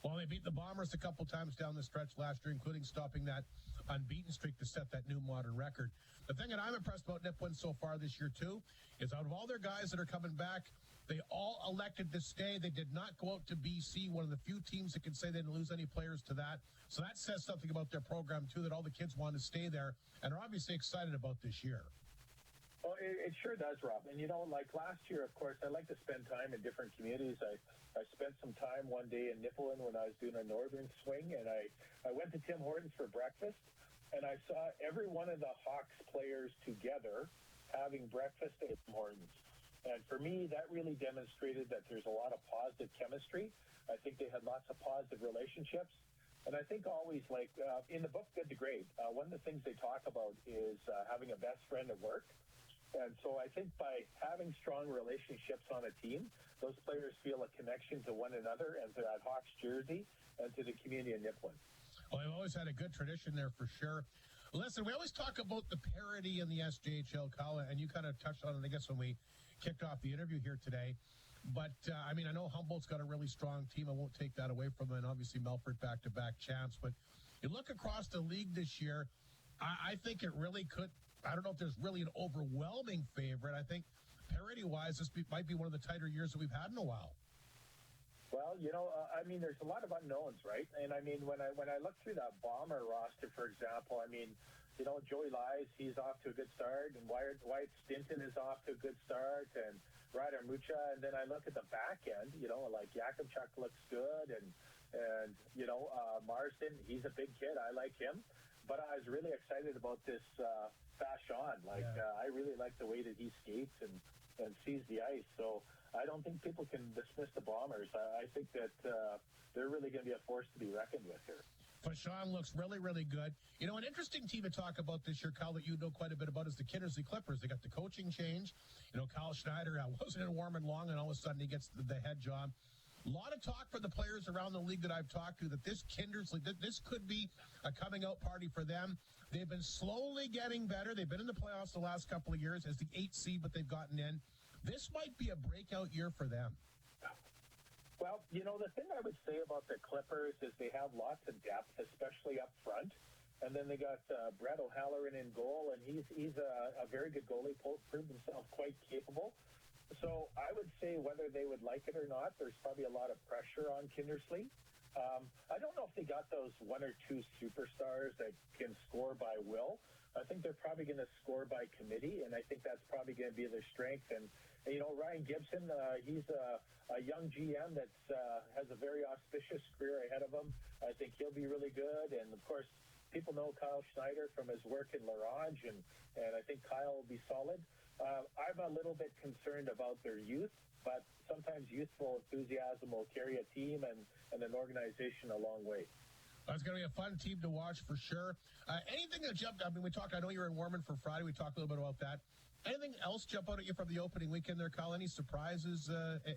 Well, they beat the Bombers a couple times down the stretch last year, including stopping that unbeaten streak to set that new modern record. The thing that I'm impressed about Nipwood so far this year, too, is out of all their guys that are coming back, they all elected to stay. They did not go out to BC, one of the few teams that can say they didn't lose any players to that. So that says something about their program, too, that all the kids want to stay there and are obviously excited about this year. Well, it sure does, Rob. And, you know, like last year, of course, I like to spend time in different communities. I spent some time one day in Nipawin when I was doing a northern swing, and I went to Tim Hortons for breakfast, and I saw every one of the Hawks players together having breakfast at Tim Hortons. And for me, that really demonstrated that there's a lot of positive chemistry. I think they had lots of positive relationships. And I think always, like, in the book, Good to Great, one of the things they talk about is having a best friend at work. And so I think by having strong relationships on a team, those players feel a connection to one another and to that Hawks jersey and to the community of Nipwood. Well, they've always had a good tradition there for sure. Listen, we always talk about the parity in the SJHL, Kyle, and you kind of touched on it, I guess, when we kicked off the interview here today. But, I mean, I know Humboldt's got a really strong team. I won't take that away from them. And obviously, Melfort back-to-back champs. But you look across the league this year, I think it really could. I don't know if there's really an overwhelming favorite. I think parity-wise, this might be one of the tighter years that we've had in a while. Well, you know, I mean, there's a lot of unknowns, right? And I mean, when I look through that Bomber roster, for example, I mean, you know, Joey Lies, he's off to a good start, and Wyatt Stinton is off to a good start, and Ryder Mucha, and then I look at the back end, you know, like Yakubchuk looks good, and you know, Marsden, he's a big kid. I like him. But I was really excited about this Fashawn. I really like the way that he skates, and seize the ice. So I don't think people can dismiss the Bombers. I think that they're really going to be a force to be reckoned with here. Fashawn looks really, really good. You know, an interesting team to talk about this year, Kyle, that you know quite a bit about is the Kindersley Clippers. They got the coaching change. You know, Kyle Schneider wasn't in warm and long, and all of a sudden he gets the head job. A lot of talk for the players around the league that I've talked to that this Kindersley, this could be a coming out party for them. They've been slowly getting better. They've been in the playoffs the last couple of years as the 8th seed, but they've gotten in. This might be a breakout year for them. Well, you know, the thing I would say about the Clippers is they have lots of depth, especially up front. And then they got Brett O'Halloran in goal, and he's a very good goalie, proved himself quite capable. So I would say whether they would like it or not, there's probably a lot of pressure on Kindersley. I don't know if they got those one or two superstars that can score by will. I think they're probably going to score by committee, and I think that's probably going to be their strength. And you know, Ryan Gibson, he's a young GM that has a very auspicious career ahead of him. I think he'll be really good. And, of course, people know Kyle Schneider from his work in Larange, and I think Kyle will be solid. I'm a little bit concerned about their youth, but sometimes youthful enthusiasm will carry a team and an organization a long way. It's going to be a fun team to watch for sure. Anything that jumped, I mean, I know you were in Warman for Friday. We talked a little bit about that. Anything else jump out at you from the opening weekend there, Kyle? Any surprises,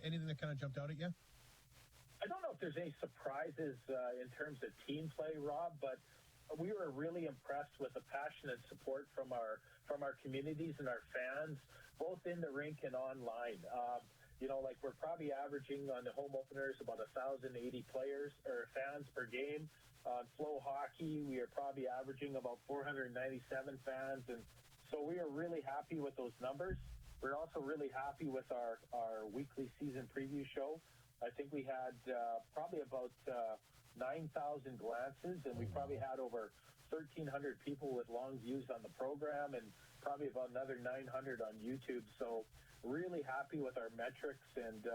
anything that kind of jumped out at you? I don't know if there's any surprises in terms of team play, Rob, but we were really impressed with the passion and support from our communities and our fans, both in the rink and online. You know, like we're probably averaging on the home openers about 1,080 players or fans per game. On Flow Hockey, we are probably averaging about 497 fans, and so we are really happy with those numbers. We're also really happy with our weekly season preview show. I think we had probably about 9,000 glances, and we probably had over 1,300 people with long views on the program, and probably about another 900 on YouTube. So really happy with our metrics, and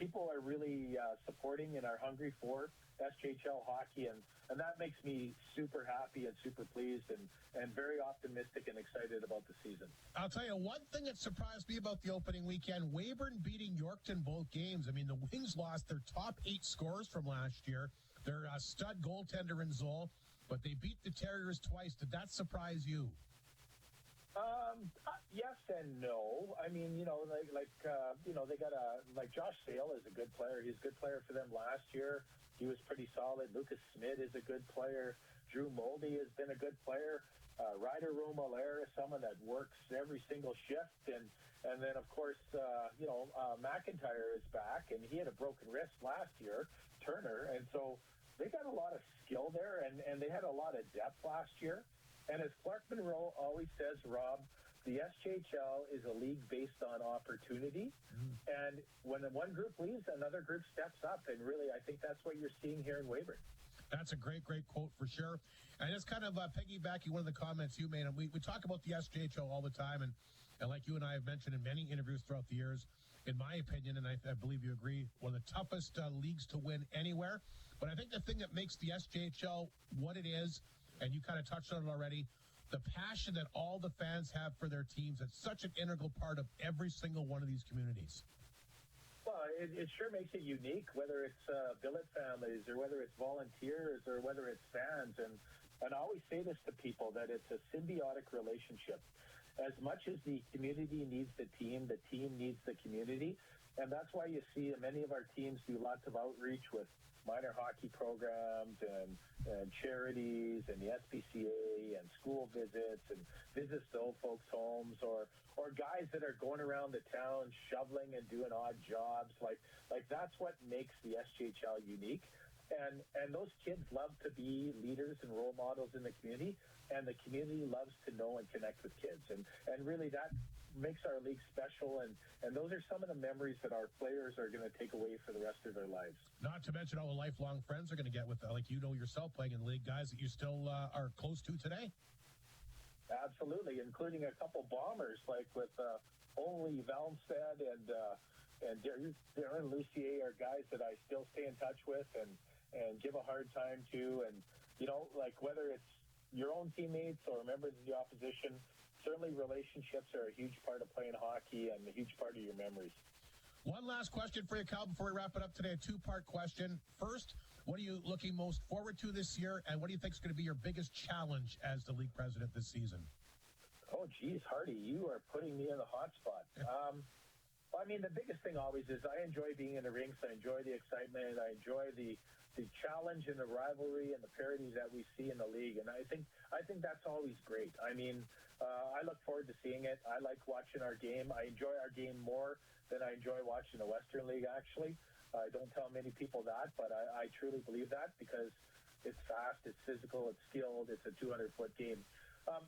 people are really supporting and are hungry for SJHL hockey, and that makes me super happy and super pleased and very optimistic and excited about the season. I'll tell you, one thing that surprised me about the opening weekend, Weyburn beating Yorkton both games. I mean, the Wings lost their top 8 scorers from last year, their stud goaltender in Zoll, but they beat the Terriers twice. Did that surprise you? Yes and no. I mean, you know, you know, they got Josh Sale is a good player. He's a good player for them last year. He was pretty solid. Lucas Smith is a good player. Drew Moldy has been a good player. Ryder Romalaire is someone that works every single shift. And then, of course, you know, McIntyre is back, and he had a broken wrist last year, Turner. And so they got a lot of skill there, and they had a lot of depth last year. And as Clark Monroe always says, Rob, the SJHL is a league based on opportunity. And when one group leaves, another group steps up. And really, I think that's what you're seeing here in Weyburn. That's a great quote for sure. And it's kind of piggybacking one of the comments you made. And we talk about the SJHL all the time. And like you and I have mentioned in many interviews throughout the years, in my opinion, and I believe you agree, one of the toughest leagues to win anywhere. But I think the thing that makes the SJHL what it is, and you kind of touched on it already, the passion that all the fans have for their teams. It's such an integral part of every single one of these communities. Well, it sure makes it unique, whether it's billet families or whether it's volunteers or whether it's fans. And I always say this to people, that it's a symbiotic relationship. As much as the community needs the team needs the community. And that's why you see many of our teams do lots of outreach with minor hockey programs and charities and the SPCA and school visits and visits to old folks' homes or guys that are going around the town shoveling and doing odd jobs. Like that's what makes the SJHL unique. And those kids love to be leaders and role models in the community, and the community loves to know and connect with kids. And really that makes our league special, and those are some of the memories that our players are going to take away for the rest of their lives. Not to mention all the lifelong friends are going to get with, like you know yourself playing in the league, guys that you still are close to today. Absolutely, including a couple Bombers, like with Ole Valmstad and Darren Lucier are guys that I still stay in touch with and give a hard time to. And, you know, like whether it's your own teammates or members of the opposition, certainly relationships are a huge part of playing hockey and a huge part of your memories. One last question for you, Cal, before we wrap it up today. A two-part question. First, what are you looking most forward to this year, and what do you think is going to be your biggest challenge as the league president this season? Oh, geez, Hardy, you are putting me in the hot spot. I mean, the biggest thing always is I enjoy being in the rinks. I enjoy the excitement. I enjoy the challenge and the rivalry and the parity that we see in the league. And I think that's always great. I mean, I look forward to seeing it. I like watching our game. I enjoy our game more than I enjoy watching the Western League, actually. I don't tell many people that, but I truly believe that because it's fast, it's physical, it's skilled, it's a 200-foot game.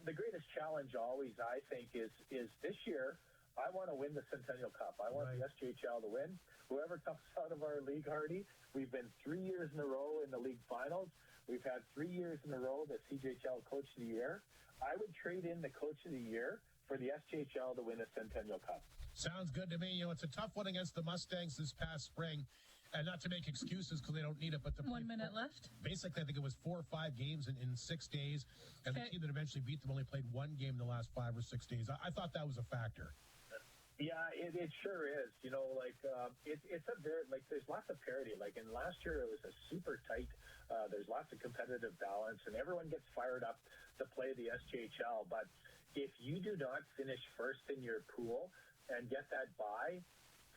The greatest challenge always, I think, is this year, I want to win the Centennial Cup. I want the SJHL to win. Whoever comes out of our league, Hardy, we've been 3 years in a row in the league finals. We've had 3 years in a row the CJHL Coach of the Year. I would trade in the Coach of the Year for the SJHL to win a Centennial Cup. Sounds good to me. You know, it's a tough one against the Mustangs this past spring. And not to make excuses because they don't need it, but to 1 minute left. Basically, I think it was 4 or 5 games in 6 days. And the team that eventually beat them only played 1 game in the last 5 or 6 days. I thought that was a factor. Yeah, it sure is. You know, like it's a very, like, there's lots of parity. Like in last year, it was a super tight. There's lots of competitive balance, and everyone gets fired up to play the SJHL. But if you do not finish first in your pool and get that bye,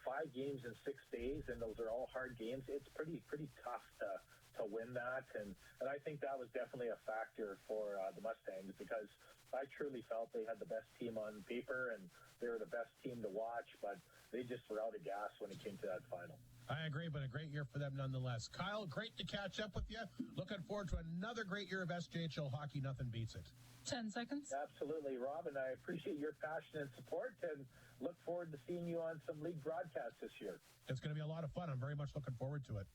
5 games in 6 days, and those are all hard games, it's pretty tough to win that. And I think that was definitely a factor for the Mustangs because I truly felt they had the best team on paper and they were the best team to watch, but they just were out of gas when it came to that final. I agree, but a great year for them nonetheless. Kyle, great to catch up with you. Looking forward to another great year of SJHL hockey. Nothing beats it. 10 seconds. Absolutely, Rob, and I appreciate your passion and support and look forward to seeing you on some league broadcasts this year. It's going to be a lot of fun. I'm very much looking forward to it.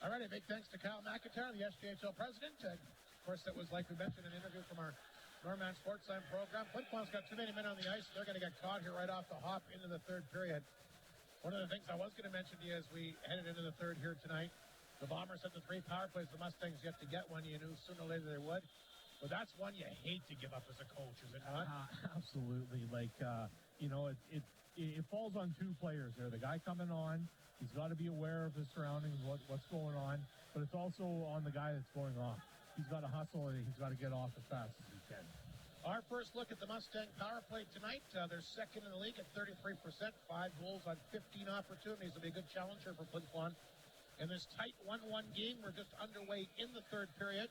All right, a big thanks to Kyle McIntyre, the SJHL president. Of course, that was, like we mentioned, an interview from our Norman Sportsline program. Flin Flon's got too many men on the ice. They're going to get caught here right off the hop into the third period. One of the things I was going to mention to you as we headed into the third here tonight, the Bombers had the 3 power plays. The Mustangs yet to get one. You knew sooner or later they would. But that's one you hate to give up as a coach, is it not? Absolutely. Like, you know, it falls on 2 players there. The guy coming on, he's got to be aware of his surroundings, what's going on, but it's also on the guy that's going off. He's got to hustle and he's got to get off as fast as he can. Our first look at the Mustang power play tonight. They're second in the league at 33%, 5 goals on 15 opportunities. It'll be a good challenger for Flin Flon. In this tight 1-1 game, we're just underway in the third period.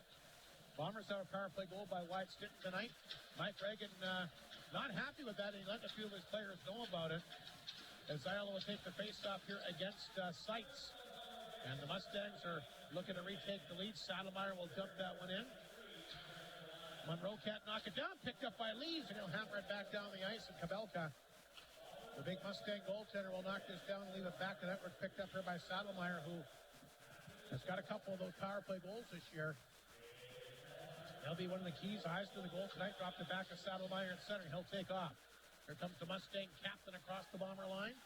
Bombers have a power play goal by Wyatt Stinton tonight. Mike Reagan not happy with that, and he let a few of his players know about it. As Iowa will take the face-off here against Sept. And the Mustangs are looking to retake the lead. Saddlemeyer will dump that one in. Monroe can't knock it down. Picked up by Lees, and he'll hammer it back down the ice. And Kabelka, the big Mustang goaltender, will knock this down and leave it back to network. Picked up here by Saddlemeyer, who has got a couple of those power play goals this year. He'll be one of the keys. Eyes to the goal tonight. Dropped it back to Saddlemeyer in center. He'll take off. Here comes the Mustang captain across the Bomber line.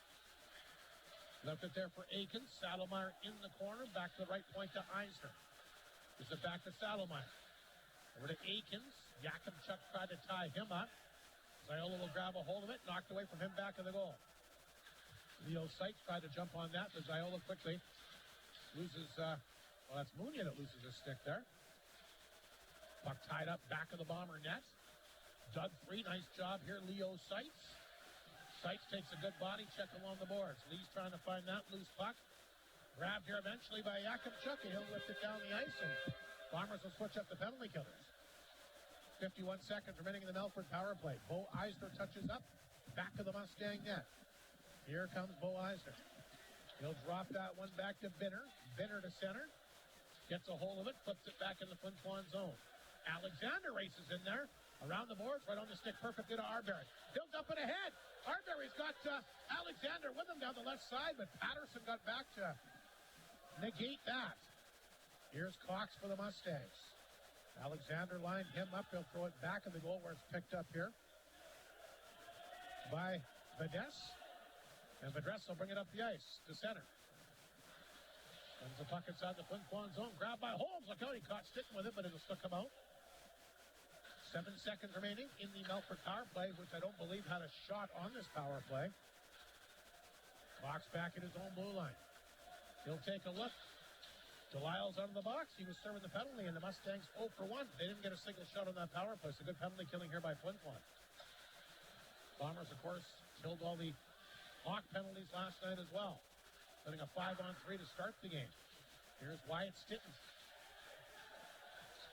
Left it there for Aikens. Saddlemeyer in the corner. Back to the right point to Eisner. Gives it back to Saddlemeyer. Over to Aikens. Yakimchuk tried to tie him up. Ziola will grab a hold of it. Knocked away from him back in the goal. Leo Sept tried to jump on that, but Ziola quickly loses, that's Munia that loses his stick there. Puck tied up back of the Bomber net. Dug free. Nice job here, Leo Sept. Sept takes a good body check along the boards. Lee's trying to find that loose puck. Grabbed here eventually by Yakimchuk, and he'll lift it down the ice, and Bombers will switch up the penalty killers. 51 seconds remaining in the Melfort power play. Bo Eisner touches up. Back of the Mustang net. Here comes Bo Eisner. He'll drop that one back to Binner. Binner to center. Gets a hold of it. Flips it back in the Flin Flon zone. Alexander races in there. Around the boards, right on the stick, perfectly to Arbery. He'll dump it ahead. Arbery's got Alexander with him down the left side, but Patterson got back to negate that. Here's Cox for the Mustangs. Alexander lined him up. He'll throw it back in the goal where it's picked up here by Vades. And Vades will bring it up the ice to center. Sends the puck inside the Flin Flon zone. Grabbed by Holmes. Look out, he caught Stinton with it, but it'll still come out. 7 seconds remaining in the Melfort power play, which I don't believe had a shot on this power play. Box back at his own blue line. He'll take a look. Delisle's out of the box. He was serving the penalty, and the Mustangs 0 for 1. They didn't get a single shot on that power play. So good penalty killing here by Flin Flon. Bombers, of course, killed all the Hawk penalties last night as well. Getting a 5-on-3 to start the game. Here's Wyatt Stitton.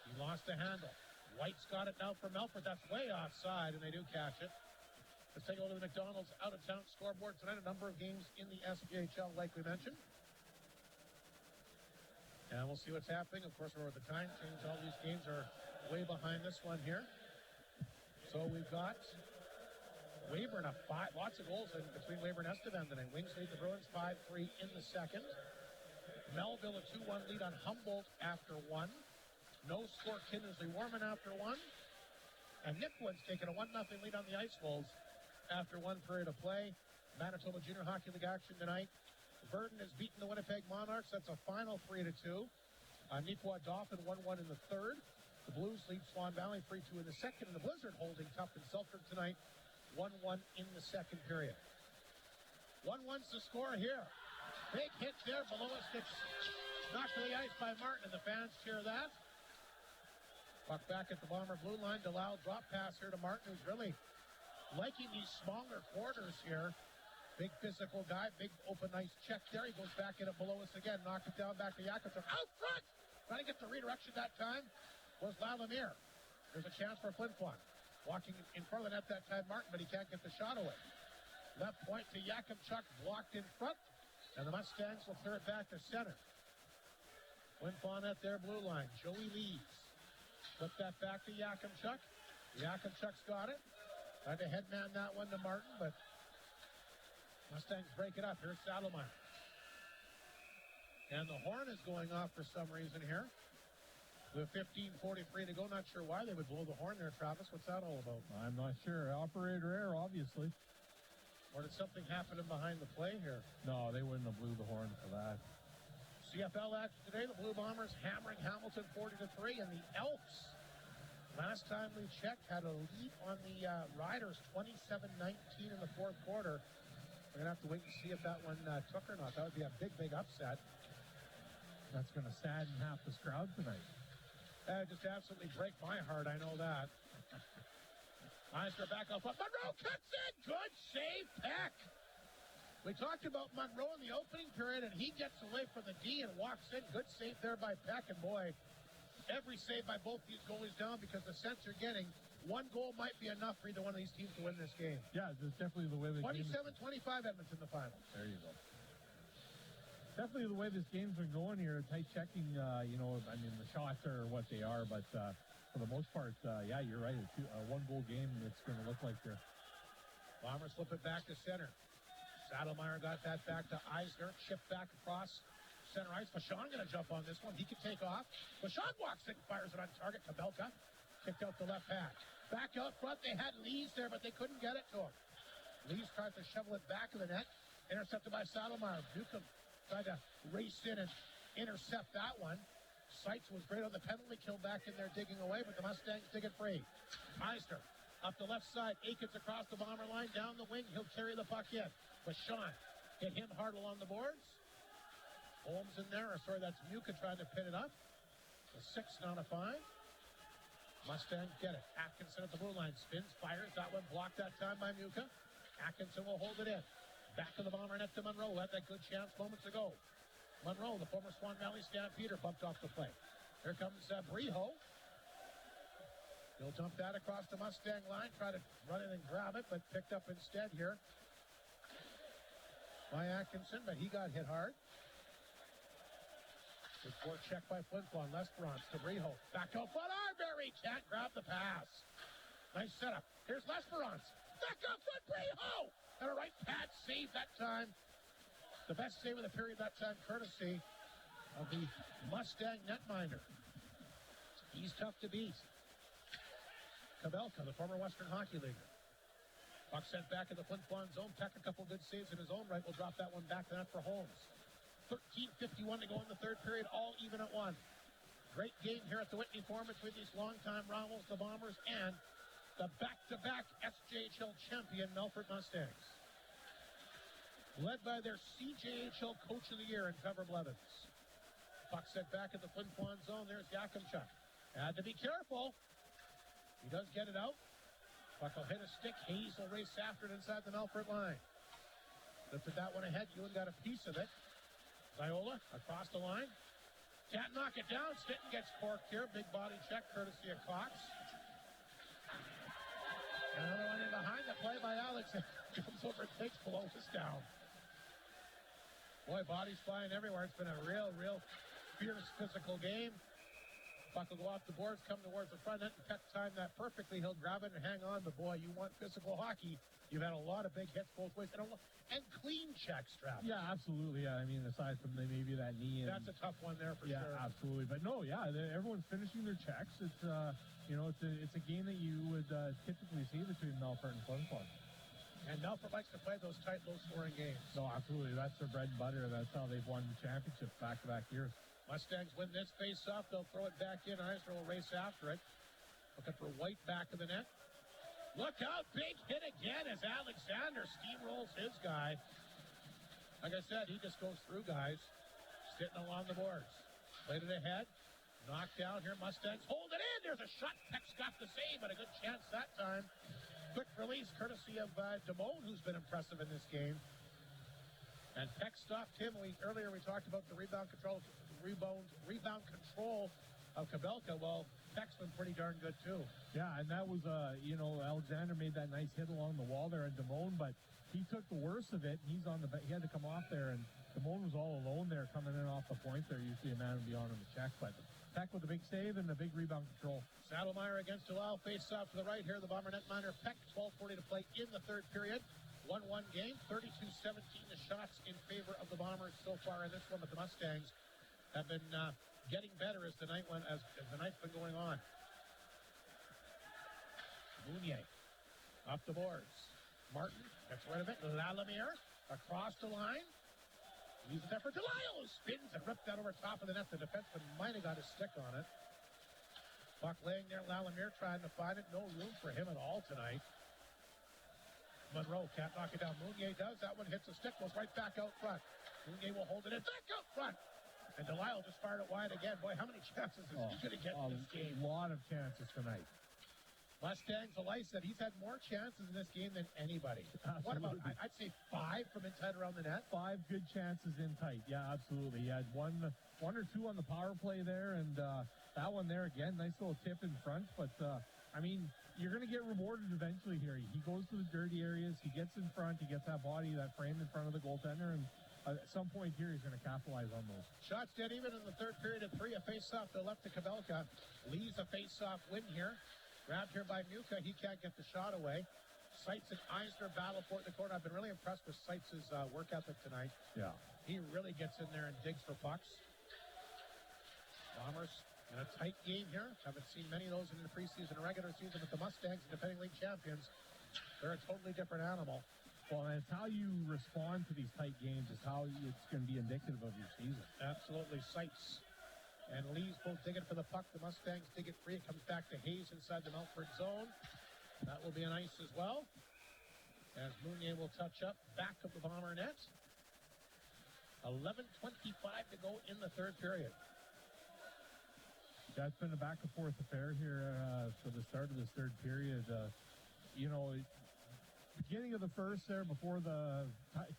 He lost the handle. White's got it now for Melfort. That's way offside, and they do catch it. Let's take a look at the McDonald's out-of-town scoreboard tonight. A number of games in the SPHL, like we mentioned. And we'll see what's happening. Of course, we're at the time change. All these games are way behind this one here. So we've got Weyburn up 5. Lots of goals in between Weyburn and Estevan tonight. Wings lead the Bruins 5-3 in the second. Melville a 2-1 lead on Humboldt after 1. No score Kindersley Warman after 1. And Nipwood's taken a 1-0 lead on the Ice Wolves after 1 period of play. Manitoba Junior Hockey League action tonight. Verdun has beaten the Winnipeg Monarchs. That's a final 3-2. Nipawin Dauphin 1-1 in the third. The Blues lead Swan Valley 3-2 in the second. And the Blizzard holding tough in Selkirk tonight 1-1 in the second period. 1-1's the score here. Big hit there. Below us gets knocked to the ice by Martin, and the fans cheer that. Puck back at the Bomber blue line. Delisle drop pass here to Martin, who's really liking these smaller quarters here. Big physical guy, big open ice check there. He goes back in it below us again. Knock it down back to Jakobchuk. Out front! Trying to get the redirection that time was Lalamier. There's a chance for Flin Flon. Walking in front of the net that time, Martin, but he can't get the shot away. Left point to Jakobchuk, blocked in front. And the Mustangs will clear it back to center. Flin Flon at their blue line. Joey leads. Flip that back to Jakobchuk. Jakobchuk's got it. Tried to headman that one to Martin, but Mustangs break it up. Here's Saddlemeyer. And the horn is going off for some reason here. With 15:43 to go. Not sure why they would blow the horn there, Travis. What's that all about? I'm not sure. Operator error, obviously. Or did something happen in behind the play here? No, they wouldn't have blew the horn for that. CFL action today. The Blue Bombers hammering Hamilton 40-3. And the Elks, last time we checked, had a lead on the Riders 27-19 in the fourth quarter. We're going to have to wait and see if that one took or not. That would be a big, big upset. That's going to sadden half this crowd tonight. That would just absolutely break my heart. I know that. Meister back up. Monroe cuts in. Good save, Peck. We talked about Monroe in the opening period, and he gets away from the D and walks in. Good save there by Peck. And boy, every save by both these goalies down because the sense you're getting, one goal might be enough for either one of these teams to win this game. Yeah, that's definitely the way the 27-25 Edmonton in the final. There you go. Definitely the way this game's been going here. Tight checking, the shots are what they are, but for the most part, yeah, you're right. It's a one-goal game it's going to look like here. Bombers flip it back to center. Saddlemeyer got that back to Eisner. Chip back across center ice. Vachon going to jump on this one. He can take off. Vachon walks in, fires it on target. Kabelka kicked out the left back. Back out front, they had Lees there, but they couldn't get it to him. Lees tried to shovel it back of the net. Intercepted by Saddlemeyer. Newcomb tried to race in and intercept that one. Seitz was great on the penalty kill back in there digging away, but the Mustangs dig it free. Eisner up the left side. Aikens across the Bomber line. Down the wing. He'll carry the puck in. Vachon hit him hard along the boards. Holmes in there. Sorry, that's Muka trying to pin it up. A 6, not a 5. Mustangs get it. Atkinson at the blue line. Spins, fires. That one blocked that time by Muka. Atkinson will hold it in. Back to the Bomber net to Monroe. Had that good chance moments ago. Monroe, the former Swan Valley Stampeder, bumped off the play. Here comes Breho. He'll dump that across the Mustang line. Try to run in and grab it, but picked up instead here by Atkinson, but he got hit hard. Good forward check by Flin Flon. Lesperance to Breho. Back out front. Arbery can't grab the pass. Nice setup. Here's Lesperance. Back out front, Breho! And a right pad save that time. The best save of the period that time, courtesy of the Mustang netminder. He's tough to beat. Kabelka, the former Western Hockey League. Puck sent back in the Flin Flon zone. Peck a couple good saves in his own right. Will drop that one back to net for Holmes. 13:51 to go in the third period, all even at 1. Great game here at the Whitney Forum between these longtime rivals, the Bombers, and the back-to-back SJHL champion, Melfort Mustangs. Led by their CJHL Coach of the Year in Trevor Blevins. Puck set back at the Flin Flon zone. There's Yakimchuk. Had to be careful. He does get it out. Puck will hit a stick. Hayes will race after it inside the Melfort line. Lifted that one ahead. Ewan got a piece of it. Ziola across the line. Can't knock it down. Stinton gets corked here. Big body check courtesy of Cox. Another one in behind the play by Alex. Comes over and takes Pelotas down. Boy, bodies flying everywhere. It's been a real fierce physical game. Puck will go off the boards, come towards the front net, and Peck timed that perfectly. He'll grab it and hang on. But boy, you want physical hockey. You've had a lot of big hits both ways. And clean checks, Travis. Yeah, absolutely. Yeah, I mean, aside from maybe that knee. That's a tough one there for sure. Yeah, absolutely. But no, yeah, everyone's finishing their checks. It's it's a game that you would typically see between Melfort and Flin Flon. And Melfort likes to play those tight, low-scoring games. No, absolutely. That's their bread and butter. That's how they've won championships back-to-back years. Mustangs win this face-off. They'll throw it back in. Eisner will race after it. Looking for White back of the net. Look out, big hit again as Alexander steamrolls his guy. Like I said, he just goes through guys. Sitting along the boards. Played it ahead. Knocked down here, Mustangs hold it in. There's a shot. Peck's got the save, but a good chance that time. Quick release courtesy of Damone, who's been impressive in this game. And Peck stopped him. Earlier we talked about the rebound control of Kabelka. Well, Peck's been pretty darn good too. Yeah, and that was Alexander made that nice hit along the wall there at Damone, but he took the worst of it. He had to come off there, and Damone was all alone there coming in off the point there. Usually a man would be on him to check, but Peck with a big save and a big rebound control. Saddlemeyer against Delisle, face off to the right here. The Bomber netminder Peck, 12:40 to play in the third period. 1-1 game, 32-17 the shots in favor of the Bombers so far in this one, but the Mustangs have been getting better as the night's been going on. Mounier off the boards. Martin gets rid of it. Lalamier across the line. Uses it there for Delisle, who spins and ripped that over top of the net. The defenseman might have got a stick on it. Puck laying there. Lalamier trying to find it. No room for him at all tonight. Monroe can't knock it down. Mounier does. That one hits a stick. Goes right back out front. Mounier will hold it in. Back out front. And Delisle just fired it wide again. Boy, how many chances is he going to get in this game? A lot of chances tonight. Mustangs, Elias said he's had more chances in this game than anybody. Absolutely. What about, I'd say 5 from inside around the net? 5 good chances in tight. Yeah, absolutely. He had one or two on the power play there, and that one there again, nice little tip in front. But, I mean, you're going to get rewarded eventually here. He goes to the dirty areas. He gets in front. He gets that body, that frame in front of the goaltender, and at some point here, he's going to capitalize on those. Shots dead even in the third period of 3. A face-off to left to Kabelka. Lee's a face-off win here. Grabbed here by Muka. He can't get the shot away. Seitz and Eisner battle for it in the corner. I've been really impressed with Seitz's work ethic tonight. Yeah. He really gets in there and digs for pucks. Bombers in a tight game here. Haven't seen many of those in the preseason and regular season with the Mustangs, the defending league champions. They're a totally different animal. Well, and it's how you respond to these tight games is how it's going to be indicative of your season. Absolutely. Seitz and Lee's both digging for the puck. The Mustangs dig it free. It comes back to Hayes inside the Melfort zone. That will be an ice as well. As Mounier will touch up back of the Bomber net. 11:25 to go in the third period. That's been a back and forth affair here for the start of this third period. Beginning of the first there before the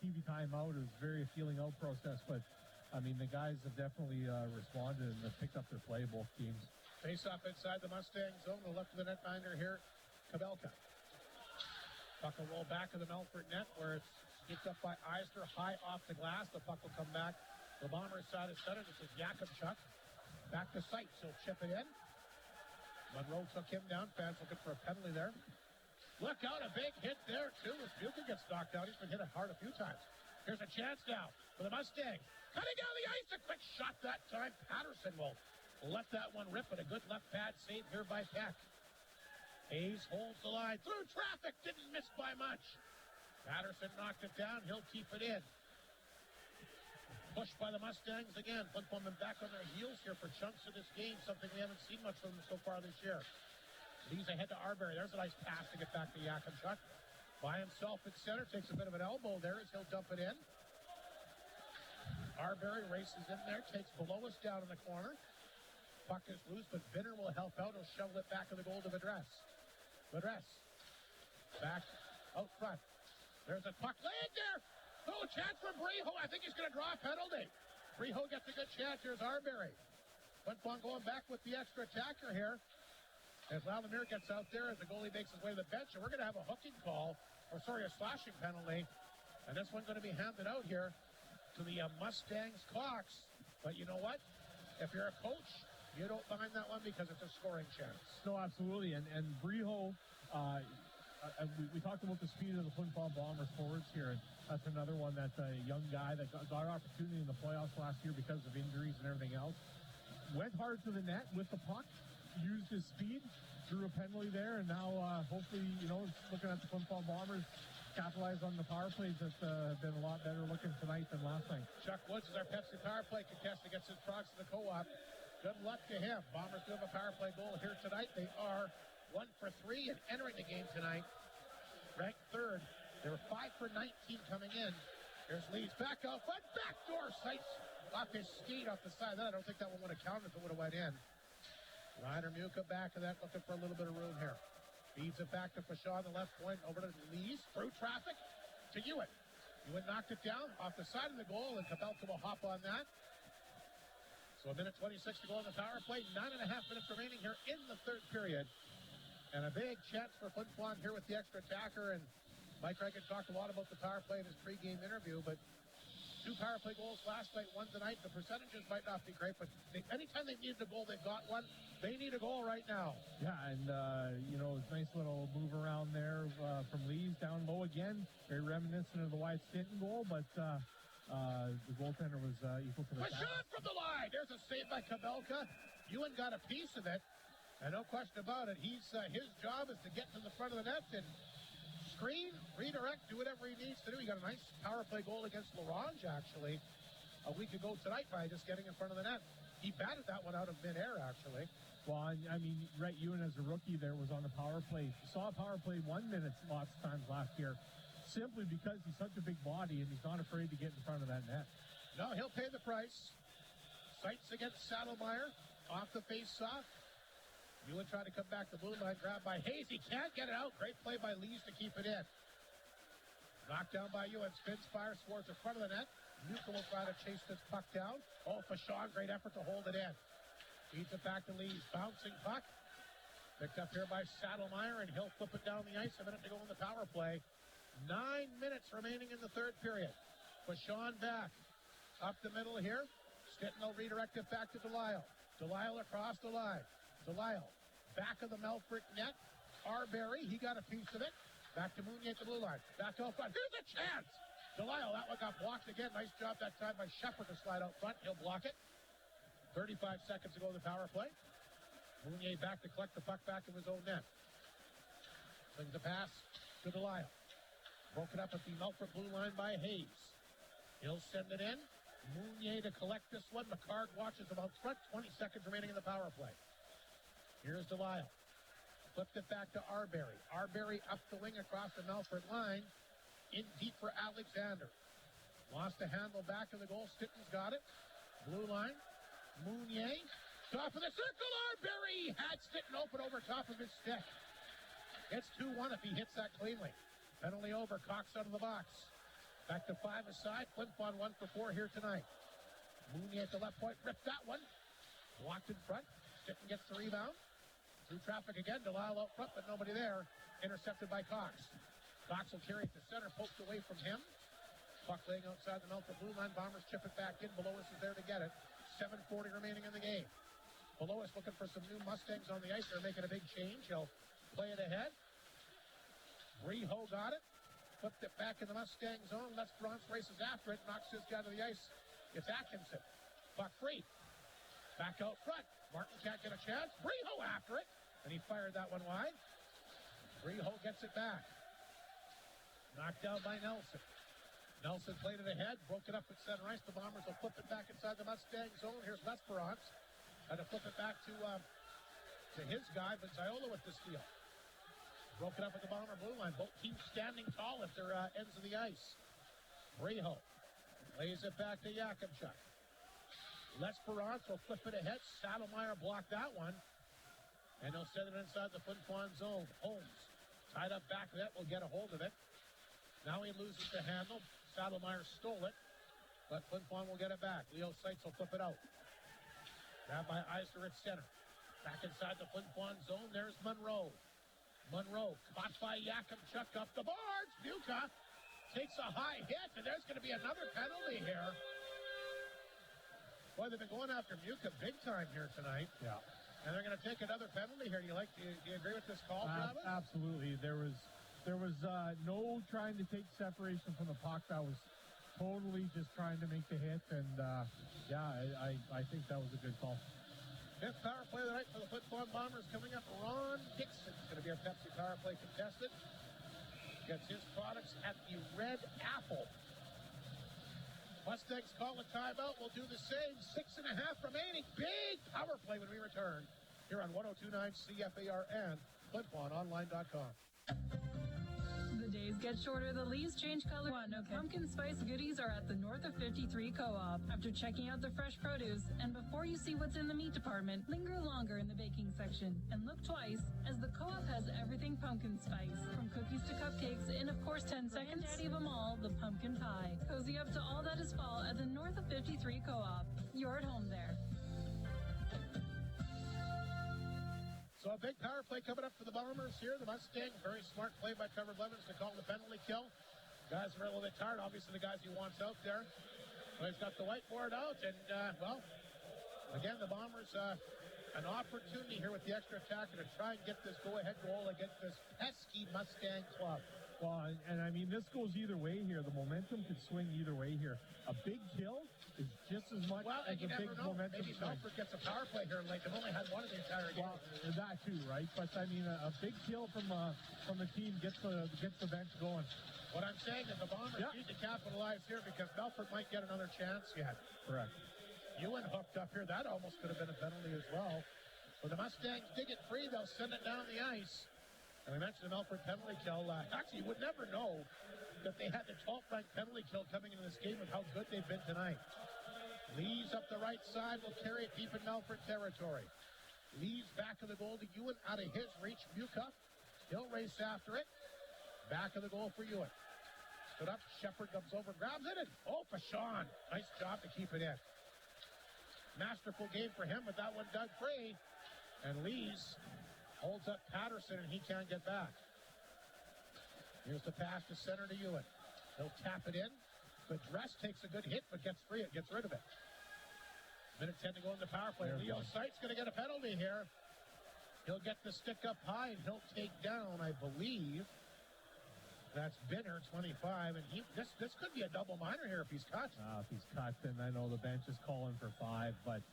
TV timeout is very feeling out process, but I mean, the guys have definitely responded and have picked up their play, both teams. Face off inside the Mustang zone. The left of the netminder here, Kabelka. Puck will roll back to the Melfort net where it's skipped up by Eisner, high off the glass. The puck will come back. The Bombers side of center. This is Yakimchuk. Back to Seitz. He'll chip it in. Monroe took him down. Fans looking for a penalty there. Look out, a big hit there, too. As Buka gets knocked out, he's been hit hard a few times. Here's a chance now for the Mustangs. Cutting down the ice, a quick shot that time. Patterson will let that one rip, but a good left pad save here by Peck. Hayes holds the line. Through traffic, didn't miss by much. Patterson knocked it down. He'll keep it in. Pushed by the Mustangs again. Flin Flon been back on their heels here for chunks of this game, something we haven't seen much from them so far this year. Leads ahead to Arbery. There's a nice pass to get back to Yakimchuk. By himself at center, takes a bit of an elbow there as he'll dump it in. Arbery races in there, takes Belois down in the corner. Puck is loose, but Binner will help out. He'll shovel it back to the goal to Vadres. Vadres. Back out front. There's a puck laid there. Oh, chance for Breho. I think he's going to draw a penalty. Breho gets a good chance. Here's Arbery. Flin Flon going back with the extra attacker here. As Lalamier gets out there, as the goalie makes his way to the bench, and we're going to have a hooking call, a slashing penalty. And this one's going to be handed out here to the Mustangs Clocks. But you know what? If you're a coach, you don't mind that one because it's a scoring chance. No, absolutely. And Breho, we talked about the speed of the Flin Flon Bombers forwards here, and that's another one that's a young guy that got an opportunity in the playoffs last year because of injuries and everything else. Went hard to the net with the puck, used his speed, drew a penalty there, and now hopefully, looking at the Flin Flon Bombers capitalize on the power plays that have been a lot better looking tonight than last night. Chuck Woods is our Pepsi power play contestant, gets his progs to the co-op. Good luck to him. Bombers do have a power play goal here tonight. They are 1 for 3 and entering the game tonight. Ranked third. They were 5 for 19 coming in. Here's Leeds back out front. Backdoor sights off his skate off the side. I don't think that one would have counted if it would have went in. Ryder Muka back of that, looking for a little bit of room here. Feeds it back to Fashaw on the left point, over to Lees, through traffic to Hewitt. Hewitt knocked it down off the side of the goal, and Kabelka will hop on that. So a minute 26 to go on the power play. 9.5 minutes remaining here in the third period. And a big chance for Flin Flon here with the extra attacker. And Mike Reagan talked a lot about the power play in his pregame interview, but 2 power play goals last night, 1 tonight. The percentages might not be great, but anytime they needed a goal, they've got one. They need a goal right now. Yeah, and, nice little move around there from Lees down low again. Very reminiscent of the Wyatt Stinton goal, but the goaltender was equal to the task. A shot from the line. There's a save by Kabelka. Ewan got a piece of it, and no question about it. His job is to get to the front of the net and screen, redirect, do whatever he needs to do. He got a nice power play goal against L'Orange, actually, a week ago tonight by just getting in front of the net. He batted that one out of midair, actually. Well, I mean, Rhett Ewan as a rookie there was on the power play. Saw a power play 1 minute lots of times last year, simply because he's such a big body and he's not afraid to get in front of that net. No, he'll pay the price. Sights against Saddlemeyer, off the face-off. Ewan tried to come back the blue line, grabbed by Hayes. He can't get it out. Great play by Lees to keep it in. Knocked down by Ewan. Spins, fires towards the front of the net. Newcomb will try to chase this puck down. Oh, Fashawn, great effort to hold it in. Feeds it back to Lees. Bouncing puck. Picked up here by Saddlemeyer, and he'll flip it down the ice. A minute to go in the power play. 9 minutes remaining in the third period. Fashawn back. Up the middle here. Stinton will redirect it back to Delisle. Delisle across the line. Delisle, back of the Melfort net. Arbery, he got a piece of it. Back to Mounier at the blue line. Back out front. Here's a chance. Delisle, that one got blocked again. Nice job that time by Shepard to slide out front. He'll block it. 35 seconds to go to the power play. Mounier back to collect the puck back in his own net. Brings the pass to Delisle. Broken up at the Melfort blue line by Hayes. He'll send it in. Mounier to collect this one. McCarg watches him out front. 20 seconds remaining in the power play. Here's Delisle. Flipped it back to Arbery. Arbery up the wing across the Melfort line. In deep for Alexander. Lost the handle back of the goal. Stinton's got it. Blue line. Mounier. Top of the circle. Arbery had Stinton open over top of his stick. It's 2-1 if he hits that cleanly. Penalty over. Cox out of the box. Back to 5 aside. Flin Flon 1 for 4 here tonight. Mounier at the left point. Ripped that one. Blocked in front. Stinton gets the rebound. Through traffic again. Delisle out front, but nobody there. Intercepted by Cox. Cox will carry it to center. Poked away from him. Puck laying outside the Melfort blue line. Bombers chip it back in. Belois is there to get it. 7:40 remaining in the game. Belois looking for some new Mustangs on the ice. They're making a big change. He'll play it ahead. Breho got it. Flipped it back in the Mustang zone. Les Bronze races after it. Knocks this guy to the ice. It's Atkinson. Puck free. Back out front. Martin can't get a chance. Breho after it. And he fired that one wide. Breho gets it back. Knocked down by Nelson. Nelson played it ahead, broke it up at center ice. The Bombers will flip it back inside the Mustang zone. Here's Lesperance. Had to flip it back to his guy, but Ziola with the steal. Broke it up at the Bomber blue line. Both teams standing tall at their ends of the ice. Breho lays it back to Yakimchuk. Lesperance will flip it ahead. Saddlemeyer blocked that one. And they'll send it inside the Flin Flon zone. Holmes tied up back net will get a hold of it. Now he loses the handle. Saddlemeyer stole it, but Flin Flon will get it back. Leo Seitz will flip it out. Grabbed by Eisner at center. Back inside the Flin Flon zone. There's Monroe. Monroe caught by Yakimchuk up the boards. Buka takes a high hit, and there's going to be another penalty here. Boy, they've been going after Buka big time here tonight. Yeah. And they're going to take another penalty here. Do you agree with this call, Travis? Absolutely. There was no trying to take separation from the puck. That was totally just trying to make the hit, and I think that was a good call. Fifth power play of the night for the Flin Flon Bombers coming up. Ron Dixon is going to be our Pepsi power play contestant. Gets his products at the Red Apple. Mustangs call a timeout. We'll do the same. 6.5 remaining. Big power play when we return here on 102.9 CFAR and FlinFlonOnline.com. The days get shorter, the leaves change color. Pumpkin spice goodies are at the North of 53 Co-op. After checking out the fresh produce, and before you see what's in the meat department, linger longer in the baking section. And look twice, as the Co-op has everything pumpkin spice. From cookies to cupcakes, in of course 10 seconds. Daddy of them all, the pumpkin pie. Cozy up to all that is fall at the North of 53 Co-op. You're at home there. So a big power play coming up for the Bombers here. The Mustangs, very smart play by Trevor Blevins to call the penalty kill. Guys are a little bit tired. Obviously, the guys he wants out there. So he's got the whiteboard out. And, again, the Bombers, an opportunity here with the extra attacker to try and get this go-ahead goal against this pesky Mustang club. Well, and I mean, this goes either way here. The momentum could swing either way here. A big kill is just as much as a big momentum Maybe swing. Melfort gets a power play here late. They've only had one of the entire game. Well, that too, right? But I mean, a big kill from the team gets the bench going. What I'm saying is the Bombers need to capitalize here because Melfort might get another chance yet. Correct. Ewan hooked up here. That almost could have been a penalty as well. When the Mustangs dig it free, they'll send it down the ice. And we mentioned the Melfort penalty kill. Actually, you would never know that they had the 12th ranked penalty kill coming into this game with how good they've been tonight. Lees up the right side will carry it deep in Melfort territory. Lees back of the goal to Ewan out of his reach. Buka, he'll race after it. Back of the goal for Ewan. Stood up, Shepard comes over, grabs it, and Fashawn. Nice job to keep it in. Masterful game for him, but that one dug free. And Lees holds up Patterson, and he can't get back. Here's the pass to center to Ewan. He'll tap it in. The dress takes a good hit, but gets rid of it. Minute 10 to go in the power play. Leo Seitz going to get a penalty here. He'll get the stick up high, and he'll take down, I believe, that's Binner, 25. And this could be a double minor here if he's cut. If he's cut, then I know the bench is calling for 5, but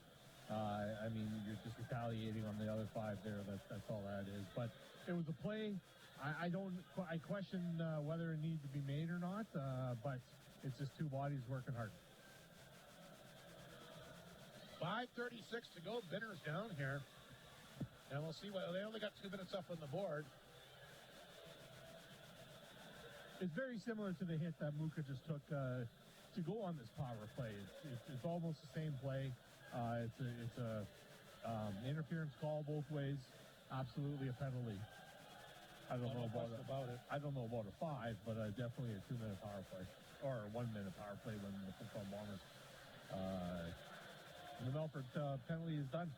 I mean, you're just retaliating on the other 5 there. That's all that is. But it was a play. I question whether it needed to be made or not, but it's just two bodies working hard. 5:36 to go. Binner's down here. And we'll see they only got 2 minutes up on the board. It's very similar to the hit that Muka just took to go on this power play. It's almost the same play. It's a interference call both ways. Absolutely a penalty. I don't know about it. I don't know about a 5, but definitely a 2-minute power play or a 1-minute power play when the Flin Flon Bombers. The Melfort penalty is done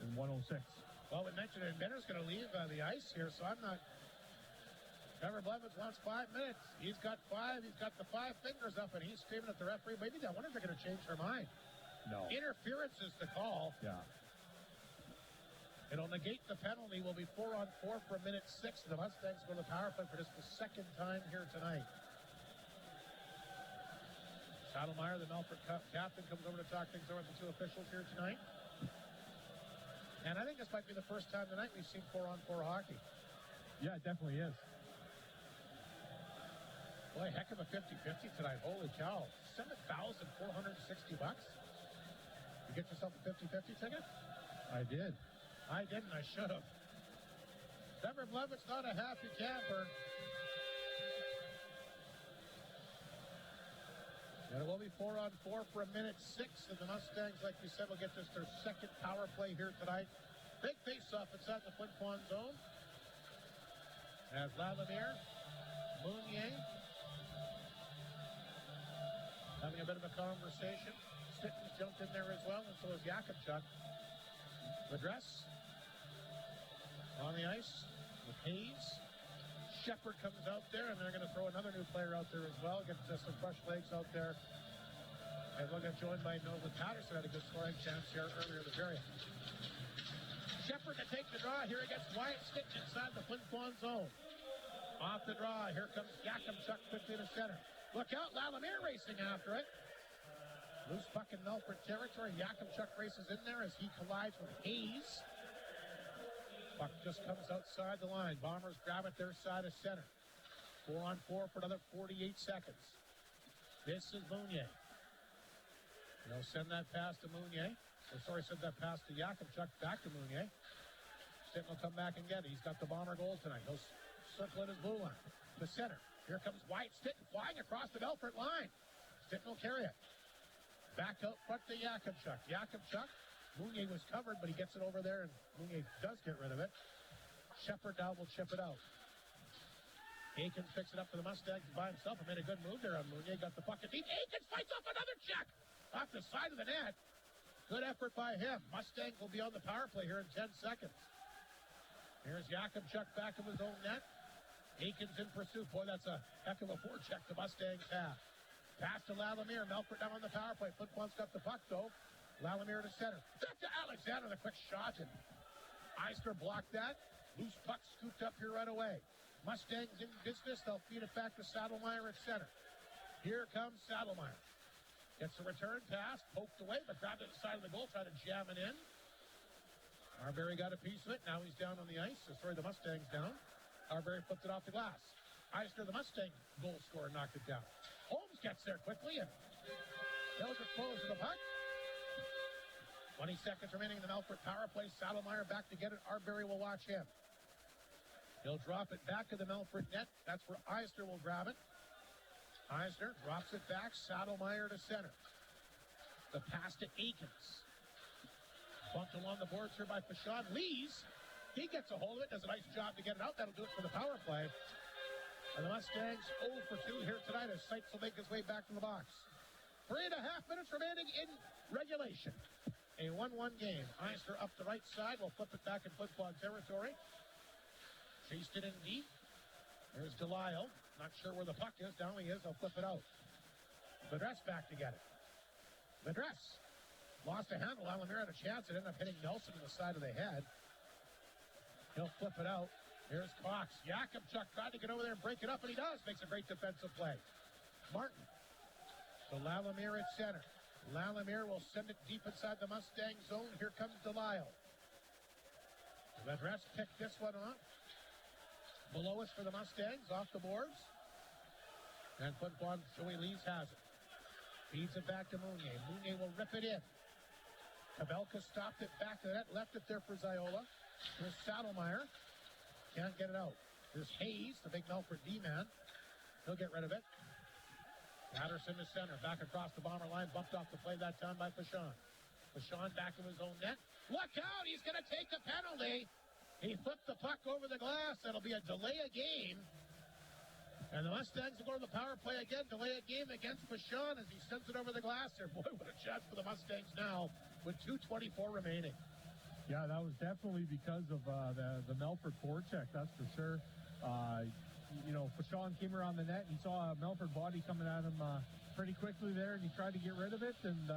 in 1:06. Well, we mentioned it. Benner's going to leave the ice here, so I'm not. Trevor Blevins wants 5 minutes. He's got 5. He's got the 5 fingers up, and he's screaming at the referee. Maybe I wonder if they're going to change their mind. No. Interference is the call. Yeah. It'll negate the penalty. Will be 4-on-4 for a minute 6. The Mustangs go to the power play for just the second time here tonight. Saddlemeyer, the Melfort captain, comes over to talk things over with the 2 officials here tonight. And I think this might be the first time tonight we've seen 4-on-4 hockey. Yeah, it definitely is. Boy, heck of a 50-50 tonight. Holy cow. $7,460. You get yourself a 50-50 ticket? I did. I didn't. I should have. Trevor Blevitt's not a happy camper. And it will be 4-on-4 for a minute 6. And the Mustangs, like we said, will get just their second power play here tonight. Big face-off inside the Flin Flon zone. As Ladimir, Mounier, having a bit of a conversation. Sitton's jumped in there as well, and so is Yakubchuk. Redress on the ice with Hayes. Shepard comes out there, and they're going to throw another new player out there as well. Get just some fresh legs out there. And we'll get joined by Nova Patterson. Had a good scoring chance here earlier in the period. Shepard to take the draw here against Wyatt Stitch inside the Flin Flon zone. Off the draw, here comes Yakubchuk quickly to center. Look out, Ladimir racing after it. Loose puck in Melfort territory. Yakubchuk races in there as he collides with Hayes. Puck just comes outside the line. Bombers grab it their side of center. 4-on-4 for another 48 seconds. This is Mounier. They'll send that pass to Mounier. Send that pass to Yakubchuk, back to Mounier. Sitton will come back and get it. He's got the Bomber goal tonight. He'll circle at his blue line. The center. Here comes Wyatt Stitton flying across the Melfort line. Stitton will carry it. Back out front to Yakubchuk. Yakubchuk. Mounier was covered, but he gets it over there, and Mounier does get rid of it. Shepard now will chip it out. Aikens picks it up for the Mustangs by himself and made a good move there on Mounier. Got the puck in deep. Aikens fights off another check off the side of the net. Good effort by him. Mustangs will be on the power play here in 10 seconds. Here's Yakubchuk back of his own net. Aikens in pursuit. Boy, that's a heck of a forecheck the Mustangs have. Pass to Ladimir. Melfort now on the power play. Flin Flon's got the puck, though. Ladimir to center. Back to Alexander, the quick shot. And Eister blocked that. Loose puck scooped up here right away. Mustangs in business. They'll feed it back to Saddlemeyer at center. Here comes Saddlemeyer. Gets a return pass, poked away, but grabbed at the side of the goal, tried to jam it in. Arbery got a piece of it. Now he's down on the ice. The Mustangs down. Arbery flipped it off the glass. Eister, the Mustang goal scorer, knocked it down. Holmes gets there quickly, and they'll dispose of the puck. 20 seconds remaining in the Melfort power play. Saddlemeyer back to get it. Arbery will watch him. He'll drop it back to the Melfort net. That's where Eister will grab it. Eisner drops it back. Saddlemeyer to center. The pass to Aikens. Bumped along the boards here by Fashon. Lees. He gets a hold of it. Does a nice job to get it out. That'll do it for the power play. And the Mustangs 0 for 2 here tonight as Sept will make his way back to the box. 3.5 minutes remaining in regulation. A 1-1 game. Eisner up the right side. We'll flip it back in Flin Flon territory. Chased it in deep. There's Delisle. Not sure where the puck is. Down he is. They'll flip it out. Vedress back to get it. Vedress lost a handle. Ladimir had a chance. It ended up hitting Nelson in the side of the head. He'll flip it out. Here's Cox. Yakubchuk tried to get over there and break it up, and he does. Makes a great defensive play. Martin to Ladimir at center. Ladimir will send it deep inside the Mustang zone. Here comes Delisle. Vedress picked this one off. Below us for the Mustangs, off the boards. And Flin Flon, Joey Lees has it. Feeds it back to Mounier. Mounier will rip it in. Kabelka stopped it back to the net, left it there for Ziola. Here's Saddlemeyer. Can't get it out. There's Hayes, the big Melfort D-man. He'll get rid of it. Patterson to center, back across the Bomber line, bumped off the play that time by Fashon. Fashon back in his own net. Look out, he's going to take the penalty. He flipped the puck over the glass. That'll be a delay of game. And the Mustangs will go to the power play again. Delay of game against Fashon as he sends it over the glass there. Boy, what a chance for the Mustangs now with 2:24 remaining. Yeah, that was definitely because of the Melfort forecheck, that's for sure. Fashon came around the net and he saw a Melfort body coming at him pretty quickly there, and he tried to get rid of it, and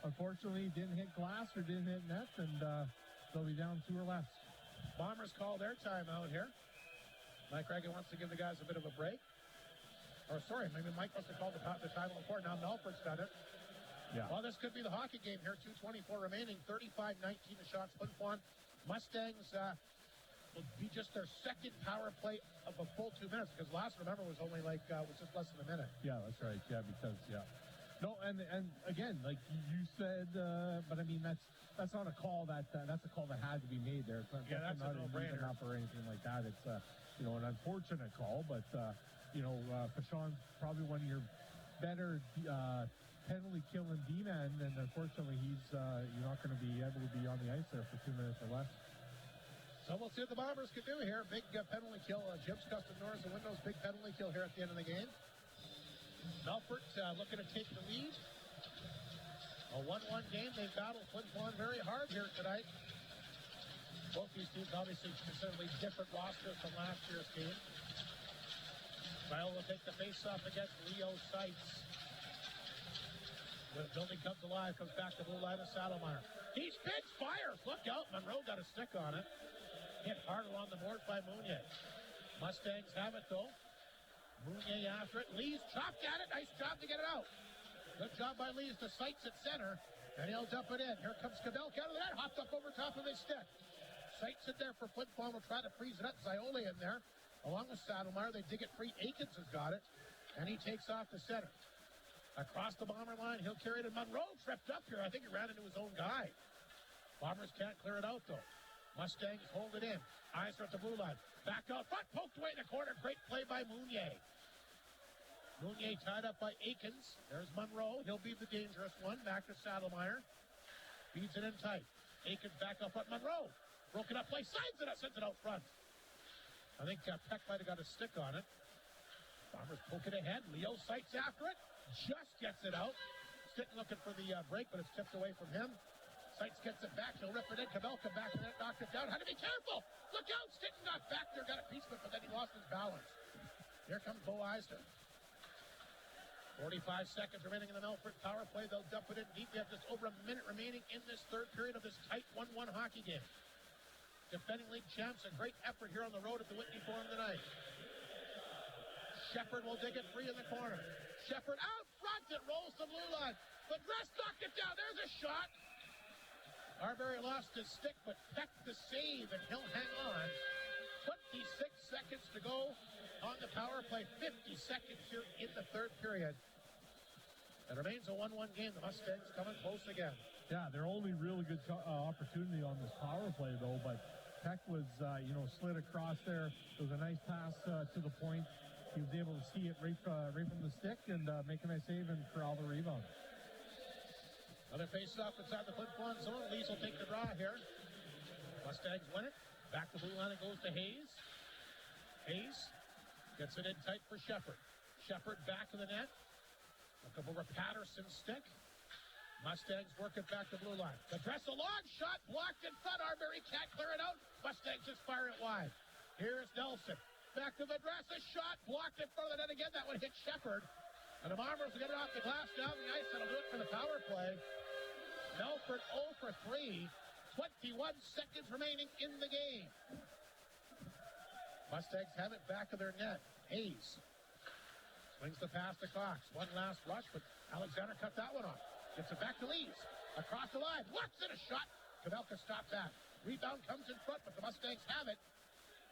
unfortunately didn't hit glass or didn't hit net, and they'll be down 2 or less. Bombers call their timeout here. Mike Reagan wants to give the guys a bit of a break. Maybe Mike must have called the timeout before. Now Melfort's done it. Yeah. Well, this could be the hockey game here. 2:24 remaining. 35-19 the shots. Flin Flon Mustangs will be just their second power play of a full 2 minutes, because last, remember, was only was just less than a minute. Yeah, that's right. Yeah, because, No, and again, like you said, but I mean, that's not a call that's a call that had to be made there. It's not, that's not a no-brainer. up or anything like that. It's, an unfortunate call, but, Fashon's probably one of your better penalty killing D-man, and unfortunately you're not going to be able to be on the ice there for 2 minutes or less. So we'll see what the Bombers can do here. Big penalty kill. Jim's Custom Doors and Windows, big penalty kill here at the end of the game. Melfort looking to take the lead. A 1-1 game. They battled Flin Flon very hard here tonight. Both these teams obviously considerably different rosters from last year's team. Kyle will take the face-off against Leo Seitz. The building comes alive, comes back to blue line of Saddlemeyer. He spins, fires. Look out. Monroe got a stick on it. Hit hard along the board by Mounier. Mustangs have it, though. Mounier after it. Lee's chopped at it. Nice job to get it out. Good job by Lee's to Seitz at center. And he'll dump it in. Here comes Kabelka out of the net. Hopped up over top of his stick. Seitz in there for Flin Flon. Will try to freeze it up. Zioli in there. Along with Saddlemeyer. They dig it free. Aikens has got it. And he takes off to center. Across the Bomber line. He'll carry it. And Monroe tripped up here. I think he ran into his own guy. Bombers can't clear it out, though. Mustangs hold it in. Eyes are at the blue line. Back out front. Poked away in the corner. Great play by Mounier. Mounier tied up by Aikens. There's Monroe. He'll be the dangerous one. Back to Saddlemeyer. Feeds it in tight. Aikens back up at Monroe. Broken up play. Signs it up. Sends it out front. I think Peck might have got a stick on it. Bombers poke it ahead. Leo Seitz after it. Just gets it out. Sitting looking for the break, but it's tipped away from him. Seitz gets it back. He'll rip it in. Kabelka back and then knocked it down. Had to be careful. Look out. Stinton got back there. Got a piece of it, but then he lost his balance. Here comes Bo Eisner. 45 seconds remaining in the Melfort power play. They'll dump it in deep. We have just over a minute remaining in this third period of this tight 1-1 hockey game. Defending league champs, a great effort here on the road at the Whitney Forum tonight. Shepard will dig it free in the corner. Shepard out front. It rolls the blue line. The dress knocked it down. There's a shot. Arbery lost his stick, but Peck the save, and he'll hang on. 26 seconds to go on the power play. 50 seconds here in the third period. It remains a 1-1 game. The Mustangs coming close again. Yeah, their only really good opportunity on this power play, though, but Peck was, slid across there. It was a nice pass to the point. He was able to see it right from the stick and make a nice save and corral the rebound. Another face-off inside the Flin Flon zone. Lees will take the draw here. Mustangs win it. Back to blue line. It goes to Hayes. Hayes gets it in tight for Shepard. Shepard back to the net. Look up over Patterson's stick. Mustangs work it back to blue line. The dress, a long shot blocked in front. Arbery can't clear it out. Mustangs just fire it wide. Here's Nelson. Back to the dress. A shot blocked in front of the net again. That one hit Shepard. And the Bombers will get it off the glass down the ice. That'll do it for the power play. Melfort 0 for 3. 21 seconds remaining in the game. Mustangs have it back of their net. Hayes swings the pass to Cox. One last rush, but Alexander cut that one off. Gets it back to Lees. Across the line. Looks at a shot. Kabelka stopped that. Rebound comes in front, but the Mustangs have it.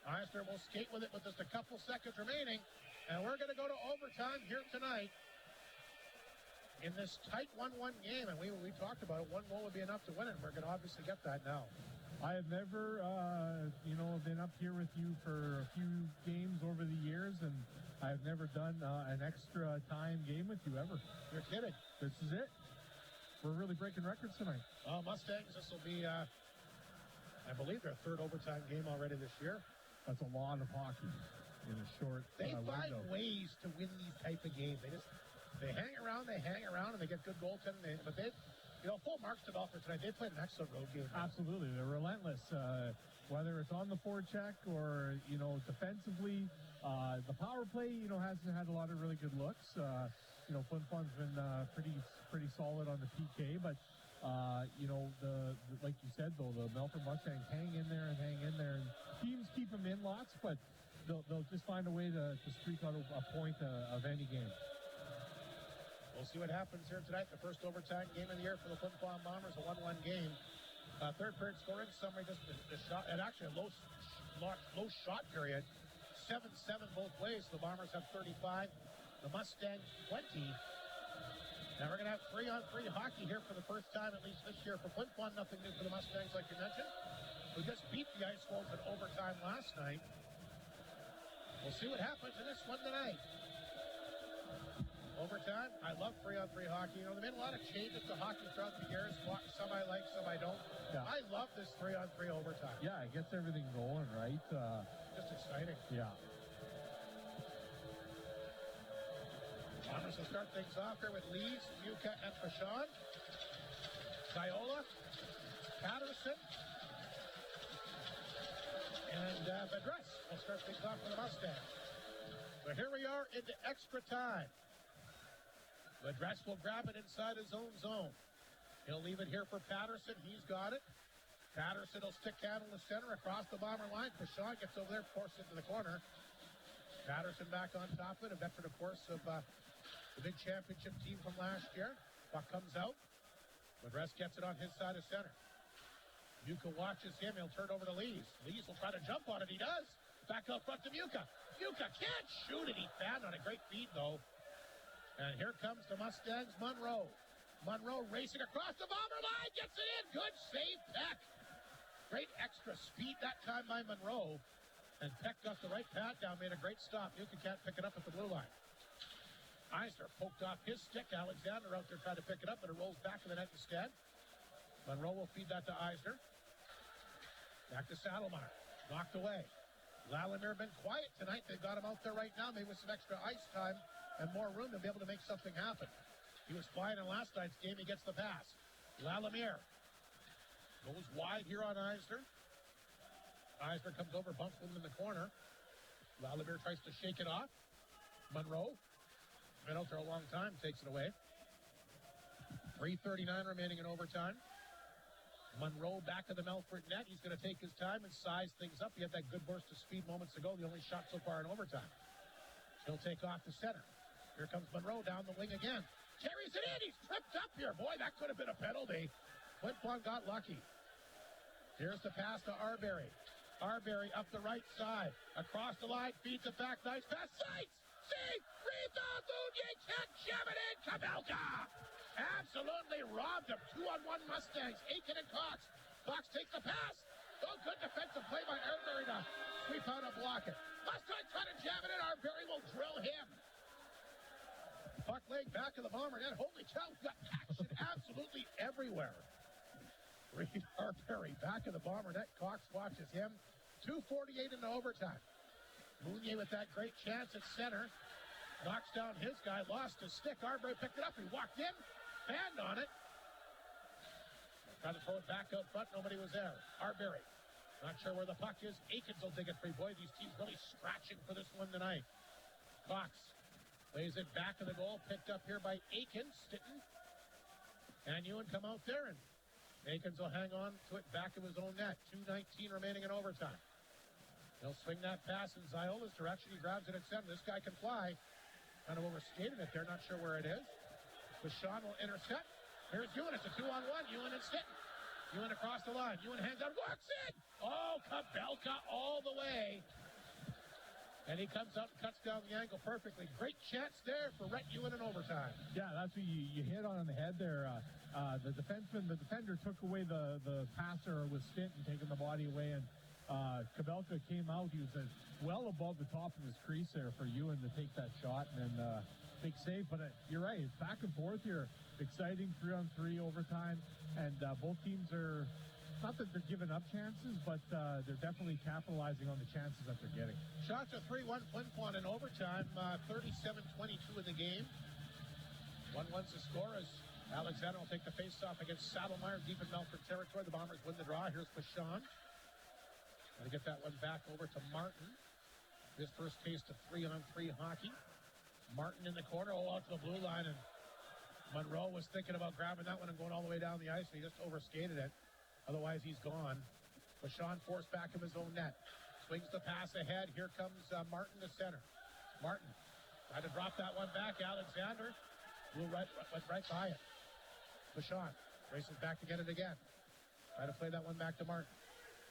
Eisner will skate with it with just a couple seconds remaining. And we're going to go to overtime here tonight in this tight 1-1 game. And we talked about it. One goal would be enough to win it. And we're going to obviously get that now. I have never, been up here with you for a few games over the years, and I've never done an extra time game with you ever. You're kidding. This is it. We're really breaking records tonight. Mustangs, this will be, I believe, their third overtime game already this year. That's a lot of hockey in a short They find window. ways to win these type of games. They hang around, and they get good goaltending. But full marks to Melfort tonight. They played an excellent road game. Absolutely. They're relentless. Whether it's on the forecheck or, defensively. The power play, hasn't had a lot of really good looks. Flin Flon's been pretty solid on the PK, but like you said, though, the Melfort Mustangs hang in there, and teams keep them in lots, but they'll just find a way to streak out a point of any game. We'll see what happens here tonight. The first overtime game of the year for the Flin Flon Bombers, a 1-1 game. Third period scoring summary, just the shot, and actually a low shot period. 7-7 both ways. The Bombers have 35. The Mustangs 20. Now we're going to have 3-on-3 hockey here for the first time, at least this year for Flin Flon. Nothing new for the Mustangs, like you mentioned. We just beat the Ice Wolves in overtime last night. We'll see what happens in this one tonight. Overtime, I love 3-on-3 hockey. You know, they've made a lot of changes to hockey throughout the years. Some I like, some I don't. Yeah. I love this 3-on-3 overtime. Yeah, it gets everything going, right? Just exciting. Yeah. Bombers will start things off here with Lees, Muka, and Fashawn. Ziola, Patterson, and Bedress will start things off for the Mustangs. So here we are into extra time. Bedress will grab it inside his own zone. He'll leave it here for Patterson. He's got it. Patterson will stick handle the center across the Bomber line. Fashawn gets over there, forced into the corner. Patterson back on top of it, a veteran, of course, of the big championship team from last year. Puck comes out. Bedress gets it on his side of center. Muka watches him. He'll turn over to Lees. Lees will try to jump on it. He does. Back out front to Muka. Muka can't shoot it. He found on a great feed, though. And here comes the Mustangs, Monroe. Monroe racing across the Bomber line. Gets it in. Good save, Peck. Great extra speed that time by Monroe. And Peck got the right pad down, made a great stop. Muka can't pick it up at the blue line. Eisner poked off his stick. Alexander out there trying to pick it up, but it rolls back to the net instead. Monroe will feed that to Eisner. Back to Saddlemeyer. Knocked away. Lallimere been quiet tonight. They've got him out there right now, maybe with some extra ice time and more room to be able to make something happen. He was flying in last night's game. He gets the pass. Lallimere goes wide here on Eisner. Eisner comes over, bumps him in the corner. Lallimere tries to shake it off. Monroe, been out there a long time, takes it away. 3:39 remaining in overtime. Monroe back to the Melfort net. He's going to take his time and size things up. He had that good burst of speed moments ago, the only shot so far in overtime. He'll take off the center. Here comes Monroe down the wing again. Carries it in. He's tripped up here. Boy, that could have been a penalty. Flin Flon got lucky. Here's the pass to Arbery. Arbery up the right side. Across the line. Feeds it back. Nice pass. Sights! Save! Rebound! Mounier can't jam it in. Kabelka! Absolutely robbed him. 2-on-1 Mustangs. Aiken and Cox. Cox takes the pass. Oh, good defensive play by Arbery to sweep out and block it. Mustangs trying to jam it in. Arbery will drill him. Puck leg back of the Bomber net. Holy cow, we've got action absolutely everywhere. Reed Arbery back of the Bomber net. Cox watches him. 2:48 into overtime. Mounier with that great chance at center. Knocks down his guy. Lost his stick. Arbery picked it up. He walked in. Banned on it. Tried to throw it back out front. Nobody was there. Arbery. Not sure where the puck is. Aikens will take it free. Boy, these teams really scratching for this one tonight. Cox lays it back to the goal. Picked up here by Aikens. Stitton. And Ewan come out there, and Aikens will hang on to it back of his own net. 2:19 remaining in overtime. He'll swing that pass in Ziola's direction. He grabs it at center. This guy can fly. Kind of overskated it there. Not sure where it is. Fashawn will intercept. Here's Ewan. It's a 2-on-1. Ewan and Stitton. Ewan across the line. Ewan hands out. Works in. Oh, Kabelka all the way. And he comes up and cuts down the angle perfectly. Great chance there for Rhett Ewan in overtime. Yeah, that's what you hit on the head there. The defender took away the passer with Stinton, taking the body away, and Kabelka came out. He was well above the top of his crease there for Ewan to take that shot, and big save. But you're right, it's back and forth here. Exciting 3-on-3 overtime, and both teams are, not that they're giving up chances, but they're definitely capitalizing on the chances that they're getting. Shots are 3-1 Flin Flon in overtime. 37-22 in the game. 1-1's the score as Alexander will take the face-off against Saddlemeyer deep in Melfort territory. The Bombers win the draw. Here's Fashawn. Going to get that one back over to Martin. His first taste of 3-on-3 hockey. Martin in the corner, out to the blue line, and Monroe was thinking about grabbing that one and going all the way down the ice, and he just overskated it. Otherwise, he's gone. Fashawn forced back of his own net. Swings the pass ahead. Here comes Martin to center. Martin tried to drop that one back. Alexander went right by it. Fashawn races back to get it again. Try to play that one back to Martin.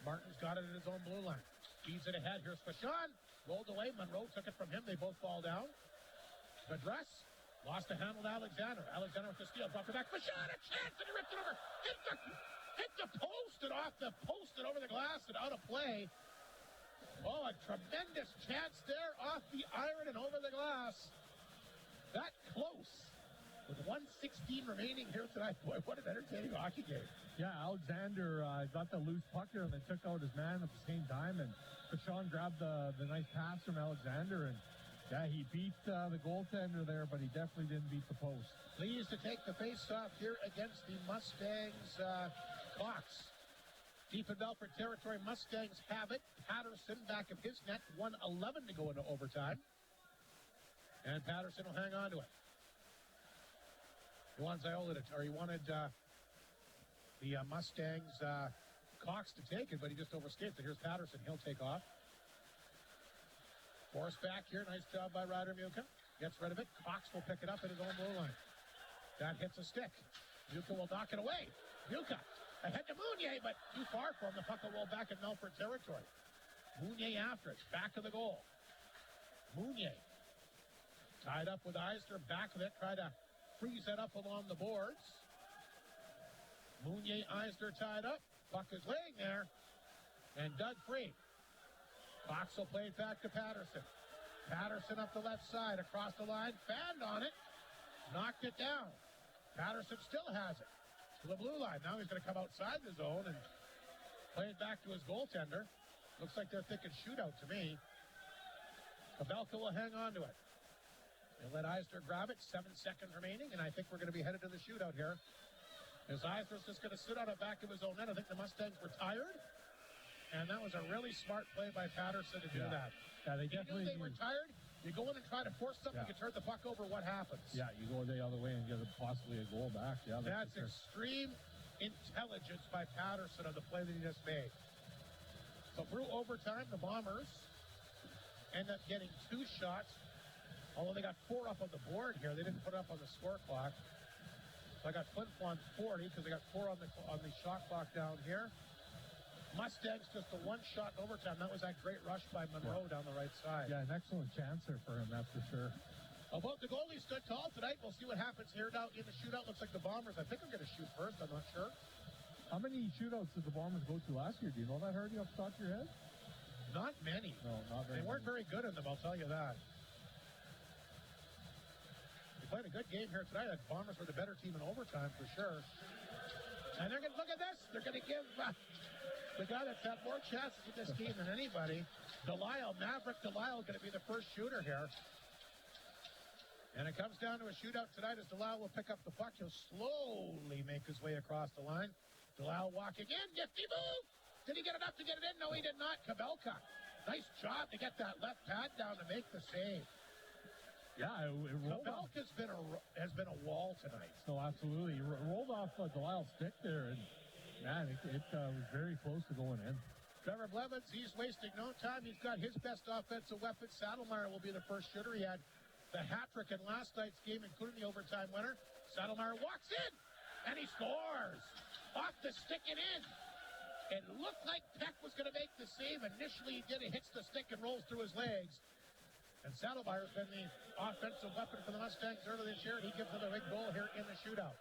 Martin's got it at his own blue line. Feeds it ahead. Here's Fashawn. Rolled away. Monroe took it from him. They both fall down. Address. Lost the handle to Alexander. Alexander with the steal. Dropped it back. Fashawn, a chance, and he ripped it over. Hit the post and off the post and over the glass and out of play. Oh, a tremendous chance there off the iron and over the glass. That close. With 1:16 remaining here tonight. Boy, what an entertaining hockey game. Yeah, Alexander got the loose puck there and then took out his man at the same time. And Fashawn grabbed the nice pass from Alexander. And, yeah, he beat the goaltender there, but he definitely didn't beat the post. Pleased to take the face-off here against the Mustangs. Cox. Deep in Melfort territory, Mustangs have it. Patterson back of his net, 1:11 to go into overtime. And Patterson will hang on to it. He wanted the Mustangs, Cox to take it, but he just overskates it. Here's Patterson. He'll take off. Force back here. Nice job by Ryder Muka. Gets rid of it. Cox will pick it up at his own blue line. That hits a stick. Muka will knock it away. Muka ahead to Mounier, but too far for him. The puck will roll back in Melfort territory. Mounier after it. Back of the goal. Mounier tied up with Eisner. Back of it. Try to freeze that up along the boards. Mounier, Eisner tied up. Puck is laying there. And dug free. Cox will play it back to Patterson. Patterson up the left side. Across the line. Fanned on it. Knocked it down. Patterson still has it. To the blue line. Now he's going to come outside the zone and play it back to his goaltender. Looks like they're thinking shootout to me. Kabelka will hang on to it. They'll let Eisner grab it. 7 seconds remaining, and I think we're going to be headed to the shootout here. As Eisner's just going to sit on the back of his own net. I think the Mustangs were tired, and that was a really smart play by Patterson to do that. Yeah, they definitely knew they were tired. You go in and try to force something, you turn the puck over, what happens? Yeah, you go the other way and get possibly a goal back. Yeah, that's extreme intelligence by Patterson on the play that he just made. So through overtime, the Bombers end up getting 2 shots. Although they got 4 up on the board here, they didn't put it up on the score clock. So I got Flin Flon 40 because they got 4 on the shot clock down here. Mustangs just a 1 shot in overtime. That was that great rush by Monroe down the right side. Yeah, an excellent chancer for him, that's for sure. About the goalie stood tall tonight. We'll see what happens here now in the shootout. Looks like the Bombers, I think, are going to shoot first. I'm not sure. How many shootouts did the Bombers go to last year? Do you know that, Hardy, off the top of your head? Not many. No, not very They weren't very good in them, I'll tell you that. Played a good game here tonight. The Bombers were the better team in overtime for sure. And they're going to look at this. They're going to give the guy that's had more chances in this game than anybody, Maverick Delisle, going to be the first shooter here. And it comes down to a shootout tonight as Delisle will pick up the puck. He'll slowly make his way across the line. Delisle walking in. Nifty move. Did he get enough to get it in? No, he did not. Kabelka. Nice job to get that left pad down to make the save. Yeah, it rolled off. Kabelka's has been a wall tonight. No, absolutely. He rolled off Delisle's stick there, and man, it was very close to going in. Trevor Blevins, he's wasting no time. He's got his best offensive weapon. Saddlemeyer will be the first shooter. He had the hat trick in last night's game, including the overtime winner. Saddlemeyer walks in, and he scores. Off the stick and in. It looked like Peck was going to make the save. Initially, he did. He hits the stick and rolls through his legs. And Saddlemeyer's been the offensive weapon for the Mustangs earlier this year, and he gives them a big goal here in the shootout.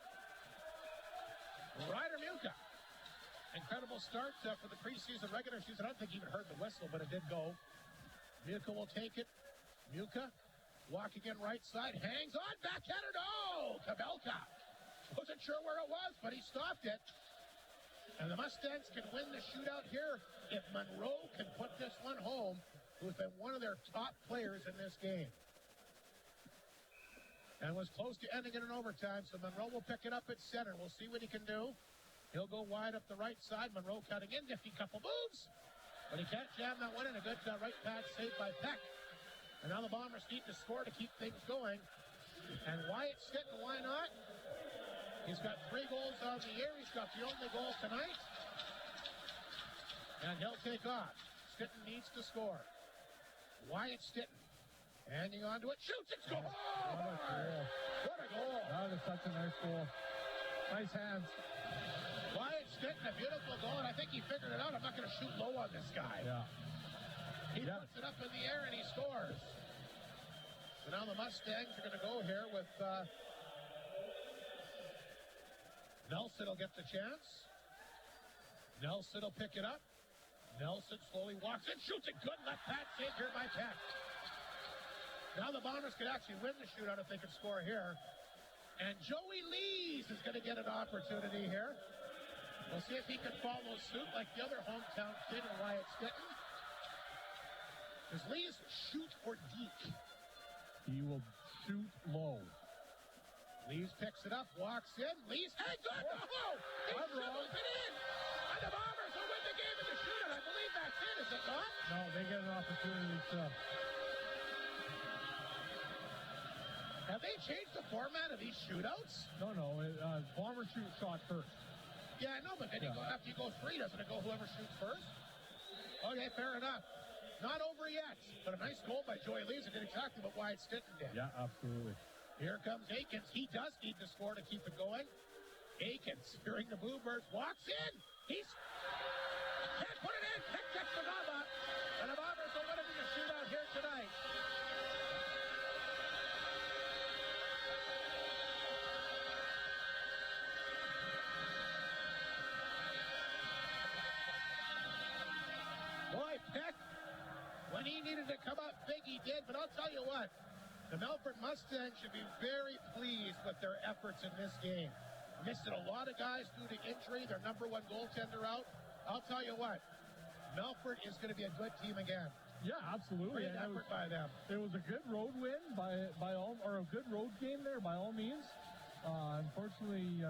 Ryder Muka. Incredible start for the preseason, regular season. I don't think he even heard the whistle, but it did go. Muka will take it. Muka walking in right side. Hangs on. Backhander. No! Kabelka. Wasn't sure where it was, but he stopped it. And the Mustangs can win the shootout here if Monroe can put this one home, who's been one of their top players in this game. And was close to ending it in overtime, so Monroe will pick it up at center. We'll see what he can do. He'll go wide up the right side. Monroe cutting in, nifty couple moves. But he can't jam that one in. A good right pad save by Peck. And now the Bombers need to score to keep things going. And Wyatt Stitton, why not? He's got 3 goals on the year. He's got the only goal tonight. And he'll take off. Stitton needs to score. Wyatt Stitton handing on to it. Shoots it. Score! What a goal. What a goal. That is such a nice goal. Nice hands. Wyatt Stinton, a beautiful goal, and I think he figured it out. I'm not going to shoot low on this guy. Yeah. He puts it up in the air, and he scores. So now the Mustangs are going to go here with Nelson will get the chance. Nelson will pick it up. Nelson slowly walks in, shoots it good. Left pad save here by Peck. Now the Bombers could actually win the shootout if they could score here. And Joey Lees is going to get an opportunity here. We'll see if he can follow suit like the other hometown kid in Wyatt Stinton. Does Lees shoot or deke? He will shoot low. Lees picks it up, walks in. Lees, hey, good! Oh! He shovels it in! And the Bombers will win the game in the shootout. I believe that's it, is it not? No, they get an opportunity to... Have they changed the format of these shootouts? No. Bomber shot first. Yeah, I know, but then after you go three, doesn't it go whoever shoots first? Okay, fair enough. Not over yet, but a nice goal by Joey Lees. It did exactly what Wyatt Stinton did. Yeah, absolutely. Here comes Aikens. He does need to score to keep it going. Aikens, hearing the Bluebirds, walks in. He's can't put it in. Pick gets the Baba. And the Bombers will win it in the shootout here tonight. Boy, Peck, when he needed to come up big, he did. But I'll tell you what, the Melfort Mustangs should be very pleased with their efforts in this game. Missing a lot of guys due to injury. Their number one goaltender out. I'll tell you what, Melfort is going to be a good team again. Yeah, absolutely. Great effort by them. It was a good road win by all, or a good road game there by all means. Unfortunately,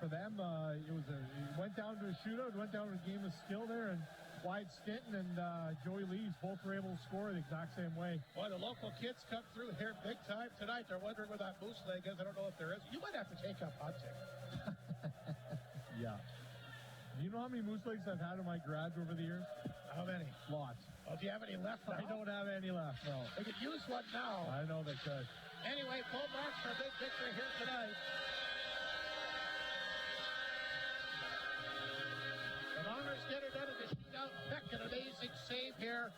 for them, it went down to a shootout. It went down to a game of skill there, and Wyatt Stinton and Joey Lees both were able to score the exact same way. Boy, the local kids come through here big time tonight. They're wondering where that moose leg is. I don't know if there is. You might have to take up hunting. Yeah. Do you know how many moose legs I've had in my garage over the years? How many? Lots. Oh, do you have any left? I don't have any left, no. They could use one now. I know they could. Anyway, full marks for a big victory here tonight. The Bombers get it done in the shootout. Beck, an amazing save here.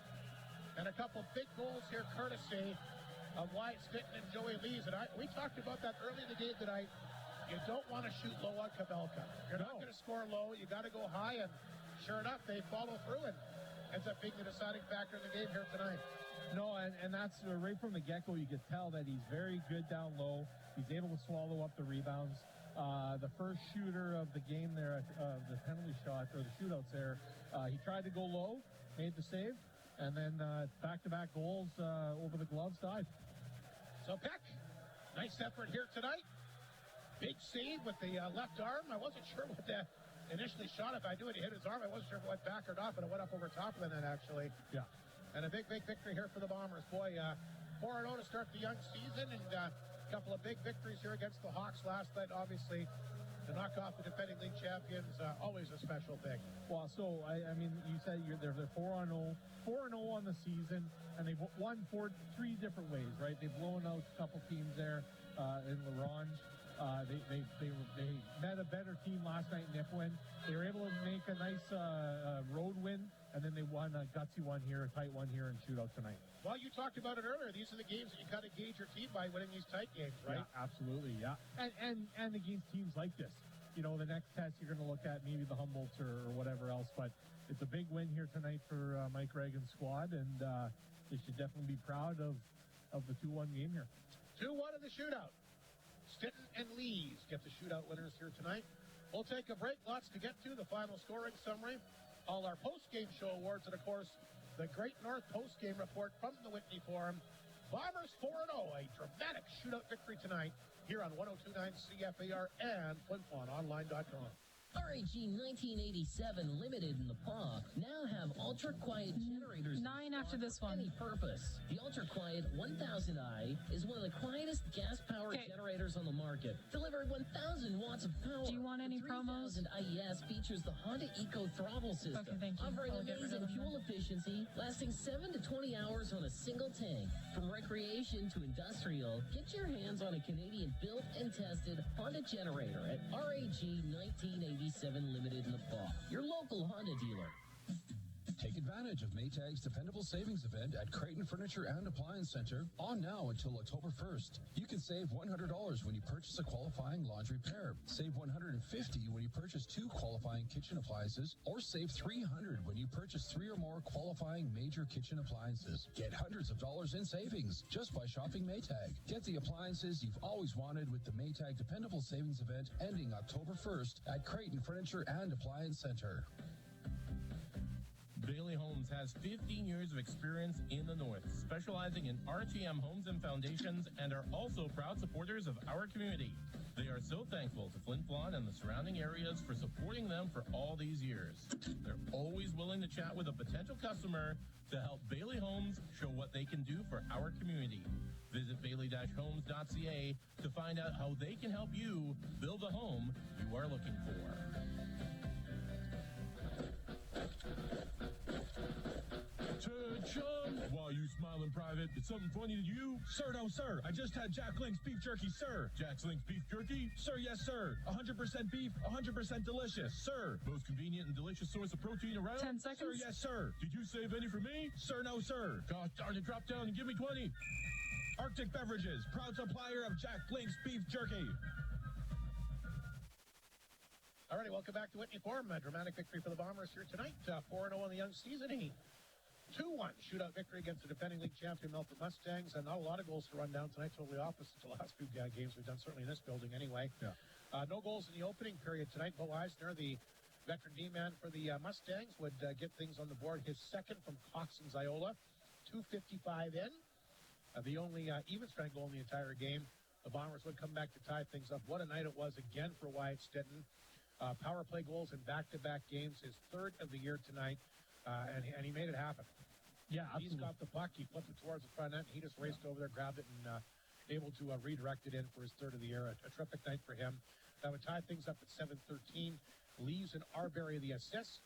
And a couple big goals here, courtesy of Wyatt Stinton and Joey Lees. And we talked about that early in the game tonight. You don't want to shoot low on Kabelka. You're not going to score low. You got to go high. And sure enough, they follow through and ends up being the deciding factor in the game here tonight. No, and that's right from the get-go. You could tell that he's very good down low. He's able to swallow up the rebounds. The first shooter of the game there, the penalty shot, or the shootouts there, he tried to go low, made the save, and then back-to-back goals over the glove side. So Peck, nice effort here tonight. Big save with the left arm. I wasn't sure what that initially shot. If I knew it, he hit his arm. I wasn't sure if it went back or not, but it went up over top of the net, actually. Yeah. And a big victory here for the Bombers. Boy, 4-0 to start the young season, and a couple of big victories here against the Hawks last night. Obviously, to knock off the defending league champions, always a special thing. Well, so, I mean, you said they're 4-0 on the season, and they've won three different ways, right? They've blown out a couple teams there in LaRange. They met a better team last night in Nipawin. They were able to make a nice road win, and then they won a gutsy one here, a tight one here in shootout tonight. Well, you talked about it earlier. These are the games that you kind of gauge your team by winning these tight games, right? Yeah, absolutely, yeah. And against teams like this. You know, the next test you're going to look at maybe the Humboldts or whatever else, but it's a big win here tonight for Mike Reagan's squad, and they should definitely be proud of the 2-1 game here. 2-1 in the shootout. Stinton and Lees get the shootout winners here tonight. We'll take a break. Lots to get to. The final scoring summary, all our post-game show awards, and, of course, the Great North post-game report from the Whitney Forum. Bombers 4-0, a dramatic shootout victory tonight here on 102.9 CFAR and FlinFlonOnline.com. RAG 1987 Limited in the paw now have ultra-quiet generators. 9 after this one. Any purpose. The ultra-quiet 1000i is one of the quietest gas-powered generators on the market, delivering 1,000 watts of power. Do you want any promos? The 3000 IES features the Honda Eco throttle system, okay, thank you. offering amazing fuel efficiency efficiency, lasting 7 to 20 hours on a single tank. From recreation to industrial, get your hands on a Canadian-built and tested Honda generator at RAG 1987 Limited in the Fall, your local Honda dealer. Take advantage of Maytag's dependable savings event at Creighton Furniture and Appliance Center on now until October 1st. You can save $100 when you purchase a qualifying laundry pair, save $150 when you purchase 2 qualifying kitchen appliances, or save $300 when you purchase 3 or more qualifying major kitchen appliances. Get hundreds of dollars in savings just by shopping Maytag. Get the appliances you've always wanted with the Maytag dependable savings event ending October 1st at Creighton Furniture and Appliance Center. Bailey Homes has 15 years of experience in the North, specializing in RTM homes and foundations, and are also proud supporters of our community. They are so thankful to Flin Flon and the surrounding areas for supporting them for all these years. They're always willing to chat with a potential customer to help Bailey Homes show what they can do for our community. Visit bailey-homes.ca to find out how they can help you build a home you are looking for. Attention! Why you smiling, Private? It's something funny to you? Sir, no, sir. I just had Jack Link's beef jerky, sir. Jack Link's beef jerky? Sir, yes, sir. 100% beef, 100% delicious, sir. Most convenient and delicious source of protein around? 10 seconds. Sir, yes, sir. Did you save any for me? Sir, no, sir. Gosh darn it, drop down and give me 20. Arctic Beverages, proud supplier of Jack Link's beef jerky. All righty, welcome back to Whitney Forum. A dramatic victory for the Bombers here tonight. 4-0 on the young season. 2-1 shootout victory against the defending league champion Melfort Mustangs. And not a lot of goals to run down tonight. Totally opposite to the last few games we've done, certainly in this building anyway. Yeah. No goals in the opening period tonight. Bo Eisner, the veteran D-man for the Mustangs, would get things on the board. His second from Cox and Ziola. 2:55 in. The only even strength goal in the entire game. The Bombers would come back to tie things up. What a night it was again for Wyatt Stinton. Power play goals in back-to-back games. His third of the year tonight. And he made it happen. Yeah, He's got the puck. He flipped it towards the front end. He just raced over there, grabbed it, and able to redirect it in for his third of the year. A terrific night for him. That would tie things up at 7-13. Leaves and Arbery the assists.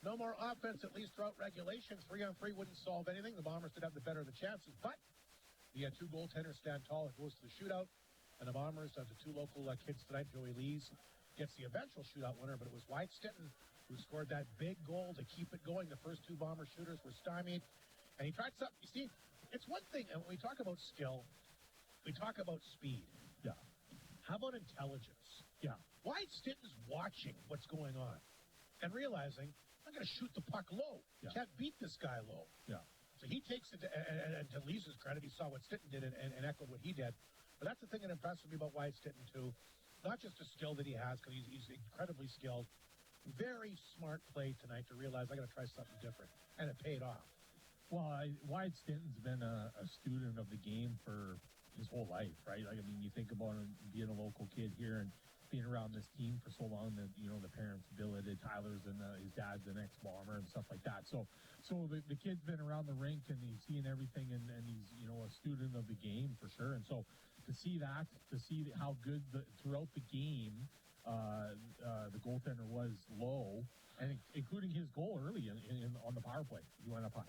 No more offense, at least throughout regulation. 3-on-3 wouldn't solve anything. The Bombers did have the better of the chances, but the 2 goaltenders stand tall. It goes to the shootout, and the Bombers, the 2 local kids tonight, Joey Lees, gets the eventual shootout winner, but it was Wyatt Stinton who scored that big goal to keep it going. The first 2 Bomber shooters were stymied, and he tried something. You see, it's one thing, and when we talk about skill, we talk about speed. Yeah. How about intelligence? Yeah. Wyatt Stinton's watching what's going on and realizing, I'm going to shoot the puck low. Yeah. Can't beat this guy low. Yeah. So he takes it, and to Lee's credit, he saw what Stinton did and echoed what he did. But that's the thing that impressed me about Wyatt Stinton, too. Not just the skill that he has, because he's incredibly skilled. Very smart play tonight to realize I got to try something different, and it paid off. Well, Wyatt Stinton's been a student of the game for his whole life, right? Like, I mean, you think about him being a local kid here and being around this team for so long that, you know, the parents billeted Tyler's and his dad's an ex-Bomber and stuff like that. So the kid's been around the rink and he's seeing everything and he's, you know, a student of the game for sure. And so to see how good throughout the game the goaltender was low, and including his goal early on the power play. He went up high.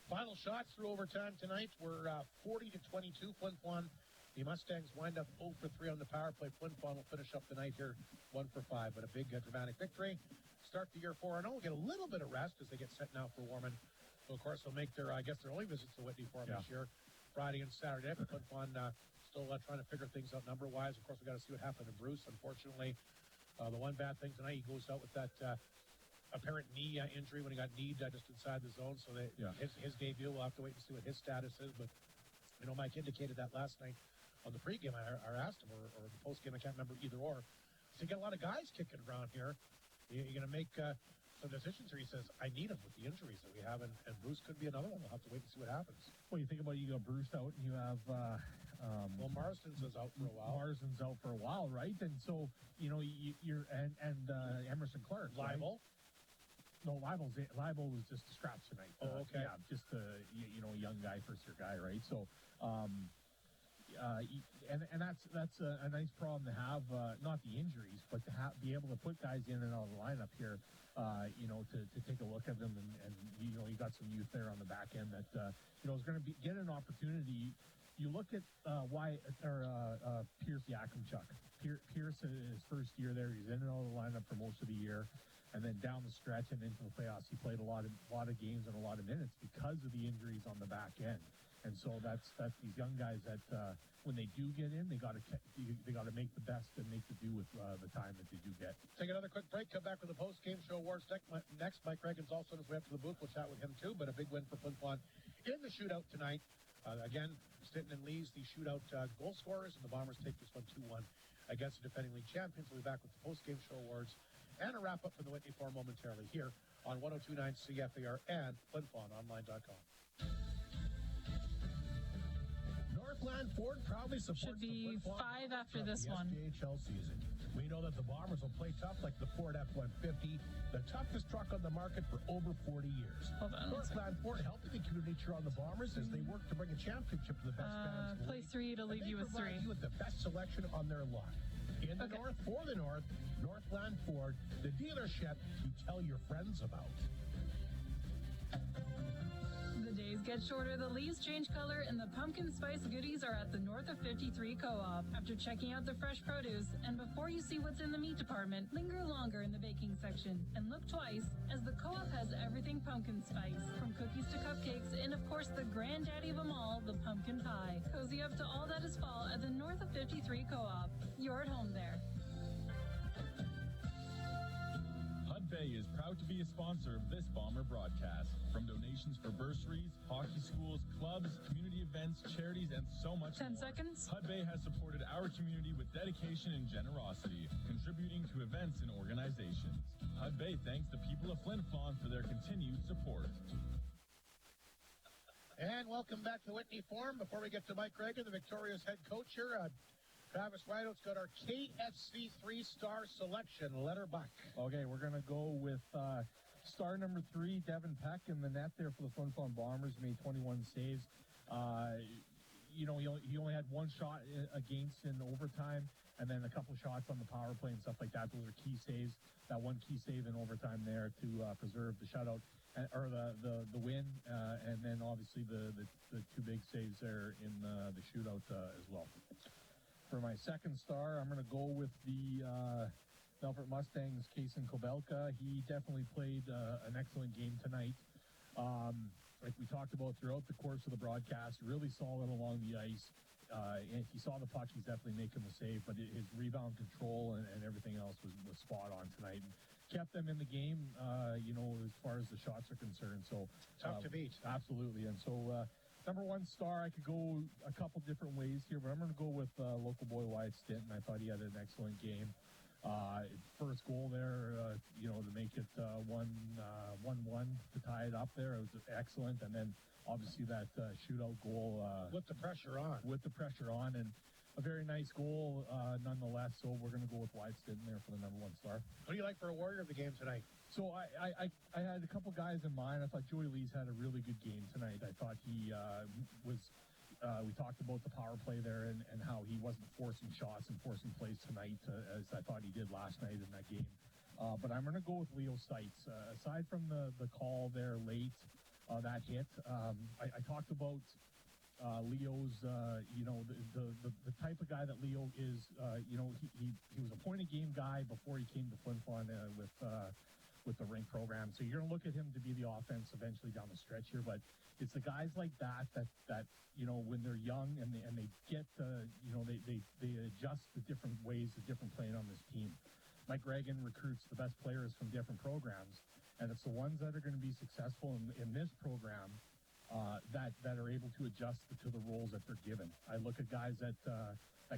Final shots through overtime tonight were 40-22. Flin Flon, the Mustangs wind up 0 for 3 on the power play. Flin Flon will finish up the night here 1 for 5, but a big dramatic victory. Start the year 4-0. Get a little bit of rest as they get set now for Warman. So, of course, they'll make their only visits to Whitney Forum this year, Friday and Saturday. But Flin Flon still trying to figure things out number-wise. Of course, we got to see what happened to Bruce. Unfortunately, the one bad thing tonight, he goes out with that apparent knee injury when he got kneed just inside the zone. So his debut, we'll have to wait and see what his status is. But, you know, Mike indicated that last night on the pregame. I asked him, or the postgame, I can't remember either or. So you got a lot of guys kicking around here. You're going to make some decisions here. He says, I need him with the injuries that we have, and Bruce could be another one. We'll have to wait and see what happens. Well, you think about it, you got Bruce out, and you have Marsden's is out for a while. Marsden's out for a while, right? And so, you know, you're Emerson Clark. Leibel. Right? No, Leibel was just scraps tonight. Oh, okay. Yeah, just a young guy, first-year guy, right? So, and that's a nice problem to have, not the injuries, but to be able to put guys in and out of the lineup here, to take a look at them, and you got some youth there on the back end that is going to get an opportunity. You look at Pierce Yakimchuk. Pierce in his first year there, he's in and out of the lineup for most of the year, and then down the stretch and into the playoffs, he played a lot of games and a lot of minutes because of the injuries on the back end. And so that's these young guys that when they do get in, they got to make the best and make the do with the time that they do get. Take another quick break. Come back with the post-game show awards next. Mike Reagan's also on his way up to the booth. We'll chat with him too. But a big win for Flin Flon in the shootout tonight. Again, Stinton and Lee's the shootout goal scorers, and the Bombers take this one 2-1 against the defending league champions. We'll be back with the post-game show awards and a wrap-up from the Whitney Forum momentarily here on 102.9 CFAR and FlinFlonOnline.com. Northland Ford proudly supports Should be 5 after this one. SJHL season. We know that the Bombers will play tough like the Ford F-150, the toughest truck on the market for over 40 years. Northland Ford helping the community cheer on the Bombers as they work to bring a championship to the best fans. Play 3 to leave you with 3. You with the best selection on their lot. In the North, for the North, Northland Ford, the dealership you tell your friends about. The days get shorter, the leaves change color, and the pumpkin spice goodies are at the North of 53 Co-op. After checking out the fresh produce, and before you see what's in the meat department, linger longer in the baking section, and look twice, as the Co-op has everything pumpkin spice, from cookies to cupcakes, and of course the granddaddy of them all, the pumpkin pie. Cozy up to all that is fall at the North of 53 Co-op. You're at home there. Bay is proud to be a sponsor of this Bomber broadcast. From donations for bursaries, hockey schools, clubs, community events, charities, and so much 10 more. seconds. Hud Bay has supported our community with dedication and generosity, contributing to events and organizations. Hud Bay thanks the people of Flin Flon for their continued support. And welcome back to the Whitney Forum. Before we get to Mike Reagan, the Victoria's head coach here, Travis Rido's got our KFC 3-star selection. Let her buck. Okay, we're going to go with star number 3, Devin Peck, in the net there for the Flin Flon Bombers. Made 21 saves. He only had one shot against in overtime, and then a couple shots on the power play and stuff like that. Those are key saves. That one key save in overtime there to preserve the shutout or the win, and then obviously the 2 big saves there in the shootout as well. For my second star, I'm going to go with the Melfort Mustangs, Kason Kobelka. He definitely played an excellent game tonight. Like we talked about throughout the course of the broadcast, really solid along the ice. And if you saw the puck, he's definitely making the save, but his rebound control and everything else was spot on tonight. And kept them in the game, as far as the shots are concerned. So tough to beat. Absolutely. And so number 1 star, I could go a couple different ways here, but I'm going to go with local boy Wyatt Stinton. I thought he had an excellent game. First goal there, to make it 1-1 to tie it up there. It was excellent. And then obviously that shootout goal. With the pressure on. And a very nice goal nonetheless. So we're going to go with Wyatt Stinton there for the number 1 star. What do you like for a warrior of the game tonight? So I had a couple guys in mind. I thought Joey Lees had a really good game tonight. I thought he was we talked about the power play there and how he wasn't forcing shots and forcing plays tonight as I thought he did last night in that game. But I'm going to go with Leo Seitz. Aside from the call there late, that hit, I talked about Leo's, the type of guy that Leo is. He was a point-of-game guy before he came to Flin Flon with the rink program. So you're going to look at him to be the offense eventually down the stretch here. But it's the guys like that when they're young and they get they adjust the different ways, the different playing on this team. Mike Reagan recruits the best players from different programs, and it's the ones that are going to be successful in this program that are able to adjust to the roles that they're given. I look at guys that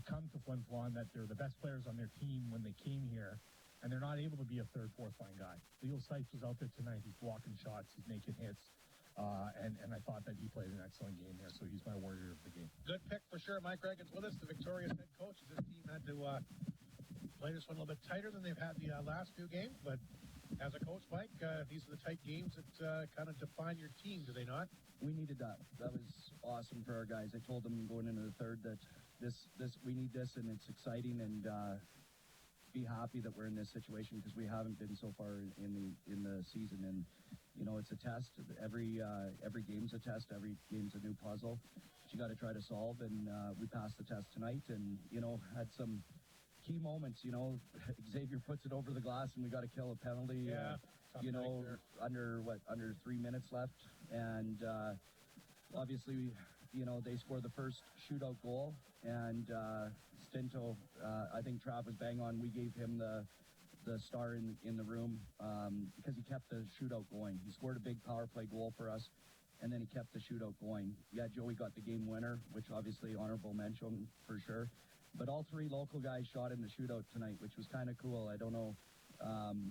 come to Flin Flon that they're the best players on their team when they came here, and they're not able to be a third, fourth line guy. Leo Seitz was out there tonight. He's blocking shots. He's making hits. And I thought that he played an excellent game there, so he's my warrior of the game. Good pick for sure. Mike Reagan's with us, the Victoria's head coach. This team had to play this one a little bit tighter than they've had the last few games, but as a coach, Mike, these are the tight games that kind of define your team, do they not? We needed that. That was awesome for our guys. I told them going into the third that we need this, and it's exciting, and be happy that we're in this situation because we haven't been so far in the season. And it's a test. Every game's a test. Every game's a new puzzle that you got to try to solve. And we passed the test tonight, and had some key moments. Xavier puts it over the glass, and we got to kill a penalty. Under 3 minutes left, and obviously, they scored the first shootout goal, and Stinto, I think Trav was bang on. We gave him the star in the room because he kept the shootout going. He scored a big power play goal for us, and then he kept the shootout going. Yeah, Joey got the game winner, which obviously honorable mention for sure. But all three local guys shot in the shootout tonight, which was kind of cool. I don't know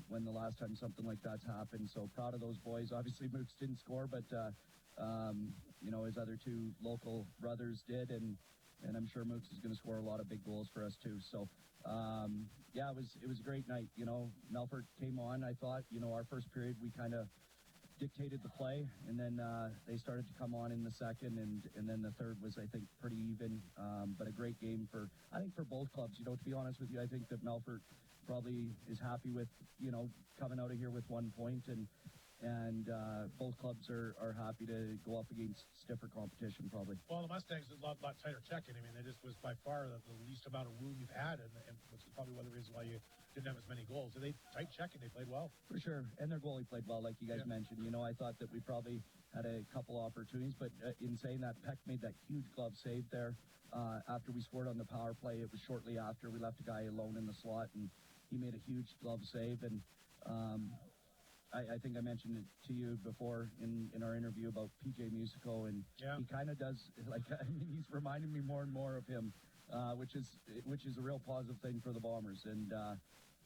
when the last time something like that's happened. So proud of those boys. Obviously, Mooks didn't score, but his other two local brothers did, and I'm sure Mooks is going to score a lot of big goals for us too. So it was a great night. Melfort came on. I thought our first period we kind of dictated the play, and then they started to come on in the second, and then the third was, I think, pretty even. But a great game for both clubs. To be honest with you, I think that Melfort probably is happy with coming out of here with 1 point, and both clubs are happy to go up against stiffer competition probably. Well, the Mustangs did a lot tighter checking. I mean, it just was by far the least amount of room you've had, and which is probably one of the reasons why you didn't have as many goals. So they tight checking, they played well. For sure, and their goalie played well, like you guys mentioned. I thought that we probably had a couple opportunities, but in saying that, Peck made that huge glove save there after we scored on the power play. It was shortly after we left a guy alone in the slot, and he made a huge glove save, and I think I mentioned it to you before in our interview about PJ Musico, and he kind of does, he's reminding me more and more of him, which is a real positive thing for the Bombers, and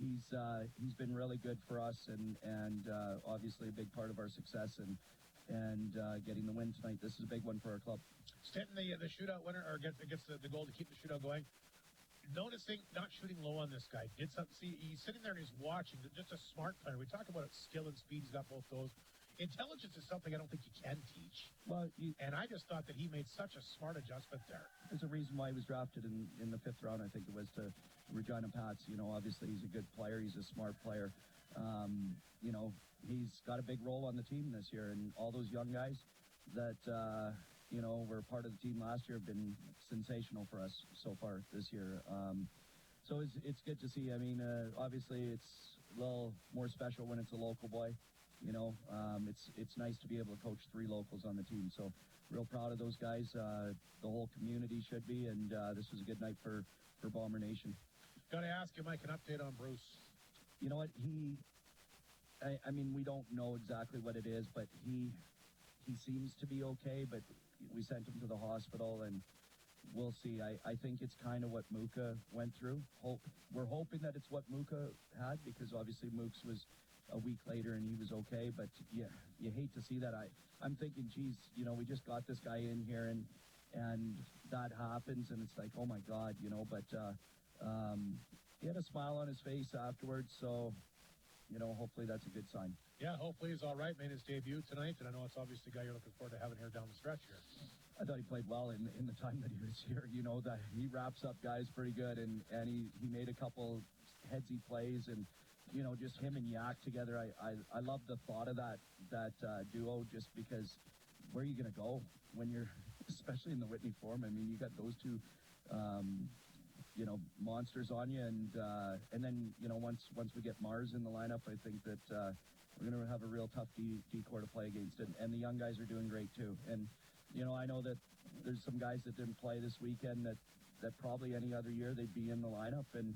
he's been really good for us, and obviously a big part of our success, and getting the win tonight. This is a big one for our club. Stinton, the shootout winner, or gets the goal to keep the shootout going. Noticing not shooting low on this guy. Did something. See, he's sitting there and he's watching. Just a smart player. We talk about skill and speed. He's got both those. Intelligence is something I don't think you can teach. Well, and I just thought that he made such a smart adjustment there. There's a reason why he was drafted in the 5th round. I think it was to Regina Pats. Obviously he's a good player. He's a smart player. He's got a big role on the team this year, and all those young guys that were part of the team last year have been sensational for us so far this year. So it's good to see. I mean, obviously it's a little more special when it's a local boy. It's nice to be able to coach 3 locals on the team. So real proud of those guys. The whole community should be, and this was a good night for Bomber Nation. Got to ask you, Mike, an update on Bruce. You know what? I mean, we don't know exactly what it is, but he seems to be okay, but we sent him to the hospital, and we'll see. I think it's kind of what Mooka went through. We're hoping that it's what Mooka had, because obviously Mooks was a week later and he was okay, but yeah, you hate to see that. I'm thinking, geez, we just got this guy in here, and that happens, and it's like, oh my God, but he had a smile on his face afterwards, so hopefully that's a good sign. Yeah, hopefully he's all right. Made his debut tonight, and I know it's obviously a guy you're looking forward to having here down the stretch here. I thought he played well in the time that he was here. That he wraps up guys pretty good, and he made a couple headsy plays, and just him and Yak together. I love the thought of that duo, just because where are you going to go when you're, especially in the Whitney Forum? I mean, you got those two monsters on you, and then once we get Mars in the lineup, I think that we're going to have a real tough decor to play against, and the young guys are doing great too. And I know that there's some guys that didn't play this weekend that probably any other year they'd be in the lineup, and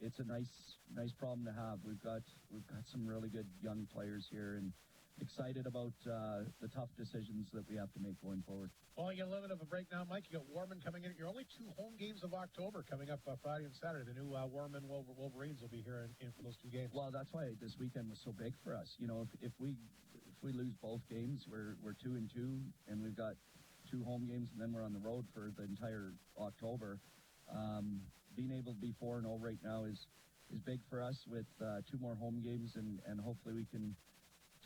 it's a nice problem to have. We've got some really good young players here, and excited about the tough decisions that we have to make going forward. Well, you get a little bit of a break now, Mike. You got Warman coming in. You're only 2 home games of October coming up Friday and Saturday. The new Warman Wolverines will be here in for those 2 games. Well, that's why this weekend was so big for us. If we lose both games, we're 2-2, and we've got 2 home games, and then we're on the road for the entire October. Being able to be 4-0 right now is big for us with 2 more home games, and hopefully we can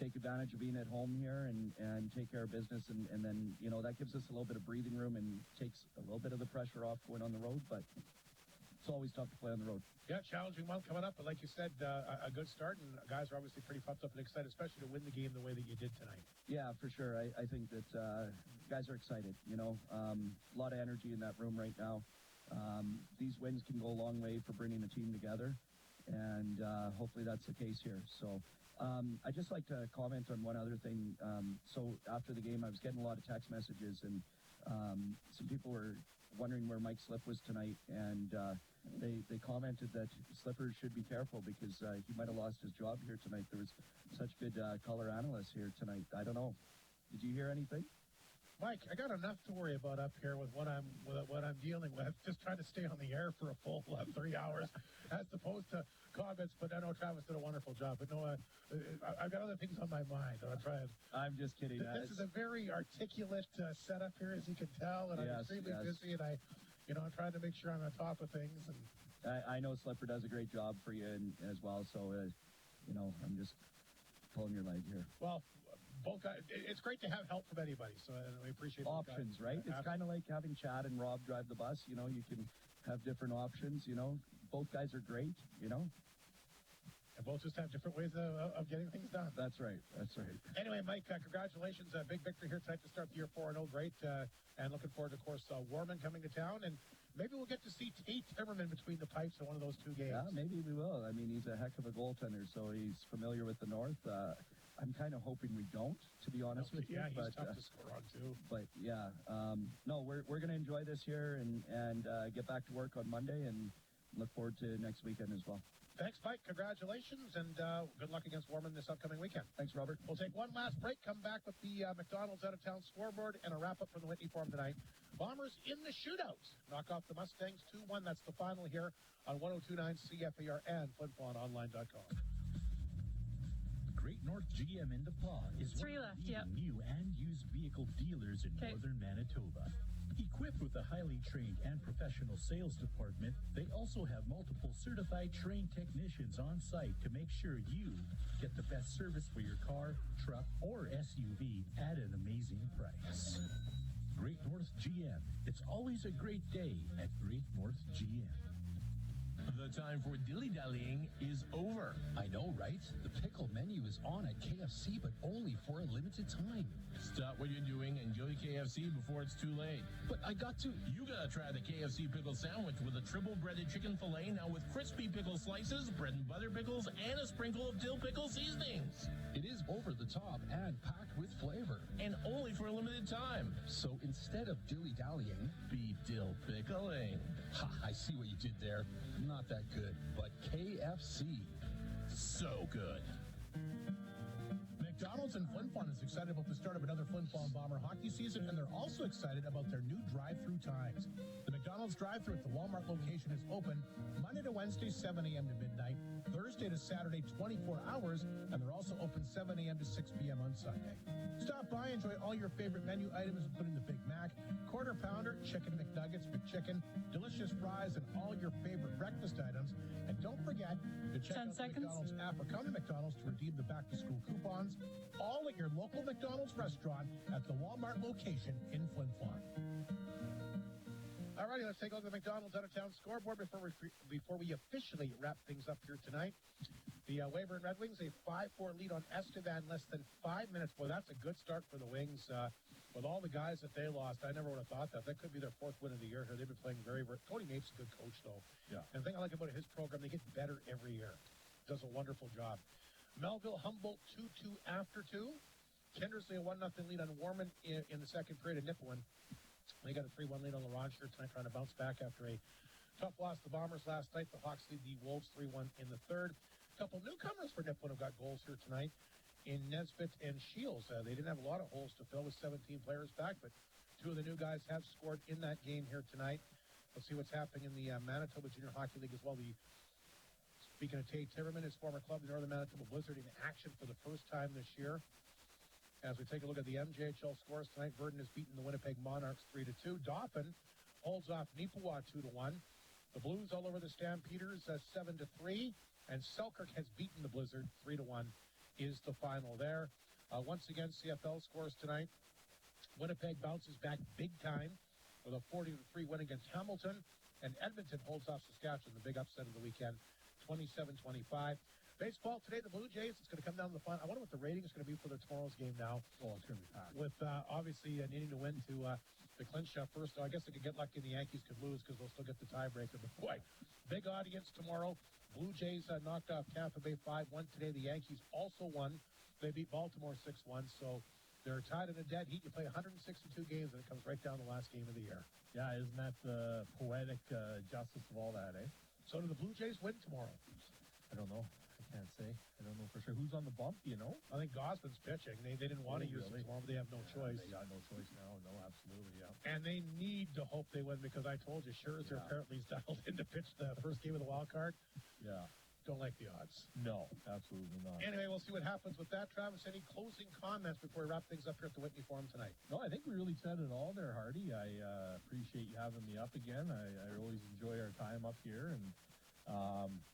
take advantage of being at home here and take care of business. And then, you know, that gives us a little bit of breathing room and takes a little bit of the pressure off going on the road. But it's always tough to play on the road. Yeah, challenging month coming up, but like you said, a good start, and guys are obviously pretty pumped up and excited, especially to win the game the way that you did tonight. Yeah, for sure. I think that guys are excited. You know, a lot of energy in that room right now. These wins can go a long way for bringing the team together, and hopefully that's the case here. So I'd just like to comment on one other thing. So after the game, I was getting a lot of text messages, and some people were wondering where Mike Slip was tonight, and they commented that Slipper should be careful because he might have lost his job here tonight. There was such good color analysts here tonight. I don't know. Did you hear anything? Mike, I got enough to worry about up here with what I'm dealing with. Just trying to stay on the air for a full 3 hours, as opposed to comments. But I know Travis did a wonderful job. But no, I've got other things on my mind. I'm just kidding. This is a very articulate setup here, as you can tell, and I'm extremely busy. And I'm trying to make sure I'm on top of things. And I know Slipper does a great job for you as well. So, I'm just pulling your leg here. Well, both guys, it's great to have help from anybody, so we appreciate options, right? It's kind of like having Chad and Rob drive the bus. You know, you can have different options. You know, both guys are great. You know, and both just have different ways of getting things done. That's right. Anyway, Mike, congratulations! Big victory here tonight to start the year 4-0. Great, and looking forward to, of course, Warman coming to town, and maybe we'll get to see Tate Timmerman between the pipes in one of those two games. Yeah, maybe we will. I mean, he's a heck of a goaltender, so he's familiar with the North. I'm kind of hoping we don't, to be honest with you. Yeah, he's tough to score on, too. But, yeah, no, we're going to enjoy this here and get back to work on Monday and look forward to next weekend as well. Thanks, Mike. Congratulations, and good luck against Warman this upcoming weekend. Thanks, Robert. We'll take one last break, come back with the McDonald's out-of-town scoreboard, and a wrap-up from the Whitney Forum tonight. Bombers in the shootout. Knock off the Mustangs 2-1. That's the final here on 102.9 CFAR and FlinFlonOnline.com. Great North GM in DePaul is one of the new and used vehicle dealers in northern Manitoba. Equipped with a highly trained and professional sales department, they also have multiple certified trained technicians on site to make sure you get the best service for your car, truck, or SUV at an amazing price. Great North GM. It's always a great day at Great North GM. The time for dilly-dallying is over. I know, right? The pickle menu is on at KFC, but only for a limited time. Stop what you're doing and enjoy KFC before it's too late. But I got to... You gotta try the KFC pickle sandwich with a triple breaded chicken fillet, now with crispy pickle slices, bread and butter pickles, and a sprinkle of dill pickle seasonings. It is over the top and packed with flavor. And only for a limited time. So instead of dilly-dallying... be dill pickling. Ha, I see what you did there. Not that good, but KFC. So good. McDonald's in Flin Flon is excited about the start of another Flin Flon Bomber hockey season, and they're also excited about their new drive-through times. The McDonald's drive-through at the Walmart location is open Monday to Wednesday, 7 a.m. to midnight, Thursday to Saturday, 24 hours, and they're also open 7 a.m. to 6 p.m. on Sunday. Stop by, enjoy all your favorite menu items, including the Big Mac, Quarter Pounder, Chicken McNuggets, McChicken, delicious fries, and all your favorite breakfast items. And don't forget to check out the McDonald's app or come to McDonald's to redeem the back-to-school coupons, all at your local McDonald's restaurant at the Walmart location in Flin Flon. All righty, let's take a look at the McDonald's out-of-town scoreboard before we officially wrap things up here tonight. The Weyburn Red Wings, a 5-4 lead on Estevan, less than 5 minutes. Boy, that's a good start for the Wings. With all the guys that they lost, I never would have thought that. That could be their fourth win of the year here. They've been playing very, very... Tony Nape's a good coach, though. Yeah. And the thing I like about his program, they get better every year. Does a wonderful job. Melville Humboldt 2-2 after 2. Kindersley a 1-0 lead on Warman in the second period of Nipawin. They got a 3-1 lead on LaRange here tonight, trying to bounce back after a tough loss to the Bombers last night. The Hawks lead the Wolves 3-1 in the third. A couple newcomers for Nipawin have got goals here tonight in Nesbitt and Shields. They didn't have a lot of holes to fill with 17 players back, but two of the new guys have scored in that game here tonight. Let's see what's happening in the Manitoba Junior Hockey League as well. Speaking of Tate Timmerman, his former club, the Northern Manitoba Blizzard, in action for the first time this year. As we take a look at the MJHL scores tonight, Verdun has beaten the Winnipeg Monarchs 3-2. Dauphin holds off Nipawa 2-1. The Blues all over the Stampeders 7-3. And Selkirk has beaten the Blizzard 3-1 is the final there. Once again, CFL scores tonight. Winnipeg bounces back big time with a 40-3 win against Hamilton, and Edmonton holds off Saskatchewan, the big upset of the weekend, 27-25. Baseball today, the Blue Jays, it's going to come down to the final. I wonder what the rating is going to be for their tomorrow's game now. Oh, it's going to be packed. With obviously needing to win to clinch first. I guess they could get lucky and the Yankees could lose because they'll still get the tiebreaker. But boy, big audience tomorrow. Blue Jays knocked off Tampa Bay 5-1 today. The Yankees also won. They beat Baltimore 6-1. So they're tied in a dead heat. You play 162 games and it comes right down to the last game of the year. Yeah, isn't that the poetic justice of all that, eh? So do the Blue Jays win tomorrow? I don't know. I can't say. I don't know for sure. Who's on the bump, you know? I think Gosman's pitching. They didn't want to use him tomorrow, but they have no choice. They got no choice now. No, absolutely, yeah. And they need to hope they win because I told you, Scherzer apparently is dialed in to pitch the first game of the wild card. Yeah. Don't like the odds. No, absolutely not. Anyway, we'll see what happens with that. Travis, any closing comments before we wrap things up here at the Whitney Forum tonight? No, I think we really said it all there, Hardy. I appreciate you having me up again. I always enjoy our time up here. And,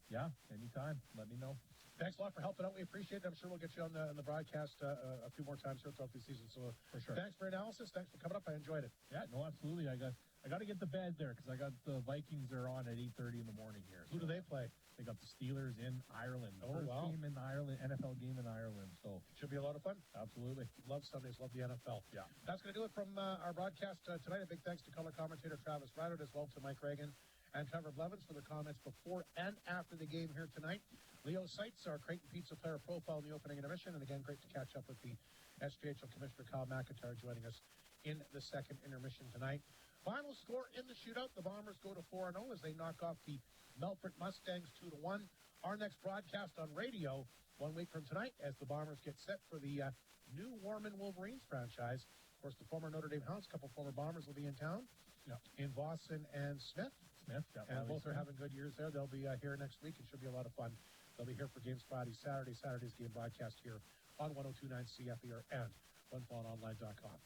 yeah, anytime. Let me know. Thanks a lot for helping out. We appreciate it. I'm sure we'll get you on the broadcast a few more times here throughout the season. So for sure. Thanks for your analysis. Thanks for coming up. I enjoyed it. Yeah, no, absolutely. I got to get to bed there because I got the Vikings are on at 8:30 in the morning here. Who do they play? They got the Steelers in Ireland. Oh, First wow. game in Ireland, NFL game in Ireland. So should be a lot of fun. Absolutely. Love Sundays. Love the NFL. Yeah. That's going to do it from our broadcast tonight. A big thanks to color commentator Travis Ryder, as well to Mike Reagan and Trevor Blevins for their comments before and after the game here tonight. Leo Seitz, our Creighton Pizza player profile in the opening intermission. And again, great to catch up with the SJHL Commissioner Kyle McIntyre joining us in the second intermission tonight. Final score in the shootout, the Bombers go to 4-0 as they knock off the Melfort Mustangs 2-1. Our next broadcast on radio 1 week from tonight as the Bombers get set for the new Warman Wolverines franchise. Of course, the former Notre Dame Hounds, a couple former Bombers will be in town. Yeah. In Boston and Smith. Yeah, and both are having good years there. They'll be here next week. It should be a lot of fun. They'll be here for games Friday, Saturday. Saturday's game broadcast here on 102.9 CFER and FlinFlonOnline.com.